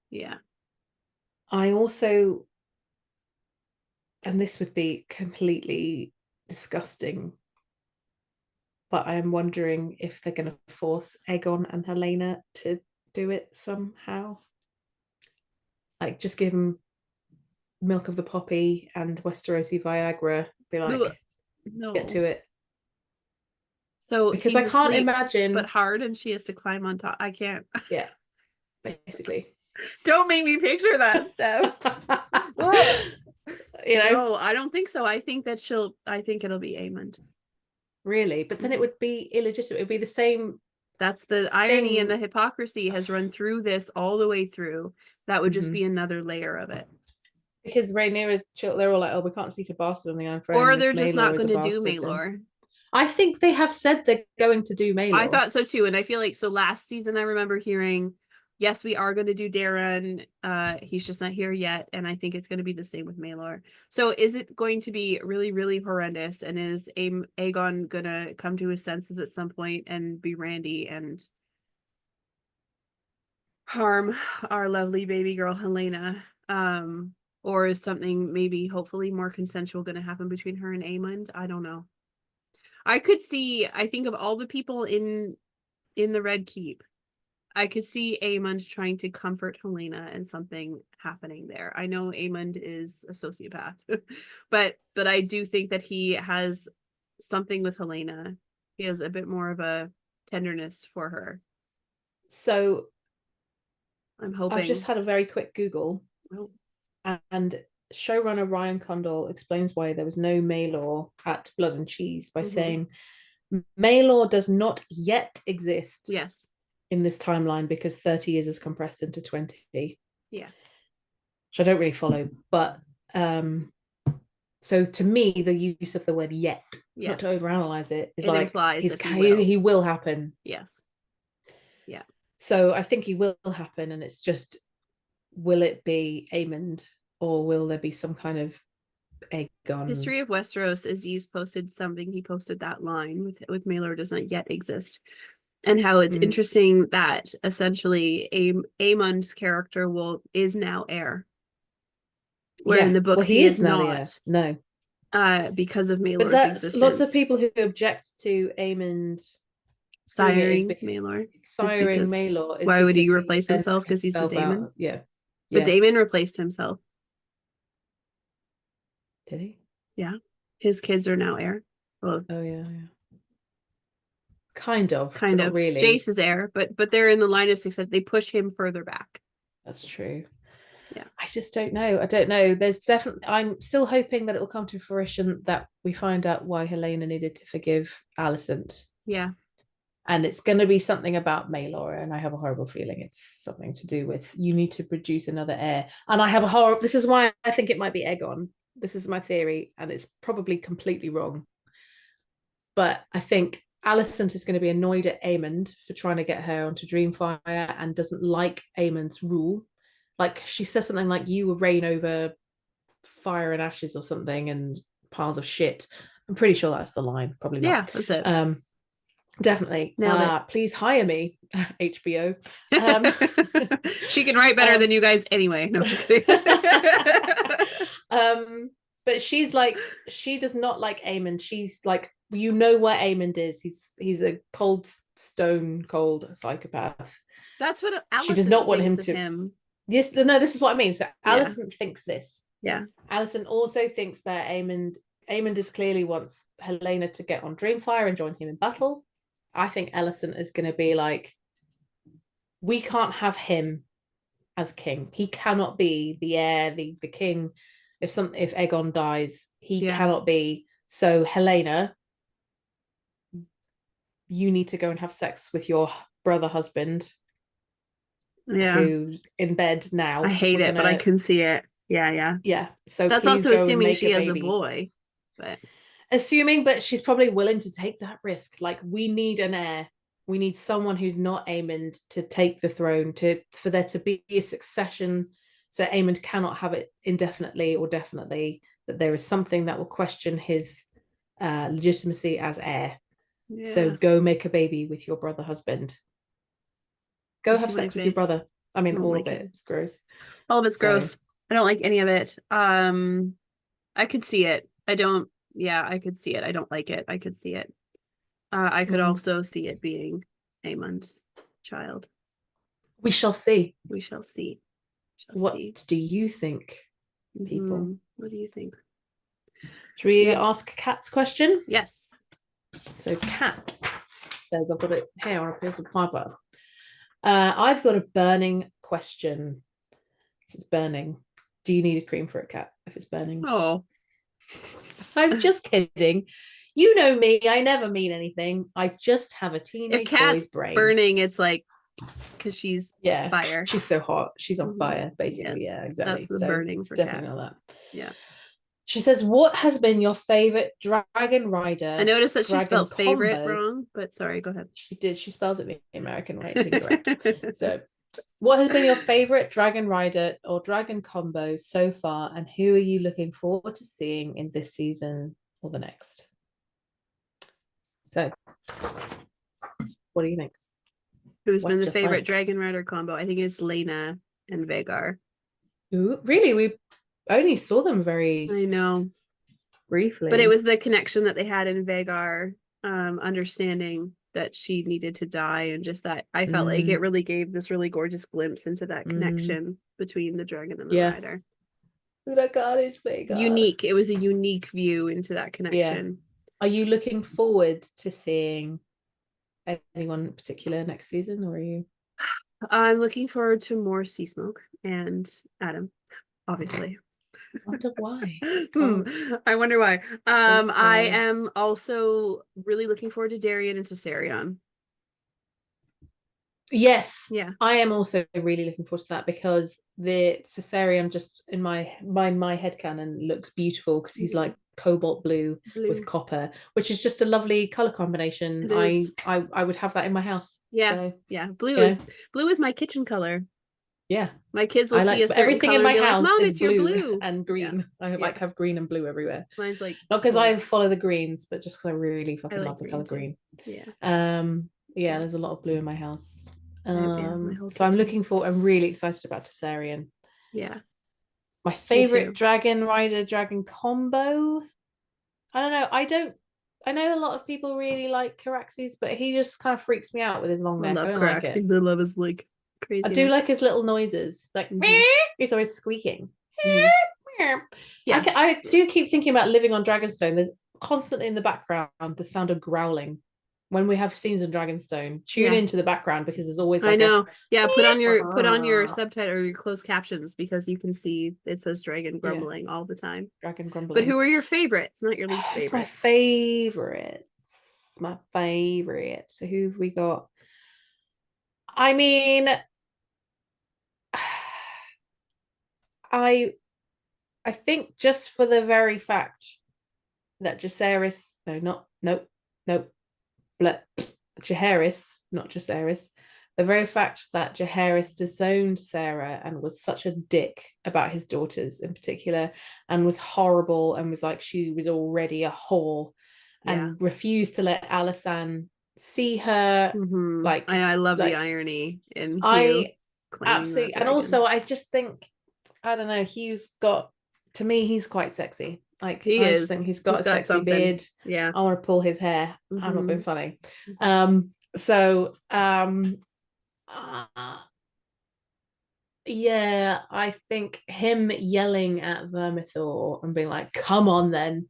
Yeah. I also, and this would be completely disgusting, but I'm wondering if they're going to force Aegon and Helaena to do it somehow. Like, just give them milk of the poppy and Westerosi Viagra. Be like, no, get to it. So because I can't imagine, but hard, and she has to climb on top. I can't. Yeah, basically. Don't make me picture that stuff. No, I don't think so. I think it'll be Aemond. really. But then it would be illegitimate. It would be the same That's the irony and thing. the hypocrisy has run through this all the way through. That would just be another layer of it. Because Rhaenyra's they're all like, oh, we can't seat a bastard on the Iron Throne. Or If they're just not Maelor is going a to do bastard, then Maelor. I think they have said they're going to do I Maelor. thought so too. And I feel like, so last season I remember hearing, yes, we are going to do Darren. He's just not here yet. And I think it's going to be the same with Maelor. So is it going to be really, really horrendous? And is Aegon going to come to his senses at some point and be Randy and harm our lovely baby girl Helaena? Or is something maybe hopefully more consensual going to happen between her and Aemond? I don't know. I think of all the people in the Red Keep, I could see Aemond trying to comfort Helaena and something happening there. I know Aemond is a sociopath, but I do think that he has something with Helaena. He has a bit more of a tenderness for her. So I'm hoping. I've just had a very quick Google, and showrunner Ryan Condal explains why there was no Maelor at Blood and Cheese by saying Maelor does not yet exist. Yes. In this timeline, because 30 years is compressed into 20. Yeah. Which I don't really follow, but so to me, the use of the word yet, not to overanalyze it, is like implies that he will happen. Yes. Yeah. So I think he will happen, and it's just, will it be Aemond, or will there be some kind of Aegon? History of Westeros, Aziz posted something. He posted that line with Maelor does not yet exist. And how it's interesting that essentially Aemond's character is now heir. Where in the books he is not. No. Because of Maelor's but that's existence. Lots of people who object to Aemond siring Maelor. Why would he replace himself? Because he's the Daemon? Yeah. But Daemon replaced himself. Did he? Yeah. His kids are now heir. Well, oh yeah. Kind of. Not really. Jace is heir, but they're in the line of success. They push him further back. That's true. Yeah. I just don't know. I don't know. There's definitely, I'm still hoping that it will come to fruition that we find out why Helaena needed to forgive Alicent. Yeah. And it's going to be something about Maelor, and I have a horrible feeling it's something to do with you need to produce another heir. And I have this is why I think it might be Aegon. This is my theory, and it's probably completely wrong. But I think Alicent is going to be annoyed at Aemond for trying to get her onto Dreamfire and doesn't like Aemond's rule. Like, she says something like, you will reign over fire and ashes or something and piles of shit. I'm pretty sure that's the line. Probably not. Yeah, that's it. Definitely. Please hire me, HBO. She can write better than you guys anyway. No, just kidding. But she's like, she does not like Aemond. She's like, you know where Aemond is. He's a stone cold psychopath. That's what Alicent she does not want him to. Him. Yes, no, this is what I mean. So Alicent thinks this. Yeah. Alicent also thinks that Aemond is clearly wants Helaena to get on Dreamfire and join him in battle. I think Alicent is going to be like, we can't have him as king. He cannot be the heir, the king. If Aegon dies, he cannot be. So Helaena, you need to go and have sex with your brother husband. Yeah. Who's in bed now. I hate it, but I can see it. Yeah. Yeah. So that's also assuming she has a boy. But she's probably willing to take that risk. Like, we need an heir. We need someone who's not Aemond to take the throne, for there to be a succession, so Aemond cannot have it indefinitely or definitely, that there is something that will question his legitimacy as heir. Yeah. So go make a baby with your brother husband. Go have sex with your brother. I mean, all of it. It's gross. All of it's gross. I don't like any of it. I could see it. I could see it. I don't like it. I could see it. I could also see it being Aemond's child. We shall see. What do you think, people? What do you think? Should we ask Kat's question? Yes. So Kat says, I've got it here on a piece of paper. I've got a burning question. It's burning. Do you need a cream for it, Kat, if it's burning? Oh. I'm just kidding. You know me, I never mean anything. I just have a If teenage Kat's boy's brain. burning, it's like because she's Yeah, fire. she's so hot. She's on fire, basically. Yes, Yeah, that's exactly. the So burning it's for definitely Kat. not that. Yeah. She says, "What has been your favorite Dragon I Rider noticed that she Dragon spelled favorite combo?" wrong, but sorry, go ahead. She did. She spells it the American way. It's incorrect. So, what has been your favorite Dragon Rider or Dragon combo so far, and who are you looking forward to seeing in this season or the next? So, what do you think? Who's been What the you favorite think? Dragon Rider combo? I think it's Lena and Vhagar. Ooh, really? We only saw them very I know. But it briefly. was the connection that they had in Vhagar, understanding that she needed to die, and just that I felt like it Mm, really gave this really gorgeous glimpse into that mm, connection between the dragon and the yeah. rider. Huracan is Vhagar. Unique. It was a unique view into that Yeah. connection. Are you looking forward to seeing anyone in particular next season, or are you? I'm looking forward to more Sea Smoke and Adam, obviously. I wonder why. Hmm. God, I wonder why. that's I am also really looking forward to Darian and Caesarion. yes. Yeah. I am also really looking forward to that because the Caesarion just in my headcanon looks beautiful because he's Mhm. like cobalt blue with Blue. copper, which is just a lovely color combination. It is. I would have that in my house. Yeah. So, Yeah. you know, Blue is my kitchen color. yeah. My kids will I see like a certain everything in color and my be like, house "Mom, is it's your blue blue." and Yeah. green. I Yeah. like have green and blue everywhere. Mine's like Not because I gold. follow the greens, but just because I really I fucking like love the color green too. green. Yeah. Yeah, Yeah. there's a lot of blue in my house. Yeah, my whole So kitchen. I'm really excited about Tessarian. Yeah. My Me favorite too. Dragon Rider Dragon combo. I don't know. I know a lot of people really like Caraxes, but he just kind of freaks me out with his long I neck. I love don't like it. Caraxes. I love his like I do craziness. like his little noises. It's like Hmm. he's always squeaking. Hmm. Yeah. I do keep thinking about living on Dragonstone. There's constantly in the background the sound of growling. When we have scenes in Dragonstone, tune Yeah. into the background because there's always I like a know. Yeah, put on your subtitle or your closed captions because you can see it says dragon yeah, grumbling all the time. dragon But who grumbling. are your favorites? Not your least It's my favorites. favorite. My favorite. So who've we got? I mean, I I think just for the very fact that Jacaerys, no, not nope, nope, but Jaehaerys, not Jacaerys, the very fact that Jaehaerys disowned Sarah and was such a dick about his daughters in particular, and was horrible and was like she was already a whore, Yeah. and refused to let Alysanne see her, Mm-hmm. I love the like irony in Hugh I claiming that absolutely, and dragon. also I just think I don't know, Hugh's got to me he's quite sexy. Like He I just think is. he's He's got a got sexy something. beard. Yeah. I want to pull his hair. I'm not Mm-hmm. being funny. So uh, yeah, I think him yelling at Vermithor and being like, "Come on then,"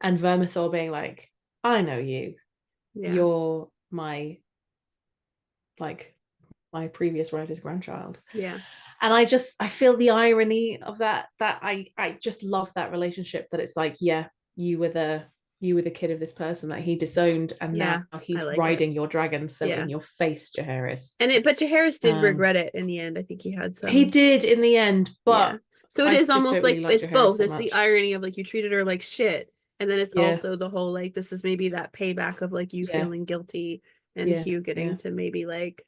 and Vermithor being like, "I know you. Yeah. You're like my previous writer's grandchild." Yeah. And I feel the irony of that I just love that relationship, that it's like, yeah, you were the you were the kid of this person that he disowned, and now Yeah. I he's like it. riding your dragon, so Yeah. in your face, Jaehaerys. But Jaehaerys did um regret it in the end. I think he had he some. did in the end, Yeah. but So it I is just almost don't really like like it's Jaehaerys both. that It's the much. irony of like you treated her like shit. And then it's Yeah, also the whole like this is maybe that payback of like you yeah, feeling guilty and yeah, Hugh getting yeah, to maybe like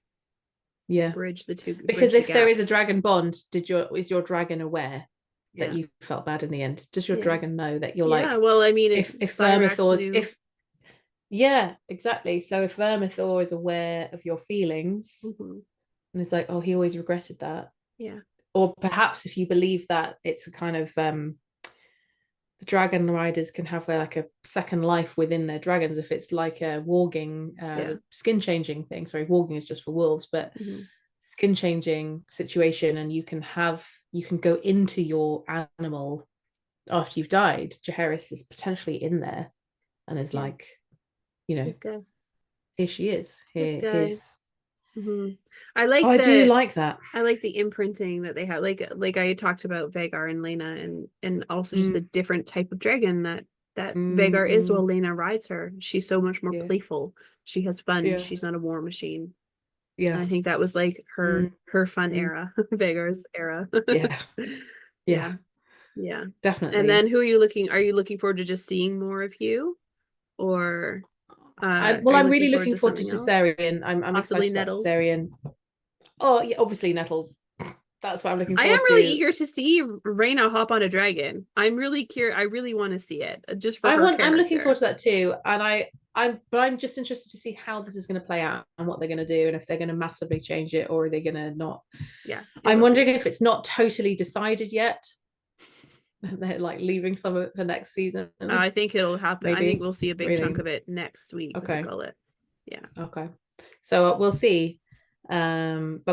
yeah. bridge Because the if there gap. is a dragon bond, is your dragon aware that Yeah. you felt bad in the end? Does your Yeah. dragon know that you're Yeah. like, Well, I mean if Cyrax Vermithor's knew. if yeah, exactly. So if Vermithor is aware of your feelings Hmm. and is like, oh, he always regretted that, Yeah. or perhaps if you believe that it's a kind of the dragon riders can have like a second life within their dragons, if it's like a warging, Yeah. skin changing thing. Sorry, warging is just for wolves, but Hmm. skin changing situation, and you can go into your animal after you've died. Jaehaerys is potentially in there and is Yeah. like, you know, This guy. here she is. This Here guy. is. Hmm. I Oh, like I do that. like that. I like the imprinting that they have. Like I talked about Vhagar and Lena and also just the Mm, different type of dragon that that Vhagar is Mm-hmm. while Lena rides her. She's so much more Yeah. playful. She has fun. Yeah. She's not a war machine. And Yeah. I think that was like her fun Mm-hmm. era, Vhagar's era. Yeah. Yeah. Yeah. Yeah. And then Definitely. who are you looking forward to just seeing more of Hugh? Or are you I'm looking really forward looking to forward to something else? Tesarian. I'm Possibly excited about Nettles. Tesarian. Oh yeah, obviously Nettles. That's what I'm looking I am forward really to. eager to see Rhaena hop on a dragon. I'm really curious. I really want to see it just for her I'm looking forward character. to that too. And I'm just interested to see how this is going to play out and what they're going to do and if they're going to massively change it or are they going to not. Yeah, it I'm will wondering be. if it's not totally decided yet. They're like leaving some of it for next season. I think it'll happen. I think Maybe. we'll see a big chunk Really. of it next week with the Okay. gullet. Yeah. Okay. So we'll see. But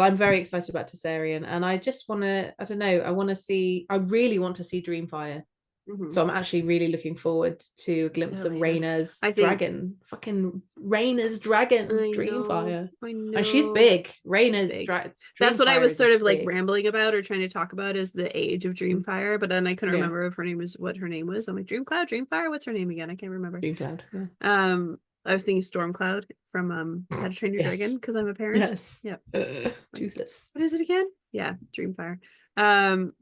I'm very excited about Tesarian and I just want to, I don't know, I really want to see Dreamfire. Mm-hmm. So I'm actually really looking forward to a glimpse of Hell yeah. Rhaena's I think dragon. Fucking Rhaena's dragon, I know. Dreamfire. I And she's know. big. She's Rhaena's big. That's what I Dreamfire was is sort of like big. rambling about or trying to talk about is the age of Dreamfire, but then I couldn't Yeah. remember if her name was what her name was. I'm like Dreamcloud, Dreamfire, what's her name again? I can't remember. Dreamcloud. Yeah. I was thinking Stormcloud from How to Train Your Dragon Yes. because I'm a parent. Yes. Yep. Toothless. What is it again? Yeah, Dreamfire.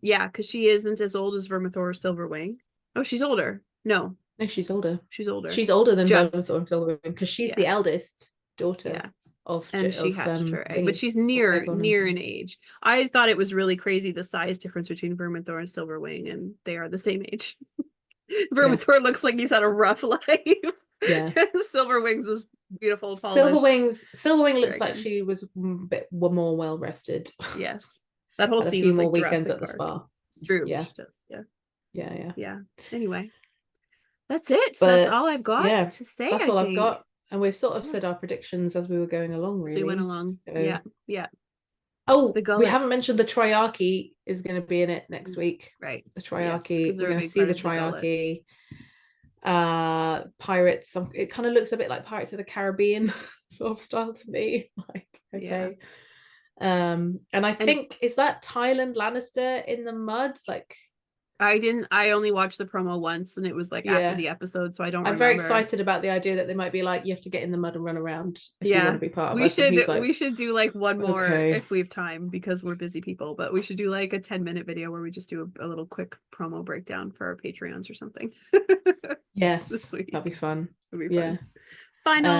Yeah, because she isn't as old as Vermithor or Silverwing. Oh, she's older. No, No, she's older. she's older. She's older than Just Vermithor and Silverwing because she's yeah, the eldest daughter yeah. of And she hatched her egg, but thingy she's of near Aegon near in and age. I thought it was really crazy the size difference between Vermithor and Silverwing, and they are the same age. yeah, Vermithor looks like he's had a rough life. yeah. Silverwing's this beautiful, polished Silverwing looks like dragon. she was a bit more well rested. Yes, that whole Had a scene few was more like weekends Jurassic at the Park. spa. True, Yeah, she does. Yeah, yeah, yeah. yeah. Anyway, that's it. That's But all I've got yeah, to say, that's I all I've think. got. And we've sort of Yeah. said our predictions as we were going along, So we went really. along. So, Yeah, yeah. The oh, we haven't gullet. mentioned the Triarchy is going to be in it next week. Right. The Yes, because Triarchy, we're they're a going to big see part the of the gullet. Triarchy. Pirates. It kind of looks a bit like Pirates of the Caribbean sort of style to me. Like, Yeah. okay. And I And think is that Tyland Lannister in the mud? Like, I only watched the promo once and it was like after yeah. the episode, so I don't I'm very remember. excited about the idea that they might be like, you have to get in the mud and run around if you want Yeah. to be part of us. And he's like, We should do like one more okay. if we have time because we're busy people, but we should do like a 10-minute video where we just do a little quick promo breakdown for our Patreons or something. Yes, This that'd be week. fun. It'll be Yeah. fun. Final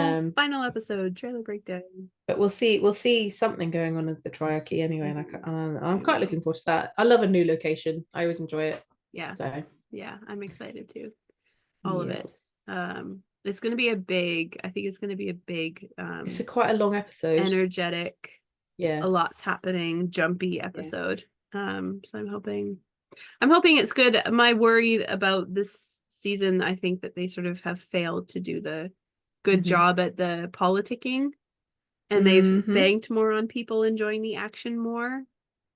Um, episode, trailer breakdown. but we'll see something going on with the Triarchy anyway, and I'm We quite will. looking forward to that. I love a new location. I always enjoy it. Yeah. So Yeah, I'm excited too. All of it. yes. It's gonna be a big, I think it's gonna be a big It's quite a long episode. energetic, Yeah. a lot's happening, jumpy Yeah. episode. So I'm hoping it's good. My worry about this season, I think that they sort of have failed to do the good Mm-hmm. job at the politicking and they've Mm-hmm. banked more on people enjoying the action more.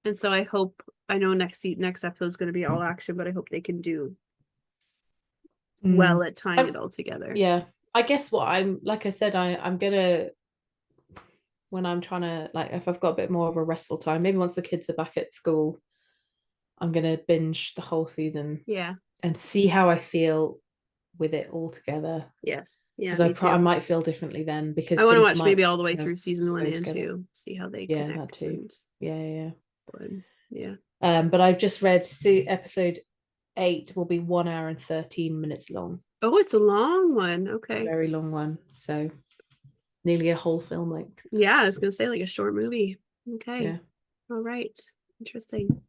And so I know next episode is going to be all action, but I hope they can do well Mm. at tying it all together. Yeah. I guess what I'm like I said, I'm gonna when I'm trying to like if I've got a bit more of a restful time, maybe once the kids are back at school, I'm gonna binge the whole season Yeah. and see how I feel with it all together. Yes. Yeah, Because me I too. might feel differently then because I want to things watch maybe might all the way kind of through season one sew and together. two, see how they Yeah, that connect too. and Yeah. yeah. But I've just read episode 8 will be 1 hour and 13 minutes long. Oh, it's a long one. Okay. Very long one. So nearly a whole film length. Yeah, I was gonna say like a short movie. Okay. Yeah. All right. Interesting.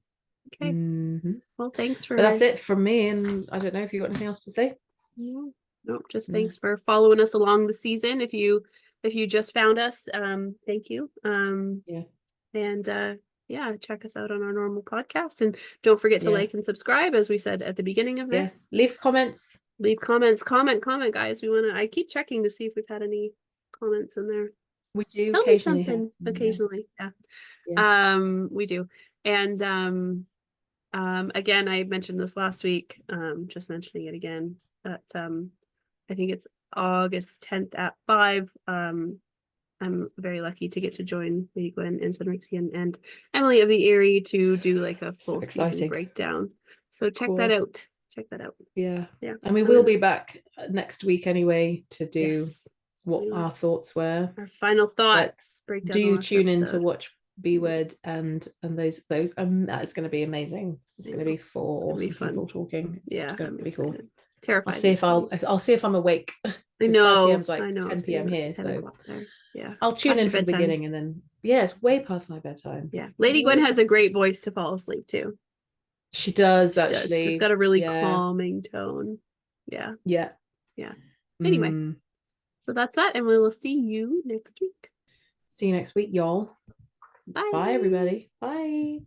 Okay. Mm-hmm. Well, thanks for But that's it from me. And I don't know if you got anything else to say. yeah. Nope, just No. thanks for following us along the season. If you just found us, thank you. Yeah. And yeah, check us out on our normal podcast. And don't forget to Yeah. like and subscribe, as we said at the beginning of this. Yeah. Leave comments. Leave comments. Comment, guys. I keep checking to see if we've had any comments in there. We do Tell me occasionally have. something occasionally. Yeah. We do. And again, I mentioned this last week, just mentioning it again, that I think it's August 10th at 5. I'm very lucky to get to join Lady Gwen and Sunrixian and Emily of the Eyrie to do like a full season breakdown. So check that out. check that out. Yeah. Yeah. And we will be back next week anyway to do what our thoughts were. Our final thoughts. Breakdown. Do tune in to watch BWord and those. That's going to be amazing. It's going to be four awesome people talking. Yeah, it's going to be cool. Terrified. I'll see if I'm awake. I know. 5 p.m. is like 10 p.m. here, so yeah. I'll tune in from the beginning, and then it's way past my bedtime. Yeah, Lady Gwen has a great voice to fall asleep to. She does actually. She's got a really calming tone. Yeah. Yeah. Anyway, so that's that, and we will see you next week. See you next week, y'all. Bye. Bye, everybody. Bye.